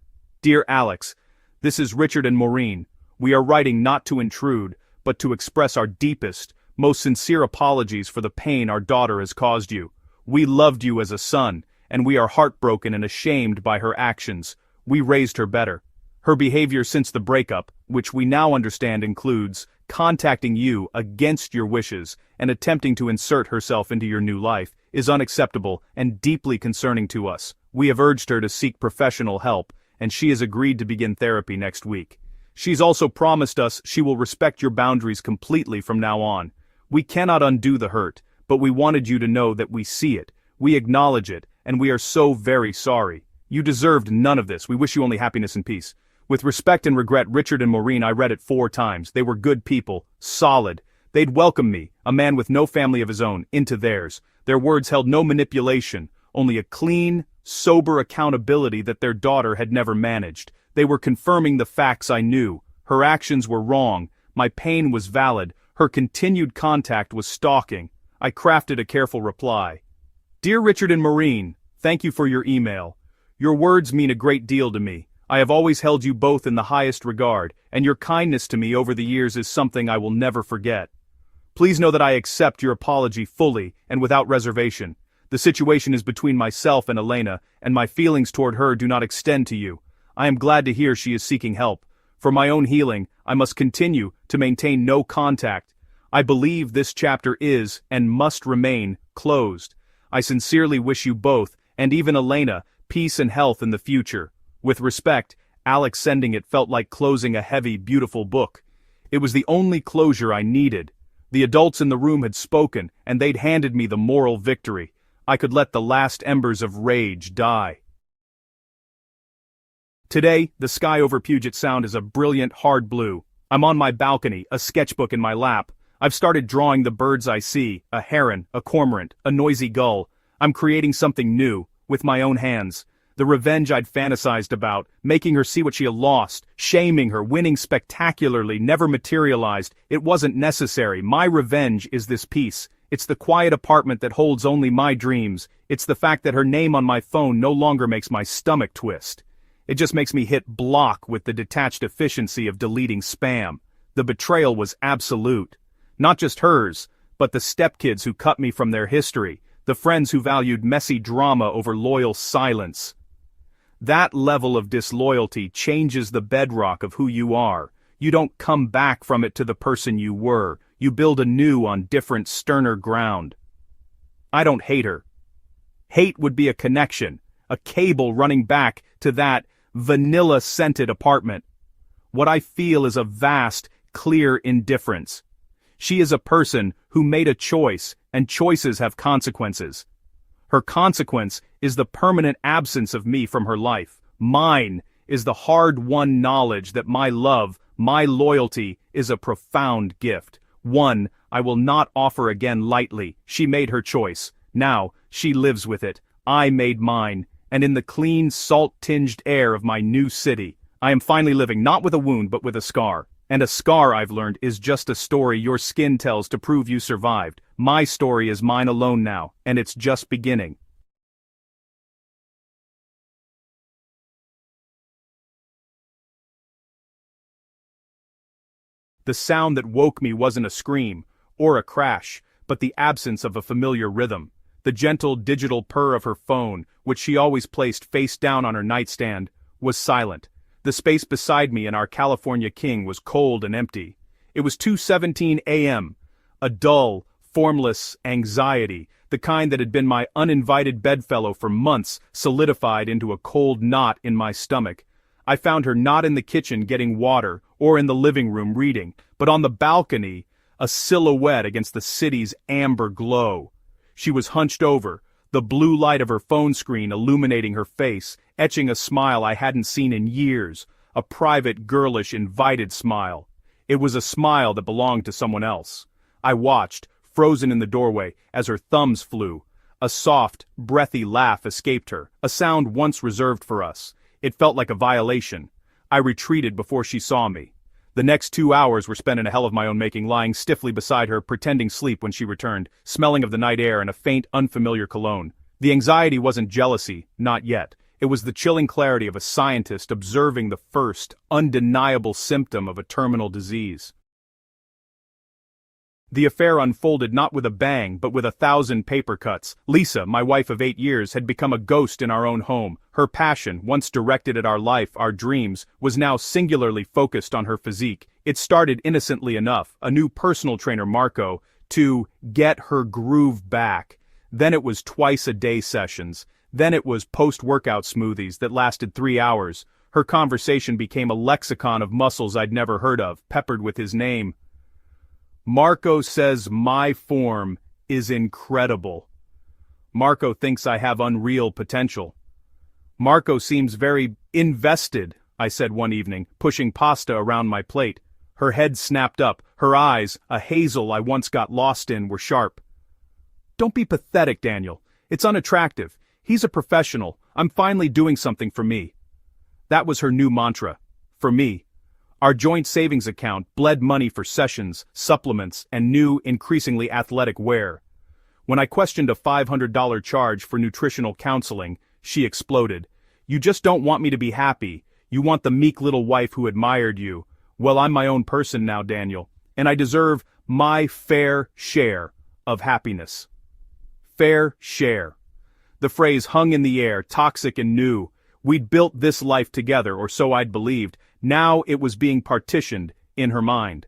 Dear Alex, this is Richard and Maureen. We are writing not to intrude, but to express our deepest, most sincere apologies for the pain our daughter has caused you. We loved you as a son, and we are heartbroken and ashamed by her actions. We raised her better. Her behavior since the breakup, which we now understand includes contacting you against your wishes and attempting to insert herself into your new life, is unacceptable and deeply concerning to us. We have urged her to seek professional help, and she has agreed to begin therapy next week. She's also promised us she will respect your boundaries completely from now on. We cannot undo the hurt, but we wanted you to know that we see it, we acknowledge it, and we are so very sorry. You deserved none of this. We wish you only happiness and peace. With respect and regret, Richard and Maureen. I read it 4 times. They were good people. Solid. They'd welcome me, a man with no family of his own, into theirs. Their words held no manipulation, only a clean, sober accountability that their daughter had never managed. They were confirming the facts I knew. Her actions were wrong. My pain was valid. Her continued contact was stalking. I crafted a careful reply. Dear Richard and Maureen, thank you for your email. Your words mean a great deal to me. I have always held you both in the highest regard, and your kindness to me over the years is something I will never forget. Please know that I accept your apology fully and without reservation. The situation is between myself and Elena, and my feelings toward her do not extend to you. I am glad to hear she is seeking help. For my own healing, I must continue to maintain no contact. I believe this chapter is, and must remain, closed. I sincerely wish you both, and even Elena, peace and health in the future. With respect, Alex. Sending it felt like closing a heavy, beautiful book. It was the only closure I needed. The adults in the room had spoken, and they'd handed me the moral victory. I could let the last embers of rage die. Today, the sky over Puget Sound is a brilliant, hard blue. I'm on my balcony, a sketchbook in my lap. I've started drawing the birds I see, a heron, a cormorant, a noisy gull. I'm creating something new, with my own hands. The revenge I'd fantasized about, making her see what she had lost, shaming her, winning spectacularly, never materialized. It wasn't necessary. My revenge is this peace. It's the quiet apartment that holds only my dreams. It's the fact that her name on my phone no longer makes my stomach twist. It just makes me hit block with the detached efficiency of deleting spam. The betrayal was absolute. Not just hers, but the stepkids who cut me from their history, the friends who valued messy drama over loyal silence. That level of disloyalty changes the bedrock of who you are. You don't come back from it to the person you were. You build anew on different, sterner ground. I don't hate her. Hate would be a connection, a cable running back to that vanilla-scented apartment. What I feel is a vast, clear indifference. She is a person who made a choice, and choices have consequences. Her consequence is the permanent absence of me from her life. Mine is the hard-won knowledge that my love, my loyalty, is a profound gift. One I will not offer again lightly. She made her choice. Now, she lives with it. I made mine. And in the clean, salt-tinged air of my new city, I am finally living not with a wound but with a scar. And a scar, I've learned, is just a story your skin tells to prove you survived. My story is mine alone now, and it's just beginning. The sound that woke me wasn't a scream, or a crash, but the absence of a familiar rhythm. The gentle digital purr of her phone, which she always placed face down on her nightstand, was silent. The space beside me in our California King was cold and empty. It was 2:17 a.m. A dull, formless anxiety, the kind that had been my uninvited bedfellow for months, solidified into a cold knot in my stomach. I found her not in the kitchen getting water, or in the living room reading, but on the balcony, a silhouette against the city's amber glow. She was hunched over, the blue light of her phone screen illuminating her face, etching a smile I hadn't seen in years, a private, girlish, invited smile. It was a smile that belonged to someone else. I watched, frozen in the doorway, as her thumbs flew. A soft, breathy laugh escaped her, a sound once reserved for us. It felt like a violation. I retreated before she saw me. The next 2 hours were spent in a hell of my own making, lying stiffly beside her, pretending sleep when she returned, smelling of the night air and a faint, unfamiliar cologne. The anxiety wasn't jealousy, not yet. It was the chilling clarity of a scientist observing the first, undeniable symptom of a terminal disease. The affair unfolded not with a bang, but with 1,000 paper cuts. Lisa, my wife of 8 years, had become a ghost in our own home. Her passion, once directed at our life, our dreams, was now singularly focused on her physique. It started innocently enough, a new personal trainer, Marco, to get her groove back. Then it was twice-a-day sessions. Then it was post-workout smoothies that lasted 3 hours. Her conversation became a lexicon of muscles I'd never heard of, peppered with his name. Marco says my form is incredible. Marco thinks I have unreal potential. Marco seems very invested, I said one evening, pushing pasta around my plate. Her head snapped up, her eyes, a hazel I once got lost in, were sharp. Don't be pathetic, Daniel. It's unattractive. He's a professional. I'm finally doing something for me. That was her new mantra. For me. Our joint savings account bled money for sessions, supplements, and new, increasingly athletic wear. When I questioned a $500 charge for nutritional counseling, she exploded. You just don't want me to be happy. You want the meek little wife who admired you. Well, I'm my own person now, Daniel, and I deserve my fair share of happiness. Fair share. The phrase hung in the air, toxic and new. We'd built this life together, or so I'd believed. Now it was being partitioned in her mind.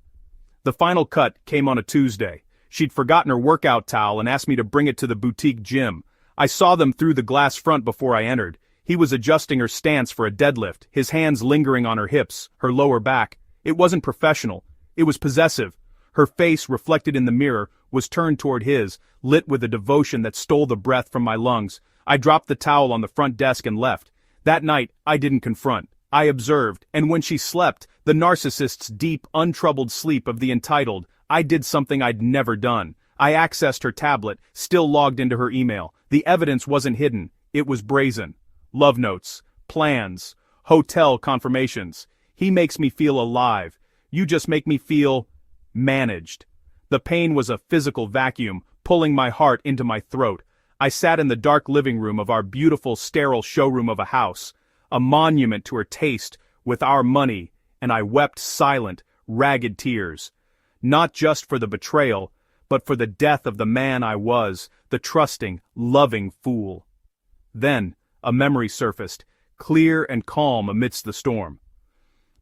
The final cut came on a Tuesday. She'd forgotten her workout towel and asked me to bring it to the boutique gym. I saw them through the glass front before I entered. He was adjusting her stance for a deadlift, his hands lingering on her hips, her lower back. It wasn't professional. It was possessive. Her face, reflected in the mirror, was turned toward his, lit with a devotion that stole the breath from my lungs. I dropped the towel on the front desk and left. That night, I didn't confront. I observed, and when she slept, the narcissist's deep, untroubled sleep of the entitled, I did something I'd never done. I accessed her tablet, still logged into her email. The evidence wasn't hidden. It was brazen. Love notes, plans, hotel confirmations. He makes me feel alive. You just make me feel managed. The pain was a physical vacuum, pulling my heart into my throat. I sat in the dark living room of our beautiful, sterile showroom of a house, a monument to her taste, with our money, and I wept silent, ragged tears. Not just for the betrayal, but for the death of the man I was, the trusting, loving fool. Then, a memory surfaced, clear and calm amidst the storm.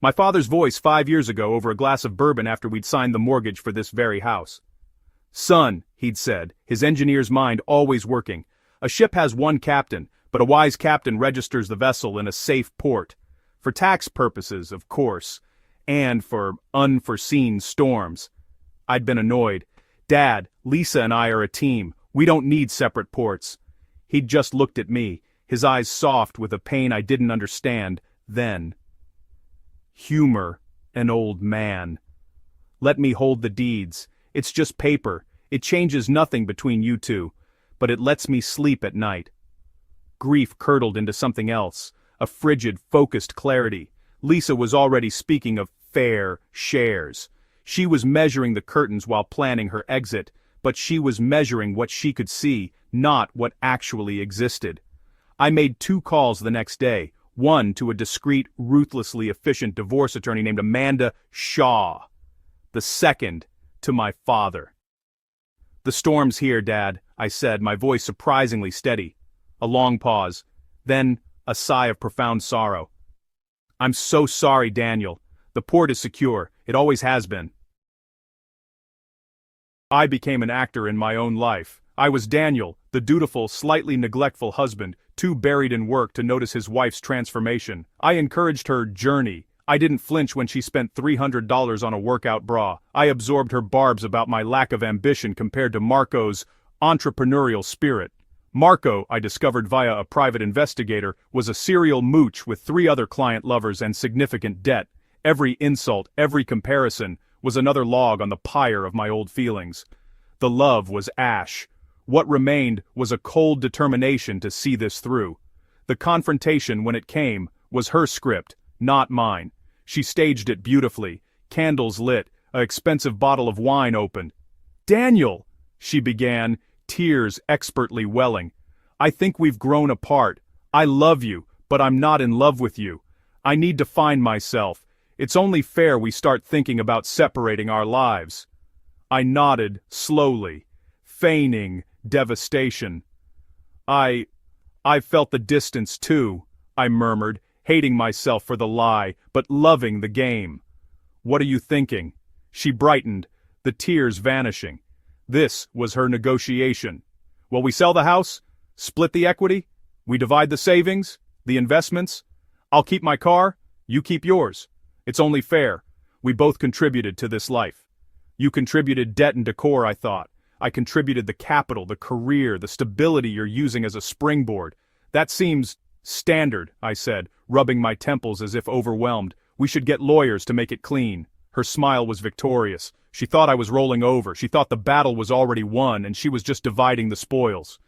My father's voice 5 years ago over a glass of bourbon after we'd signed the mortgage for this very house. Son, he'd said, his engineer's mind always working. A ship has one captain, but a wise captain registers the vessel in a safe port. For tax purposes, of course, and for unforeseen storms. I'd been annoyed. Dad, Lisa and I are a team. We don't need separate ports. He'd just looked at me, his eyes soft with a pain I didn't understand then. Humor, an old man. Let me hold the deeds. It's just paper. It changes nothing between you two, but it lets me sleep at night. Grief curdled into something else, a frigid, focused clarity. Lisa was already speaking of fair shares. She was measuring the curtains while planning her exit, but she was measuring what she could see, not what actually existed. I made 2 calls the next day, one to a discreet, ruthlessly efficient divorce attorney named Amanda Shaw. The second to my father. The storm's here, Dad, I said, my voice surprisingly steady. A long pause, then a sigh of profound sorrow. I'm so sorry, Daniel. The port is secure. It always has been. I became an actor in my own life. I was Daniel, the dutiful, slightly neglectful husband, too buried in work to notice his wife's transformation. I encouraged her journey. I didn't flinch when she spent $300 on a workout bra. I absorbed her barbs about my lack of ambition compared to Marco's entrepreneurial spirit. Marco, I discovered via a private investigator, was a serial mooch with 3 other client lovers and significant debt. Every insult, every comparison, was another log on the pyre of my old feelings. The love was ash. What remained was a cold determination to see this through. The confrontation, when it came, was her script, not mine. She staged it beautifully, candles lit, an expensive bottle of wine opened. "Daniel," she began, tears expertly welling. "I think we've grown apart. I love you, but I'm not in love with you. I need to find myself. It's only fair we start thinking about separating our lives." I nodded, slowly, feigning devastation. I felt the distance too," I murmured, hating myself for the lie, but loving the game. "What are you thinking?" She brightened, the tears vanishing. This was her negotiation. "Well, we sell the house, split the equity, we divide the savings, the investments. I'll keep my car, you keep yours. It's only fair. We both contributed to this life. You contributed debt and decor, I thought. I contributed the capital, the career, the stability you're using as a springboard. That seems Standard, I said, rubbing my temples as if overwhelmed. We should get lawyers to make it clean. Her smile was victorious. She thought I was rolling over. She thought the battle was already won and she was just dividing the spoils.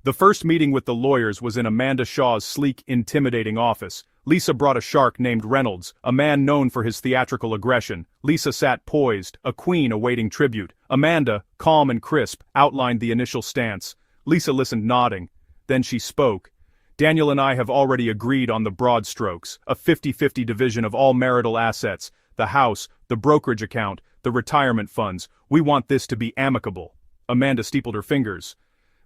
The first meeting with the lawyers was in Amanda Shaw's sleek, intimidating office. Lisa brought a shark named Reynolds, a man known for his theatrical aggression. Lisa sat poised, a queen awaiting tribute. Amanda, calm and crisp, outlined the initial stance. Lisa listened nodding. Then she spoke. Daniel and I have already agreed on the broad strokes, a 50-50 division of all marital assets, the house, the brokerage account, the retirement funds. We want this to be amicable. Amanda steepled her fingers.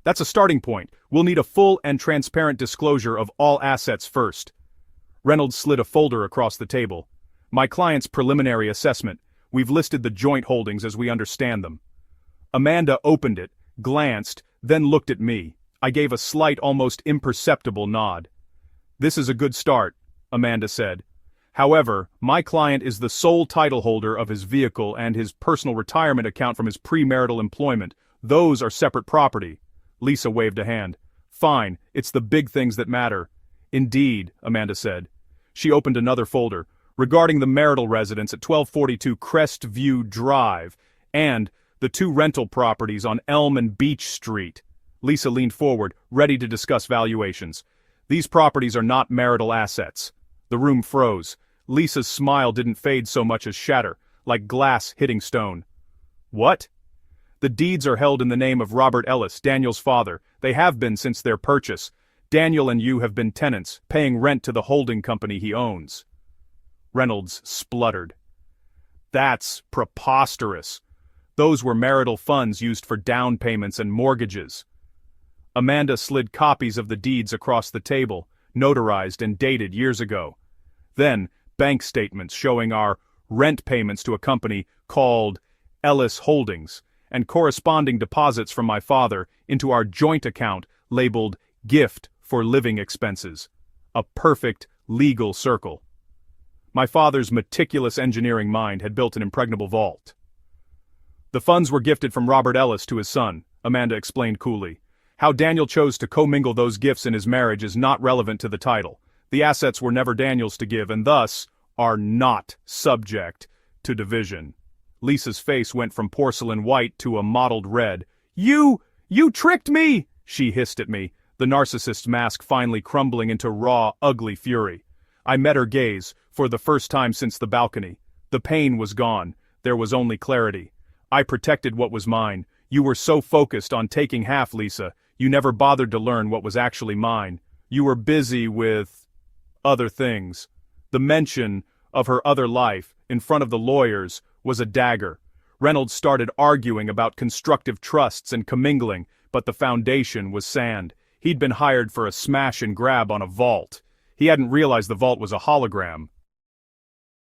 That's a starting point. We'll need a full and transparent disclosure of all assets first. Reynolds slid a folder across the table. My client's preliminary assessment. We've listed the joint holdings as we understand them. Amanda opened it, glanced, then looked at me. I gave a slight, almost imperceptible nod. This is a good start, Amanda said. However, my client is the sole title holder of his vehicle and his personal retirement account from his premarital employment. Those are separate property. Lisa waved a hand. Fine, it's the big things that matter. Indeed, Amanda said. She opened another folder, regarding the marital residence at 1242 Crestview Drive, and the 2 rental properties on Elm and Beach Street. Lisa leaned forward, ready to discuss valuations. These properties are not marital assets. The room froze. Lisa's smile didn't fade so much as shatter, like glass hitting stone. What? The deeds are held in the name of Robert Ellis, Daniel's father. They have been since their purchase. Daniel and you have been tenants, paying rent to the holding company he owns. Reynolds spluttered. That's preposterous. Those were marital funds used for down payments and mortgages. Amanda slid copies of the deeds across the table, notarized and dated years ago. Then, bank statements showing our rent payments to a company called Ellis Holdings, and corresponding deposits from my father into our joint account labeled Gift for Living Expenses. A perfect legal circle. My father's meticulous engineering mind had built an impregnable vault. The funds were gifted from Robert Ellis to his son, Amanda explained coolly. How Daniel chose to commingle those gifts in his marriage is not relevant to the title. The assets were never Daniel's to give and thus are not subject to division. Lisa's face went from porcelain white to a mottled red. You tricked me! She hissed at me, the narcissist's mask finally crumbling into raw, ugly fury. I met her gaze, for the first time since the balcony. The pain was gone. There was only clarity. I protected what was mine. You were so focused on taking half, Lisa. You never bothered to learn what was actually mine. You were busy with other things. The mention of her other life, in front of the lawyers, was a dagger. Reynolds started arguing about constructive trusts and commingling, but the foundation was sand. He'd been hired for a smash and grab on a vault. He hadn't realized the vault was a hologram.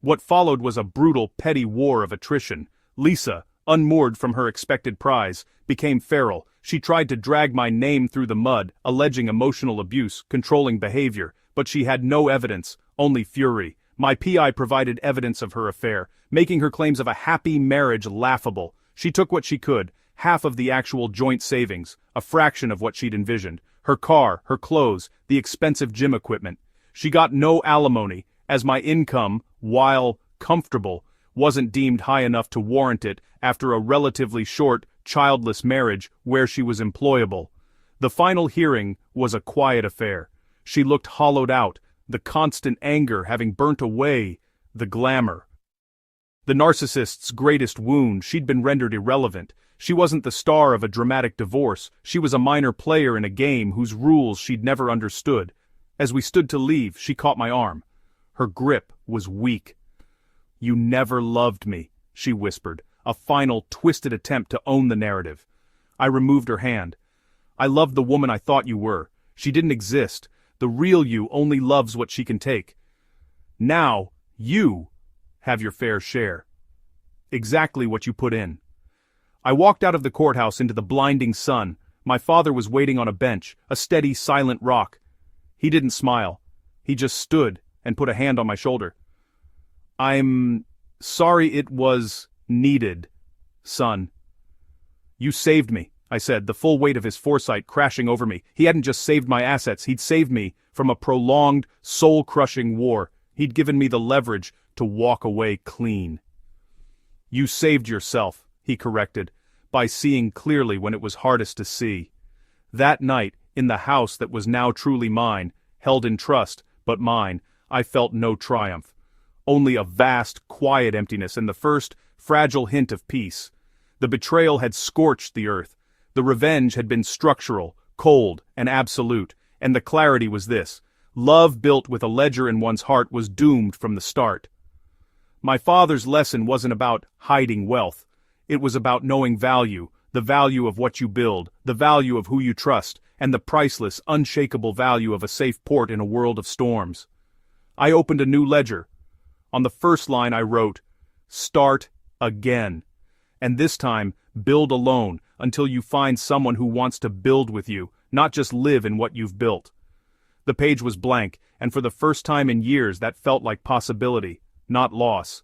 What followed was a brutal, petty war of attrition. Lisa, unmoored from her expected prize, became feral. She tried to drag my name through the mud, alleging emotional abuse, controlling behavior, but she had no evidence, only fury. My PI provided evidence of her affair, making her claims of a happy marriage laughable. She took what she could, half of the actual joint savings, a fraction of what she'd envisioned, her car, her clothes, the expensive gym equipment. She got no alimony, as my income, while comfortable, wasn't deemed high enough to warrant it after a relatively short, childless marriage where she was employable. The final hearing was a quiet affair. She looked hollowed out, the constant anger having burnt away the glamour. The narcissist's greatest wound, she'd been rendered irrelevant. She wasn't the star of a dramatic divorce. She was a minor player in a game whose rules she'd never understood. As we stood to leave, she caught my arm. Her grip was weak. You never loved me, she whispered, a final, twisted attempt to own the narrative. I removed her hand. I loved the woman I thought you were. She didn't exist. The real you only loves what she can take. Now, you have your fair share. Exactly what you put in. I walked out of the courthouse into the blinding sun. My father was waiting on a bench, a steady, silent rock. He didn't smile. He just stood and put a hand on my shoulder. I'm sorry it was needed, son. You saved me, I said, the full weight of his foresight crashing over me. He hadn't just saved my assets, he'd saved me from a prolonged, soul-crushing war. He'd given me the leverage to walk away clean. You saved yourself, he corrected, by seeing clearly when it was hardest to see. That night, in the house that was now truly mine, held in trust, but mine, I felt no triumph. Only a vast, quiet emptiness and the first, fragile hint of peace. The betrayal had scorched the earth. The revenge had been structural, cold, and absolute, and the clarity was this: love built with a ledger in one's heart was doomed from the start. My father's lesson wasn't about hiding wealth. It was about knowing value, the value of what you build, the value of who you trust, and the priceless, unshakable value of a safe port in a world of storms. I opened a new ledger. On the first line I wrote, "Start again." And this time, build alone, until you find someone who wants to build with you, not just live in what you've built. The page was blank, and for the first time in years that felt like possibility, not loss.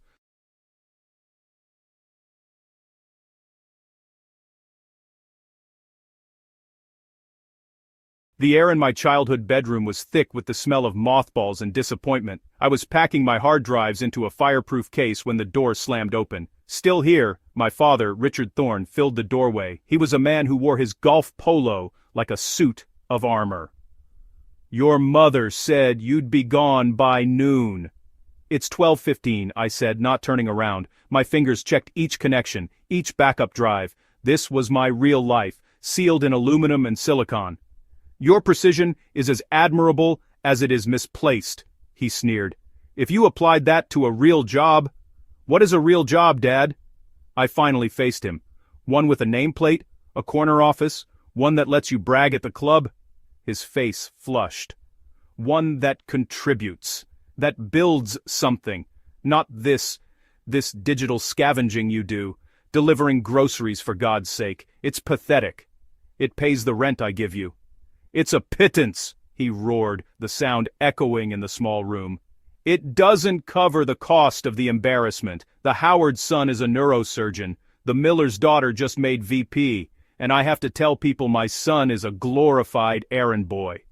The air in my childhood bedroom was thick with the smell of mothballs and disappointment. I was packing my hard drives into a fireproof case when the door slammed open. Still here, my father, Richard Thorne, filled the doorway. He was a man who wore his golf polo like a suit of armor. "Your mother said you'd be gone by noon." "It's 12:15, I said, not turning around. My fingers checked each connection, each backup drive. This was my real life, sealed in aluminum and silicon. "Your precision is as admirable as it is misplaced," he sneered. "If you applied that to a real job—" "What is a real job, Dad?" I finally faced him. "One with a nameplate, a corner office, one that lets you brag at the club?" His face flushed. "One that contributes, that builds something, not this digital scavenging you do, delivering groceries for God's sake. It's pathetic. It pays the rent I give you." "It's a pittance," he roared, the sound echoing in the small room. "It doesn't cover the cost of the embarrassment. The Howard son is a neurosurgeon. The Miller's daughter just made VP, and I have to tell people my son is a glorified errand boy."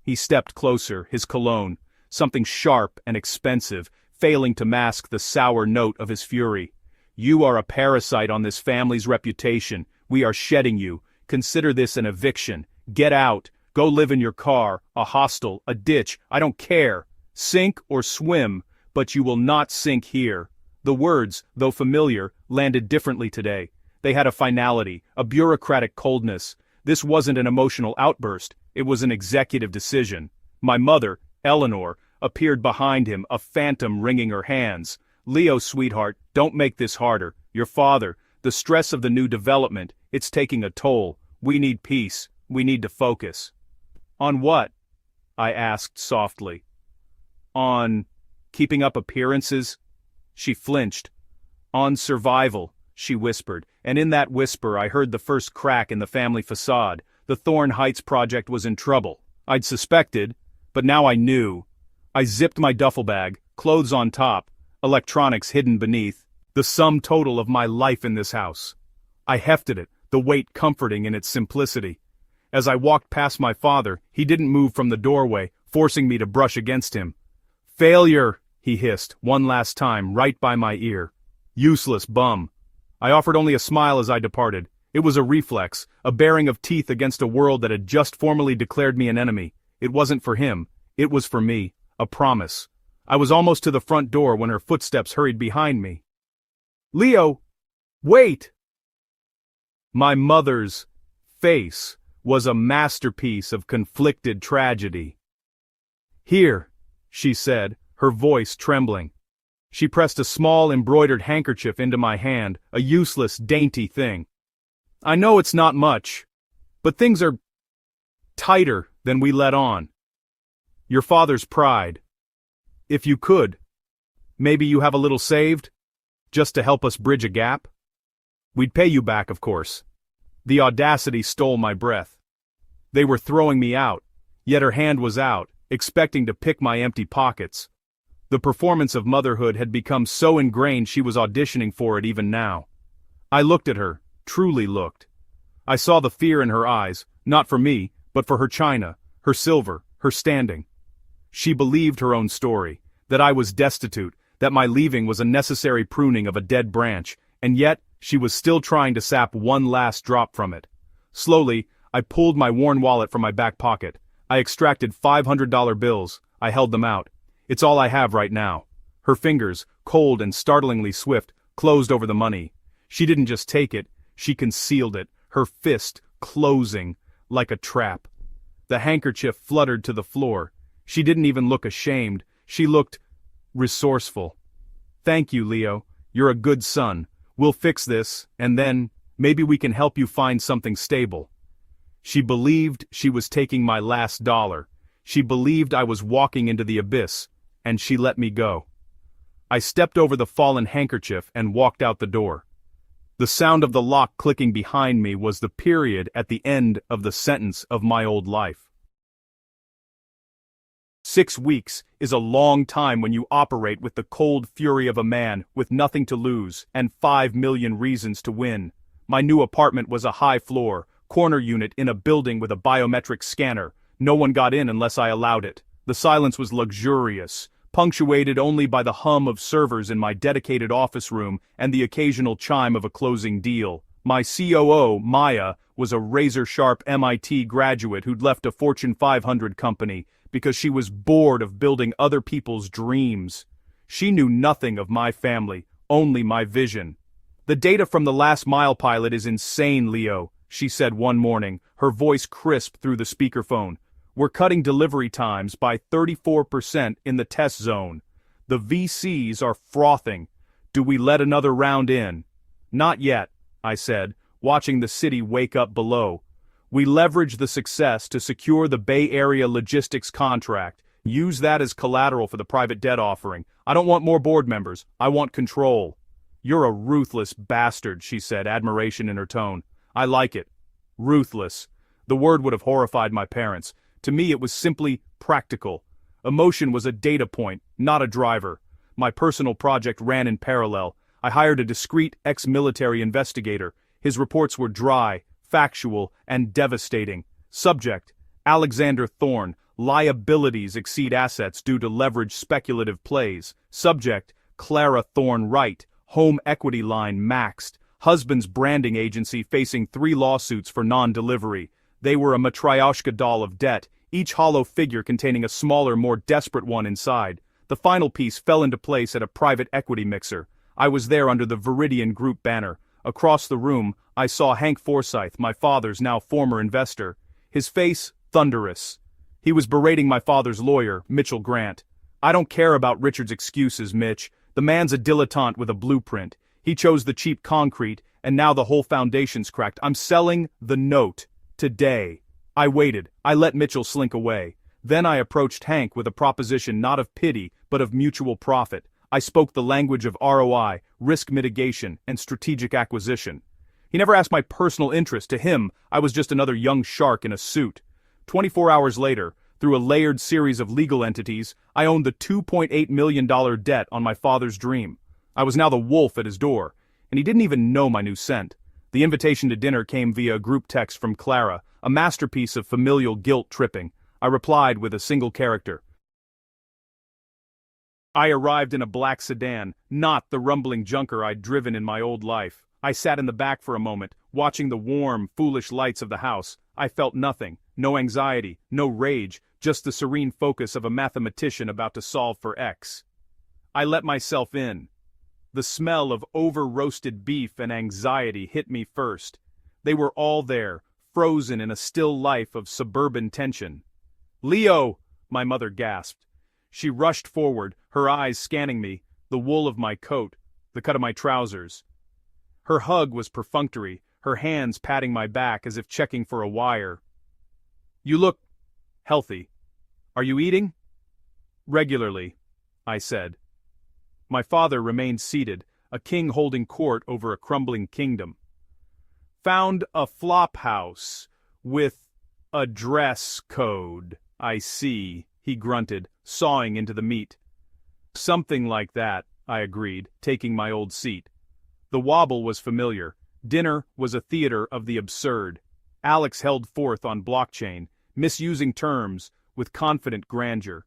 He stepped closer, his cologne, something sharp and expensive, failing to mask the sour note of his fury. "You are a parasite on this family's reputation. We are shedding you. Consider this an eviction. Get out. Go live in your car, a hostel, a ditch, I don't care. Sink or swim, but you will not sink here." The words, though familiar, landed differently today. They had a finality, a bureaucratic coldness. This wasn't an emotional outburst, it was an executive decision. My mother, Eleanor, appeared behind him, a phantom wringing her hands. "Leo, sweetheart, don't make this harder. Your father, the stress of the new development, it's taking a toll. We need peace. We need to focus." "On what?" I asked softly. "On keeping up appearances?" She flinched. "On survival," she whispered, and in that whisper I heard the first crack in the family facade. The Thorne Heights project was in trouble. I'd suspected, but now I knew. I zipped my duffel bag, clothes on top, electronics hidden beneath. The sum total of my life in this house. I hefted it, the weight comforting in its simplicity. As I walked past my father, he didn't move from the doorway, forcing me to brush against him. "Failure," he hissed, one last time, right by my ear. "Useless bum." I offered only a smile as I departed. It was a reflex, a baring of teeth against a world that had just formally declared me an enemy. It wasn't for him, it was for me, a promise. I was almost to the front door when her footsteps hurried behind me. "Leo! Wait!" My mother's face was a masterpiece of conflicted tragedy. "Here," she said, her voice trembling. She pressed a small embroidered handkerchief into my hand, a useless, dainty thing. "I know it's not much, but things are tighter than we let on. Your father's pride. If you could, maybe you have a little saved, just to help us bridge a gap? We'd pay you back, of course." The audacity stole my breath. They were throwing me out, yet her hand was out, expecting to pick my empty pockets. The performance of motherhood had become so ingrained she was auditioning for it even now. I looked at her, truly looked. I saw the fear in her eyes, not for me, but for her china, her silver, her standing. She believed her own story, that I was destitute, that my leaving was a necessary pruning of a dead branch, and yet she was still trying to sap one last drop from it. Slowly, I pulled my worn wallet from my back pocket. I extracted $500 bills. I held them out. It's all I have right now. Her fingers, cold and startlingly swift, closed over the money. She didn't just take it, she concealed it, her fist closing like a trap. The handkerchief fluttered to the floor. She didn't even look ashamed. She looked resourceful. Thank you, Leo. You're a good son. We'll fix this, and then, maybe we can help you find something stable. She believed she was taking my last dollar. She believed I was walking into the abyss, and she let me go. I stepped over the fallen handkerchief and walked out the door. The sound of the lock clicking behind me was the period at the end of the sentence of my old life. 6 weeks is a long time when you operate with the cold fury of a man with nothing to lose and 5 million reasons to win. My new apartment was a high-floor, corner unit in a building with a biometric scanner. No one got in unless I allowed it. The silence was luxurious, punctuated only by the hum of servers in my dedicated office room and the occasional chime of a closing deal. My COO, Maya, was a razor-sharp MIT graduate who'd left a Fortune 500 company because she was bored of building other people's dreams. She knew nothing of my family, only my vision. The data from the last mile pilot is insane, Leo, she said one morning, her voice crisp through the speakerphone. We're cutting delivery times by 34% in the test zone. The VCs are frothing. Do we let another round in? Not yet, I said, watching the city wake up below. We leverage the success to secure the Bay Area logistics contract. Use that as collateral for the private debt offering. I don't want more board members. I want control. You're a ruthless bastard, she said, admiration in her tone. I like it. Ruthless. The word would have horrified my parents. To me it was simply practical. Emotion was a data point, not a driver. My personal project ran in parallel. I hired a discreet ex-military investigator. His reports were dry, factual, and devastating. Subject: Alexander Thorne. Liabilities exceed assets due to leveraged speculative plays. Subject: Clara Thorne Wright. Home equity line maxed. Husband's branding agency facing 3 lawsuits for non-delivery. They were a Matryoshka doll of debt, each hollow figure containing a smaller, more desperate one inside. The final piece fell into place at a private equity mixer. I was there under the Viridian Group banner. Across the room, I saw Hank Forsyth, my father's now former investor. His face, thunderous. He was berating my father's lawyer, Mitchell Grant. I don't care about Richard's excuses, Mitch. The man's a dilettante with a blueprint. He chose the cheap concrete, and now the whole foundation's cracked. I'm selling the note. Today. I waited. I let Mitchell slink away. Then I approached Hank with a proposition not of pity, but of mutual profit. I spoke the language of ROI, risk mitigation, and strategic acquisition. He never asked my personal interest. To him, I was just another young shark in a suit. 24 hours later, through a layered series of legal entities, I owned the $2.8 million debt on my father's dream. I was now the wolf at his door, and he didn't even know my new scent. The invitation to dinner came via a group text from Clara, a masterpiece of familial guilt tripping. I replied with a single character. I arrived in a black sedan, not the rumbling junker I'd driven in my old life. I sat in the back for a moment, watching the warm, foolish lights of the house. I felt nothing, no anxiety, no rage, just the serene focus of a mathematician about to solve for X. I let myself in. The smell of over-roasted beef and anxiety hit me first. They were all there, frozen in a still life of suburban tension. "Leo!" my mother gasped. She rushed forward, her eyes scanning me, the wool of my coat, the cut of my trousers. Her hug was perfunctory, her hands patting my back as if checking for a wire. "You look healthy. Are you eating?" "Regularly," I said. My father remained seated, a king holding court over a crumbling kingdom. "Found a flop house with a dress code, I see," he grunted, sawing into the meat. "Something like that," I agreed, taking my old seat. The wobble was familiar. Dinner was a theater of the absurd. Alex held forth on blockchain, misusing terms with confident grandeur.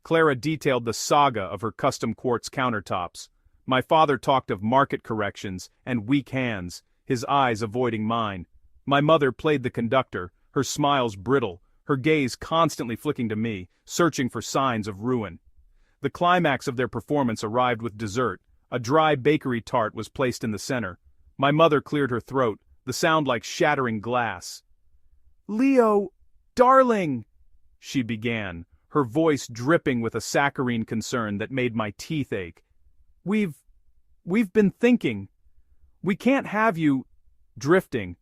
Clara detailed the saga of her custom quartz countertops. My father talked of market corrections and weak hands, his eyes avoiding mine. My mother played the conductor, her smiles brittle, her gaze constantly flicking to me, searching for signs of ruin. The climax of their performance arrived with dessert. A dry bakery tart was placed in the center. My mother cleared her throat, the sound like shattering glass. "Leo, darling," she began, her voice dripping with a saccharine concern that made my teeth ache. We've been thinking. We can't have you drifting.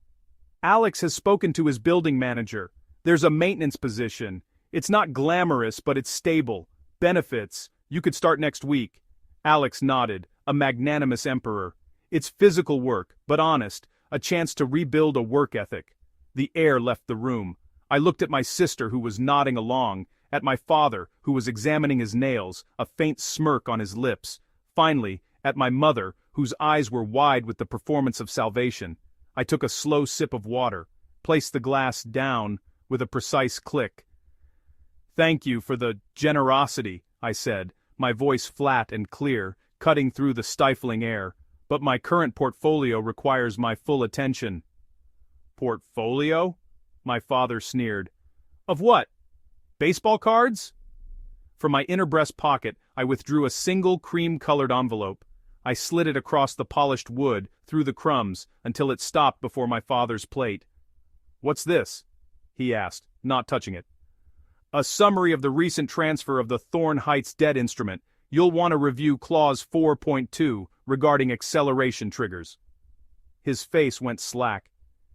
Alex has spoken to his building manager. There's a maintenance position. It's not glamorous, but it's stable. Benefits. You could start next week." Alex nodded, a magnanimous emperor. "It's physical work, but honest, a chance to rebuild a work ethic." The air left the room. I looked at my sister who was nodding along, at my father who was examining his nails, a faint smirk on his lips. Finally, at my mother, whose eyes were wide with the performance of salvation. I took a slow sip of water, placed the glass down with a precise click. "Thank you for the generosity," I said, my voice flat and clear, cutting through the stifling air. "But my current portfolio requires my full attention." "Portfolio?" My father sneered. "Of what? Baseball cards?" From my inner breast pocket, I withdrew a single cream-colored envelope. I slid it across the polished wood, through the crumbs, until it stopped before my father's plate. "What's this?" he asked, not touching it. "A summary of the recent transfer of the Thorn Heights debt instrument. You'll want to review Clause 4.2 regarding acceleration triggers." His face went slack.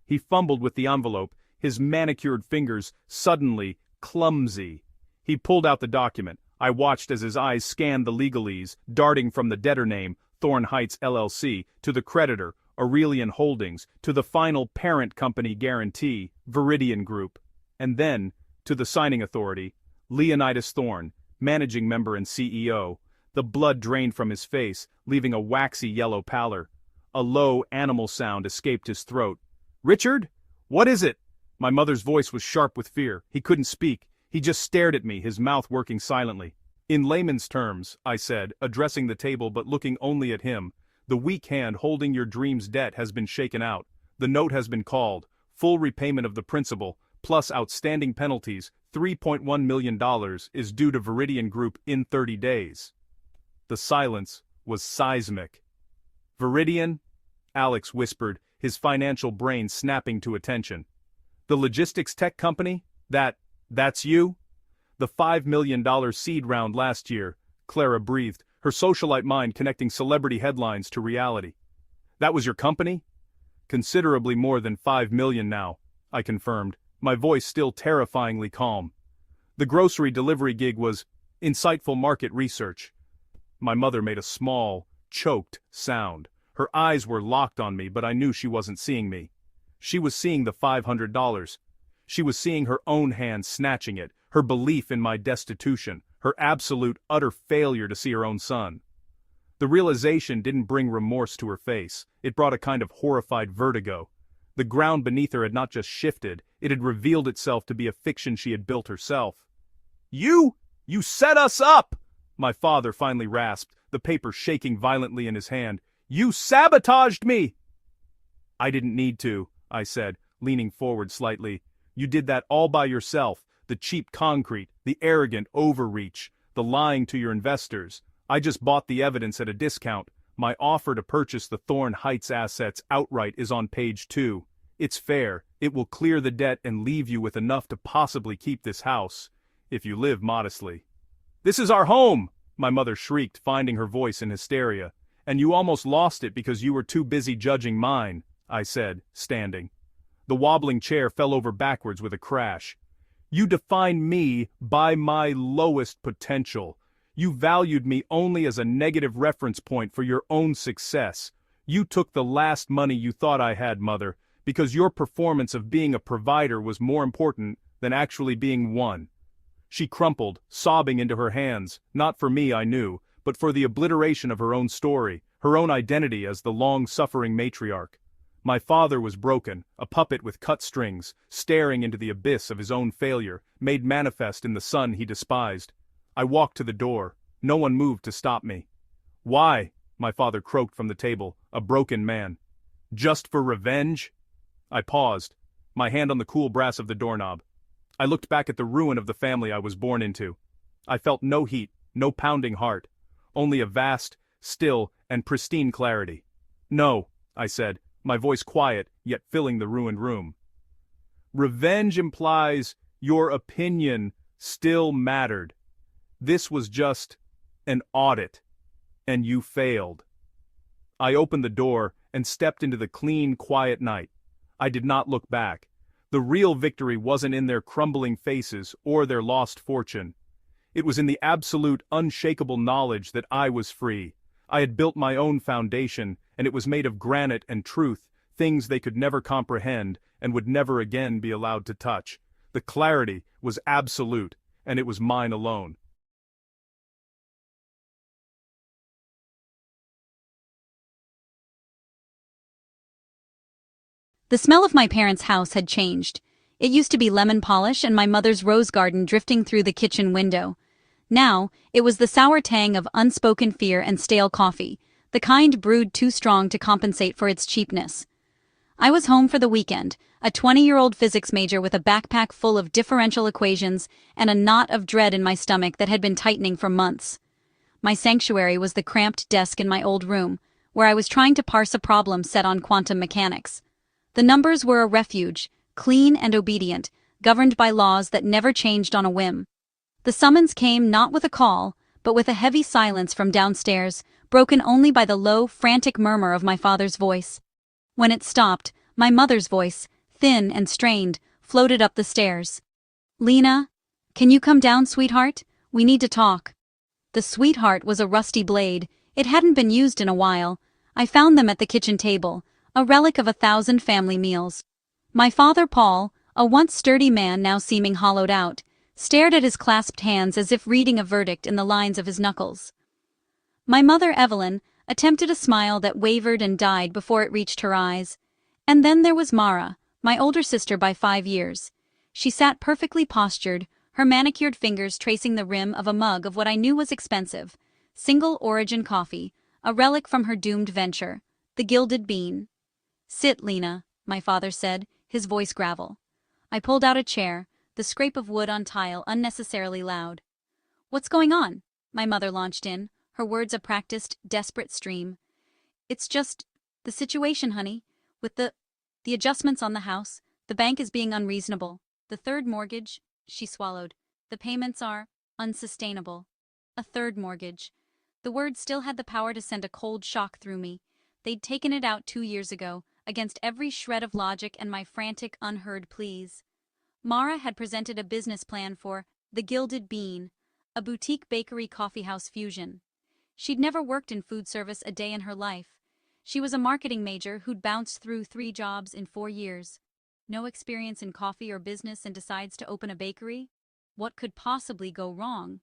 He fumbled with the envelope, his manicured fingers suddenly clumsy. He pulled out the document. I watched as his eyes scanned the legalese, darting from the debtor name, Thorn Heights LLC, to the creditor, Aurelian Holdings, to the final parent company guarantee, Viridian Group, and then, to the signing authority, Leonidas Thorn, managing member and CEO. The blood drained from his face, leaving a waxy yellow pallor. A low animal sound escaped his throat. "Richard? What is it?" My mother's voice was sharp with fear. He couldn't speak. He just stared at me, his mouth working silently. "In layman's terms," I said, addressing the table but looking only at him, "the weak hand holding your dream's debt has been shaken out. The note has been called. Full repayment of the principal, plus outstanding penalties, $3.1 million, is due to Viridian Group in 30 days. The silence was seismic. "Viridian?" Alex whispered, his financial brain snapping to attention. "The logistics tech company? That's you?" "The $5 million seed round last year," Clara breathed, her socialite mind connecting celebrity headlines to reality. "That was your company?" "Considerably more than $5 million now," I confirmed, my voice still terrifyingly calm. "The grocery delivery gig was insightful market research." My mother made a small, choked sound. Her eyes were locked on me, but I knew she wasn't seeing me. She was seeing the $500. She was seeing her own hand snatching it, her belief in my destitution, her absolute, utter failure to see her own son. The realization didn't bring remorse to her face. It brought a kind of horrified vertigo. The ground beneath her had not just shifted, it had revealed itself to be a fiction she had built herself. You set us up!" My father finally rasped, the paper shaking violently in his hand. "You sabotaged me!" "I didn't need to," I said, leaning forward slightly. "You did that all by yourself, the cheap concrete, the arrogant overreach, the lying to your investors. I just bought the evidence at a discount. My offer to purchase the Thorn Heights assets outright is on page 2. It's fair, it will clear the debt and leave you with enough to possibly keep this house, if you live modestly." "This is our home!" my mother shrieked, finding her voice in hysteria. "And you almost lost it because you were too busy judging mine," I said, standing. The wobbling chair fell over backwards with a crash. "You defined me by my lowest potential. You valued me only as a negative reference point for your own success. You took the last money you thought I had, Mother, because your performance of being a provider was more important than actually being one." She crumpled, sobbing into her hands, not for me, I knew, but for the obliteration of her own story, her own identity as the long-suffering matriarch. My father was broken, a puppet with cut strings, staring into the abyss of his own failure, made manifest in the son he despised. I walked to the door. No one moved to stop me. "Why?" my father croaked from the table, a broken man. "Just for revenge?" I paused, my hand on the cool brass of the doorknob. I looked back at the ruin of the family I was born into. I felt no heat, no pounding heart, only a vast, still, and pristine clarity. "No," I said, my voice quiet, yet filling the ruined room. "Revenge implies your opinion still mattered. This was just an audit, and you failed." I opened the door and stepped into the clean, quiet night. I did not look back. The real victory wasn't in their crumbling faces or their lost fortune. It was in the absolute, unshakable knowledge that I was free. I had built my own foundation, and it was made of granite and truth, things they could never comprehend and would never again be allowed to touch. The clarity was absolute, and it was mine alone. The smell of my parents' house had changed. It used to be lemon polish and my mother's rose garden drifting through the kitchen window. Now, it was the sour tang of unspoken fear and stale coffee, the kind brewed too strong to compensate for its cheapness. I was home for the weekend, a 20-year-old physics major with a backpack full of differential equations and a knot of dread in my stomach that had been tightening for months. My sanctuary was the cramped desk in my old room, where I was trying to parse a problem set on quantum mechanics. The numbers were a refuge, clean and obedient, governed by laws that never changed on a whim. The summons came not with a call, but with a heavy silence from downstairs, broken only by the low, frantic murmur of my father's voice. When it stopped, my mother's voice, thin and strained, floated up the stairs. "Lena, can you come down, sweetheart? We need to talk." The sweetheart was a rusty blade. It hadn't been used in a while. I found them at the kitchen table, a relic of 1,000 family meals. My father Paul, a once sturdy man now seeming hollowed out, stared at his clasped hands as if reading a verdict in the lines of his knuckles. My mother Evelyn attempted a smile that wavered and died before it reached her eyes. And then there was Mara, my older sister by 5 years. She sat perfectly postured, her manicured fingers tracing the rim of a mug of what I knew was expensive, single-origin coffee, a relic from her doomed venture, the Gilded Bean. "Sit, Lena," my father said, his voice gravel. I pulled out a chair, the scrape of wood on tile unnecessarily loud. "What's going on?" my mother launched in, her words a practiced, desperate stream. "It's just the situation, honey, with the adjustments on the house. The bank is being unreasonable. The third mortgage," she swallowed. "The payments are unsustainable." A third mortgage. The word still had the power to send a cold shock through me. They'd taken it out 2 years ago, against every shred of logic and my frantic, unheard pleas. Mara had presented a business plan for the Gilded Bean, a boutique bakery coffeehouse fusion. She'd never worked in food service a day in her life. She was a marketing major who'd bounced through 3 jobs in 4 years. No experience in coffee or business and decides to open a bakery? What could possibly go wrong?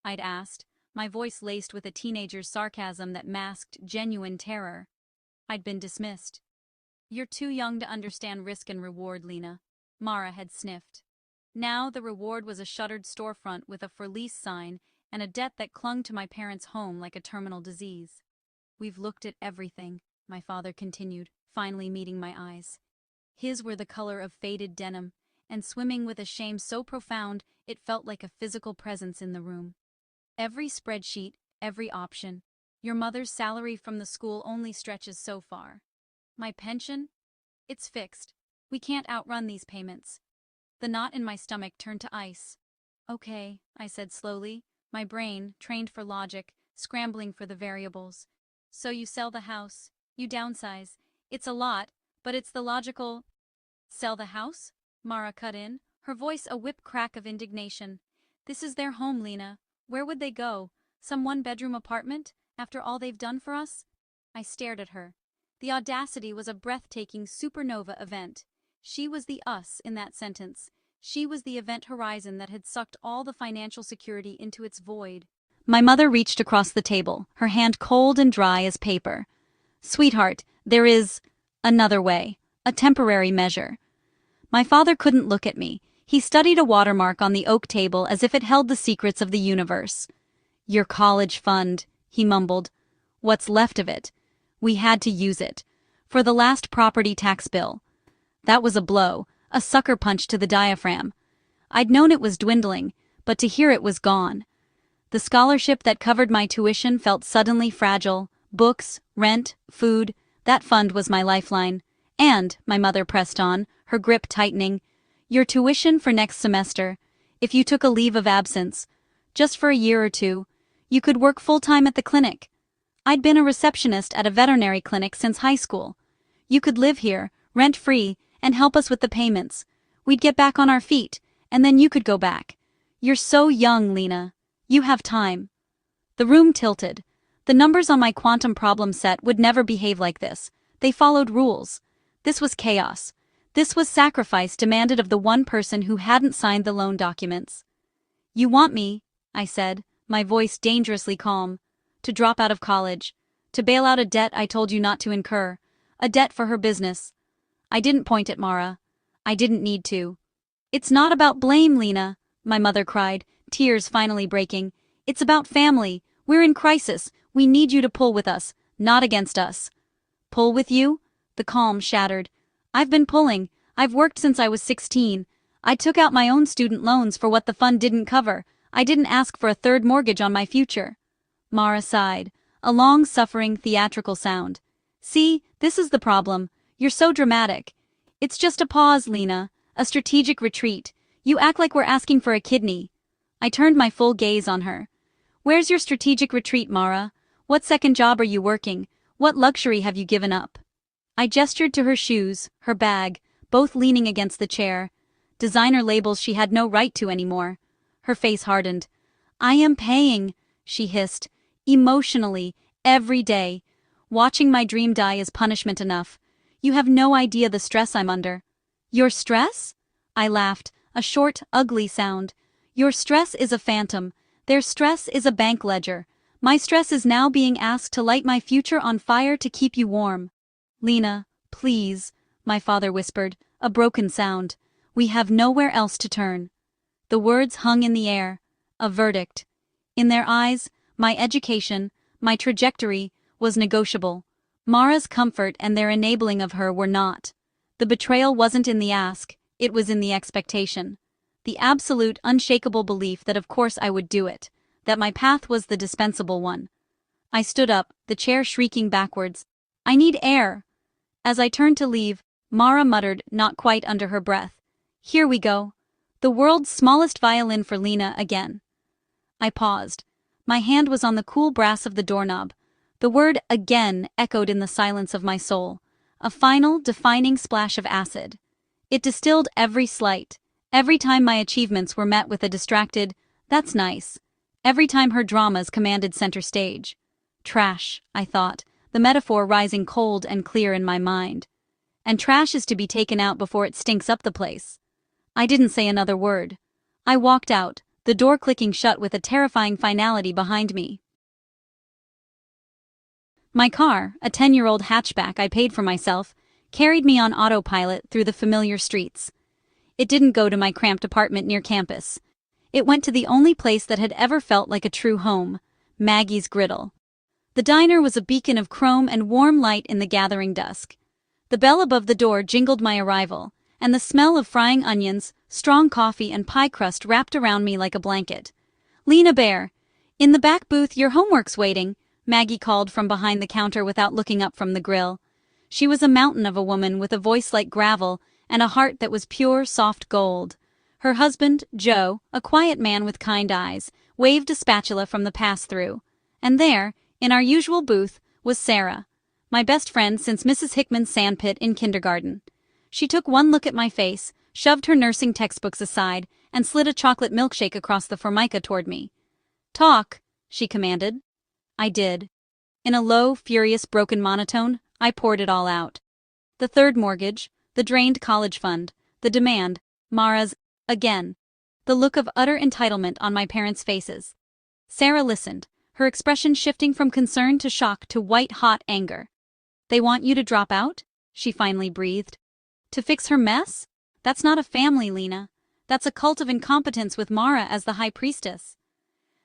I'd asked, my voice laced with a teenager's sarcasm that masked genuine terror. I'd been dismissed. "You're too young to understand risk and reward, Lena," Mara had sniffed. Now the reward was a shuttered storefront with a for lease sign and a debt that clung to my parents' home like a terminal disease. "We've looked at everything," my father continued, finally meeting my eyes. His were the color of faded denim, and swimming with a shame so profound it felt like a physical presence in the room. "Every spreadsheet, every option. Your mother's salary from the school only stretches so far. My pension? It's fixed. We can't outrun these payments." The knot in my stomach turned to ice. "Okay," I said slowly, my brain, trained for logic, scrambling for the variables. "So you sell the house, you downsize. It's a lot, but it's the logical—" "Sell the house?" Mara cut in, her voice a whip crack of indignation. "This is their home, Lena. Where would they go? Some one-bedroom apartment, after all they've done for us?" I stared at her. The audacity was a breathtaking supernova event. She was the us in that sentence. She was the event horizon that had sucked all the financial security into its void. My mother reached across the table, her hand cold and dry as paper. "Sweetheart, there is Another way. A temporary measure. My father couldn't look at me. He studied a watermark on the oak table as if it held the secrets of the universe. "Your college fund," he mumbled. "What's left of it. We had to use it. For the last property tax bill." That was a blow, a sucker punch to the diaphragm. I'd known it was dwindling, but to hear it was gone. The scholarship that covered my tuition felt suddenly fragile. Books, rent, food, that fund was my lifeline. And, my mother pressed on, her grip tightening, "your tuition for next semester. If you took a leave of absence, just for a year or two, you could work full-time at the clinic. I'd been a receptionist at a veterinary clinic since high school. You could live here, rent-free, and help us with the payments. We'd get back on our feet, and then you could go back. You're so young, Lena. You have time." The room tilted. The numbers on my quantum problem set would never behave like this. They followed rules. This was chaos. This was sacrifice demanded of the one person who hadn't signed the loan documents. "You want me," I said, my voice dangerously calm, "to drop out of college, to bail out a debt I told you not to incur, a debt for her business." I didn't point at Mara. I didn't need to. "It's not about blame, Lena," my mother cried, tears finally breaking. "It's about family. We're in crisis. We need you to pull with us, not against us." "Pull with you?" The calm shattered. "I've been pulling. I've worked since I was 16. I took out my own student loans for what the fund didn't cover. I didn't ask for a third mortgage on my future." Mara sighed, a long-suffering theatrical sound. "See, this is the problem. You're so dramatic. It's just a pause, Lena, a strategic retreat. You act like we're asking for a kidney." I turned my full gaze on her. "Where's your strategic retreat, Mara? What second job are you working? What luxury have you given up?" I gestured to her shoes, her bag, both leaning against the chair. Designer labels she had no right to anymore. Her face hardened. "I am paying," she hissed, "emotionally, every day. Watching my dream die is punishment enough. You have no idea the stress I'm under." "Your stress?" I laughed, a short, ugly sound. "Your stress is a phantom. Their stress is a bank ledger. My stress is now being asked to light my future on fire to keep you warm." "Lena, please," my father whispered, a broken sound. "We have nowhere else to turn." The words hung in the air, a verdict. In their eyes, my education, my trajectory, was negotiable. Mara's comfort and their enabling of her were not. The betrayal wasn't in the ask, it was in the expectation. The absolute, unshakable belief that of course I would do it, that my path was the dispensable one. I stood up, the chair shrieking backwards. "I need air." As I turned to leave, Mara muttered, not quite under her breath, "Here we go. The world's smallest violin for Lena again." I paused. My hand was on the cool brass of the doorknob. The word "again" echoed in the silence of my soul. A final, defining splash of acid. It distilled every slight. Every time my achievements were met with a distracted, "That's nice." Every time her dramas commanded center stage. Trash, I thought, the metaphor rising cold and clear in my mind. And trash is to be taken out before it stinks up the place. I didn't say another word. I walked out, the door clicking shut with a terrifying finality behind me. My car, a 10-year-old hatchback I paid for myself, carried me on autopilot through the familiar streets. It didn't go to my cramped apartment near campus. It went to the only place that had ever felt like a true home, Maggie's Griddle. The diner was a beacon of chrome and warm light in the gathering dusk. The bell above the door jingled my arrival, and the smell of frying onions, strong coffee and pie crust wrapped around me like a blanket. "Lena Bear, in the back booth your homework's waiting," Maggie called from behind the counter without looking up from the grill. She was a mountain of a woman with a voice like gravel and a heart that was pure, soft gold. Her husband, Joe, a quiet man with kind eyes, waved a spatula from the pass-through. And there, in our usual booth, was Sarah, my best friend since Mrs. Hickman's sandpit in kindergarten. She took one look at my face, shoved her nursing textbooks aside, and slid a chocolate milkshake across the formica toward me. "Talk," she commanded. I did. In a low, furious, broken monotone, I poured it all out. The third mortgage, the drained college fund, the demand, Mara's, again. The look of utter entitlement on my parents' faces. Sarah listened, her expression shifting from concern to shock to white-hot anger. "They want you to drop out?" she finally breathed. To fix her mess? That's not a family, Lena. That's a cult of incompetence with Mara as the high priestess.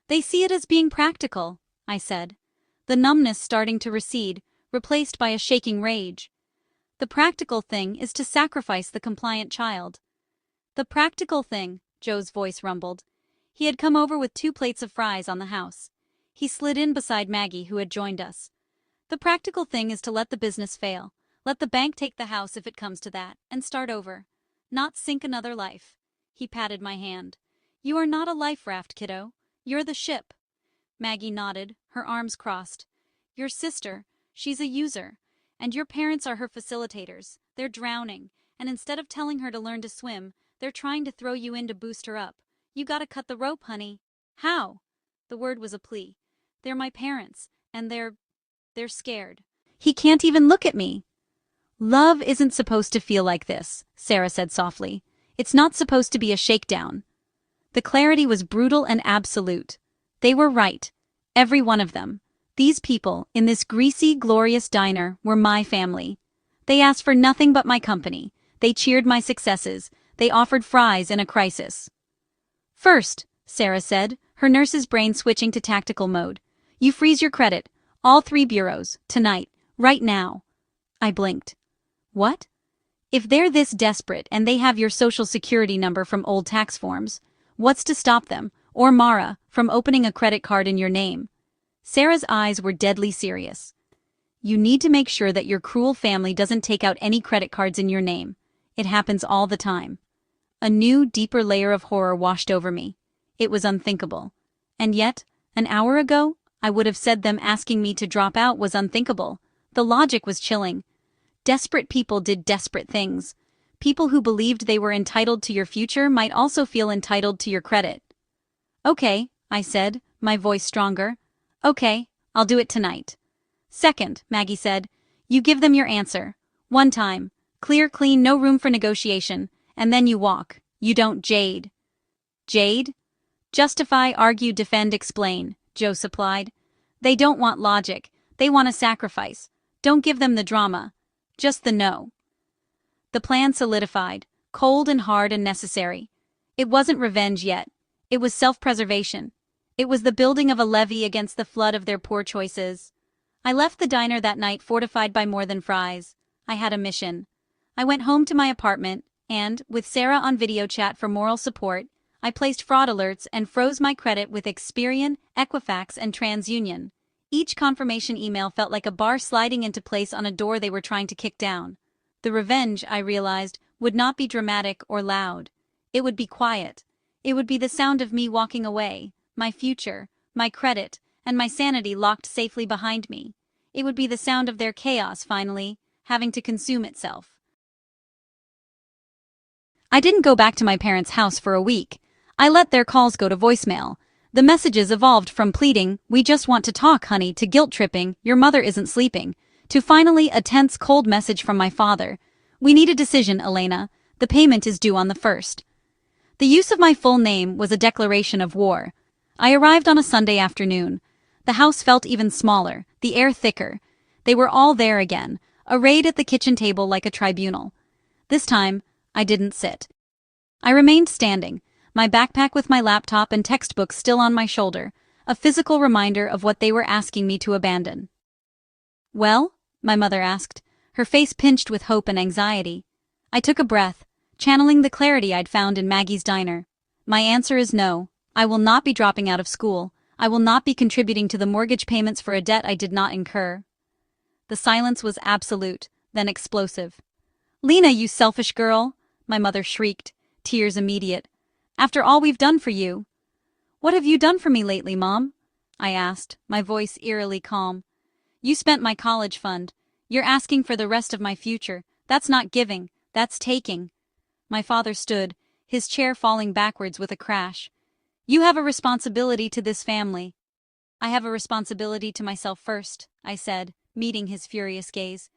They see it as being practical, I said, the numbness starting to recede, replaced by a shaking rage. The practical thing is to sacrifice the compliant child. The practical thing, Joe's voice rumbled. He had come over with 2 plates of fries on the house. He slid in beside Maggie, who had joined us. The practical thing is to let the business fail. Let the bank take the house if it comes to that, and start over. Not sink another life. He patted my hand. You are not a life raft, kiddo. You're the ship. Maggie nodded, her arms crossed. Your sister, she's a user. And your parents are her facilitators. They're drowning, and instead of telling her to learn to swim, they're trying to throw you in to boost her up. You gotta cut the rope, honey. How? The word was a plea. They're my parents, and they're scared. He can't even look at me. Love isn't supposed to feel like this, Sarah said softly. It's not supposed to be a shakedown. The clarity was brutal and absolute. They were right. Every one of them. These people, in this greasy, glorious diner, were my family. They asked for nothing but my company. They cheered my successes. They offered fries in a crisis. First, Sarah said, her nurse's brain switching to tactical mode. You freeze your credit. All 3 bureaus. Tonight. Right now. I blinked. What? If they're this desperate and they have your social security number from old tax forms, what's to stop them, or Mara, from opening a credit card in your name? Sarah's eyes were deadly serious. You need to make sure that your cruel family doesn't take out any credit cards in your name. It happens all the time. A new, deeper layer of horror washed over me. It was unthinkable. And yet, an hour ago, I would have said them asking me to drop out was unthinkable. The logic was chilling. Desperate people did desperate things. People who believed they were entitled to your future might also feel entitled to your credit. Okay, I said, my voice stronger. Okay, I'll do it tonight. Second, Maggie said, you give them your answer. One time. Clear, clean, no room for negotiation. And then you walk. You don't jade. Jade? Justify, argue, defend, explain, Joe supplied. They don't want logic. They want a sacrifice. Don't give them the drama. Just the no. The plan solidified, cold and hard and necessary. It wasn't revenge yet. It was self-preservation. It was the building of a levee against the flood of their poor choices. I left the diner that night fortified by more than fries. I had a mission. I went home to my apartment, and, with Sarah on video chat for moral support, I placed fraud alerts and froze my credit with Experian, Equifax, and TransUnion. Each confirmation email felt like a bar sliding into place on a door they were trying to kick down. The revenge, I realized, would not be dramatic or loud. It would be quiet. It would be the sound of me walking away, my future, my credit, and my sanity locked safely behind me. It would be the sound of their chaos, finally, having to consume itself. I didn't go back to my parents' house for a week. I let their calls go to voicemail. The messages evolved from pleading, "We just want to talk, honey," to guilt-tripping, "Your mother isn't sleeping," to finally a tense, cold message from my father. "We need a decision, Elena. The payment is due on the 1st. The use of my full name was a declaration of war. I arrived on a Sunday afternoon. The house felt even smaller, the air thicker. They were all there again, arrayed at the kitchen table like a tribunal. This time, I didn't sit. I remained standing, my backpack with my laptop and textbooks still on my shoulder, a physical reminder of what they were asking me to abandon. "Well?" my mother asked, her face pinched with hope and anxiety. I took a breath, channeling the clarity I'd found in Maggie's diner. "My answer is no. I will not be dropping out of school. I will not be contributing to the mortgage payments for a debt I did not incur." The silence was absolute, then explosive. "Lena, you selfish girl!" my mother shrieked, tears immediate. "After all we've done for you." "What have you done for me lately, Mom?" I asked, my voice eerily calm. "You spent my college fund. You're asking for the rest of my future. That's not giving, that's taking." My father stood, his chair falling backwards with a crash. "You have a responsibility to this family." "I have a responsibility to myself first," I said, meeting his furious gaze.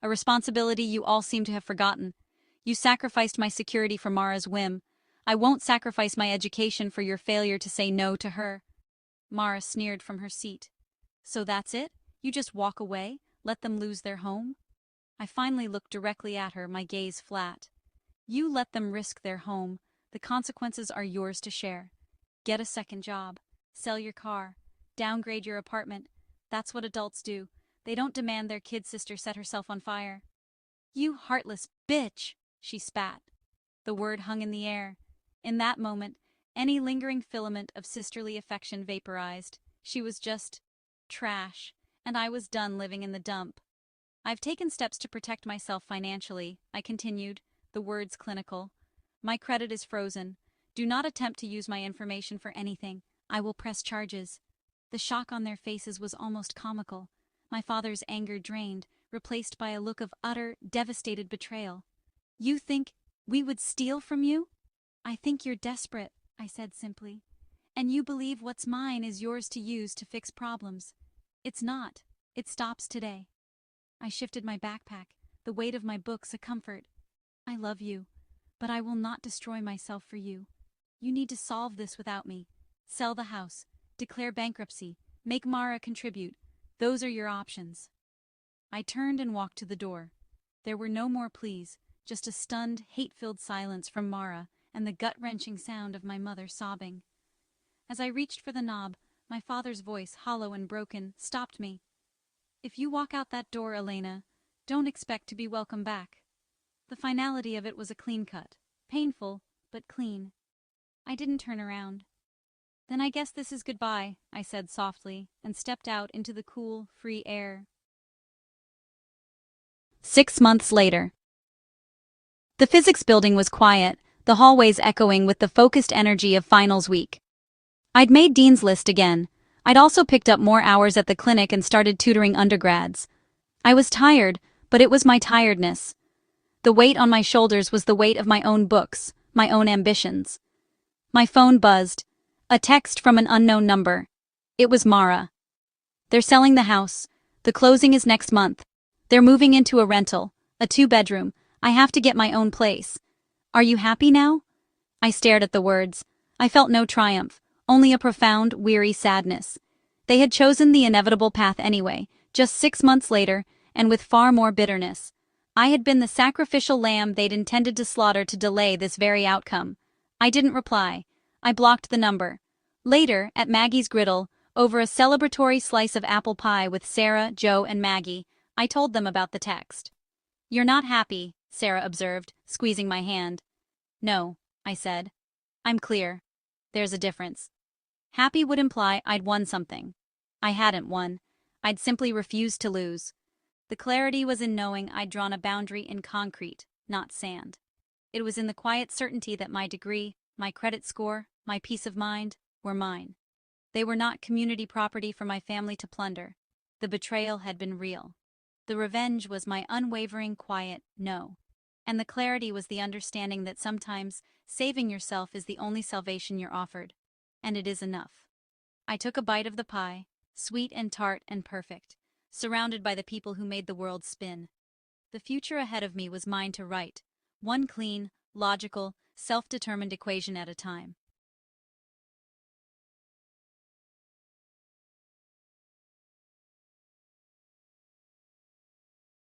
"A responsibility you all seem to have forgotten. You sacrificed my security for Mara's whim. I won't sacrifice my education for your failure to say no to her." Mara sneered from her seat. "So that's it? You just walk away? Let them lose their home?" I finally looked directly at her, my gaze flat. You let them risk their home. The consequences are yours to share. Get a second job. Sell your car. Downgrade your apartment. That's what adults do. They don't demand their kid sister set herself on fire. You heartless bitch, she spat. The word hung in the air. In that moment, any lingering filament of sisterly affection vaporized. She was just trash, and I was done living in the dump. I've taken steps to protect myself financially, I continued, the words clinical. My credit is frozen. Do not attempt to use my information for anything. I will press charges. The shock on their faces was almost comical. My father's anger drained, replaced by a look of utter, devastated betrayal. You think we would steal from you? I think you're desperate, I said simply. And you believe what's mine is yours to use to fix problems. It's not. It stops today. I shifted my backpack, the weight of my books a comfort. I love you, but I will not destroy myself for you. You need to solve this without me. Sell the house, declare bankruptcy, make Mara contribute. Those are your options. I turned and walked to the door. There were no more pleas, just a stunned, hate-filled silence from Mara and the gut-wrenching sound of my mother sobbing. As I reached for the knob, my father's voice, hollow and broken, stopped me. If you walk out that door, Elena, don't expect to be welcome back. The finality of it was a clean cut. Painful, but clean. I didn't turn around. Then I guess this is goodbye, I said softly, and stepped out into the cool, free air. 6 months later. The physics building was quiet, the hallways echoing with the focused energy of finals week. I'd made Dean's List again. I'd also picked up more hours at the clinic and started tutoring undergrads. I was tired, but it was my tiredness. The weight on my shoulders was the weight of my own books, my own ambitions. My phone buzzed. A text from an unknown number. It was Mara. They're selling the house. The closing is next month. They're moving into a rental, a 2-bedroom. I have to get my own place. Are you happy now? I stared at the words. I felt no triumph, only a profound, weary sadness. They had chosen the inevitable path anyway, just 6 months later, and with far more bitterness. I had been the sacrificial lamb they'd intended to slaughter to delay this very outcome. I didn't reply. I blocked the number. Later, at Maggie's griddle, over a celebratory slice of apple pie with Sarah, Joe, and Maggie, I told them about the text. You're not happy, Sarah observed, squeezing my hand. No, I said. I'm clear. There's a difference. Happy would imply I'd won something. I hadn't won. I'd simply refused to lose. The clarity was in knowing I'd drawn a boundary in concrete, not sand. It was in the quiet certainty that my degree, my credit score, my peace of mind, were mine. They were not community property for my family to plunder. The betrayal had been real. The revenge was my unwavering, quiet no. And the clarity was the understanding that sometimes saving yourself is the only salvation you're offered. And it is enough. I took a bite of the pie, sweet and tart and perfect, surrounded by the people who made the world spin. The future ahead of me was mine to write, one clean, logical, self-determined equation at a time.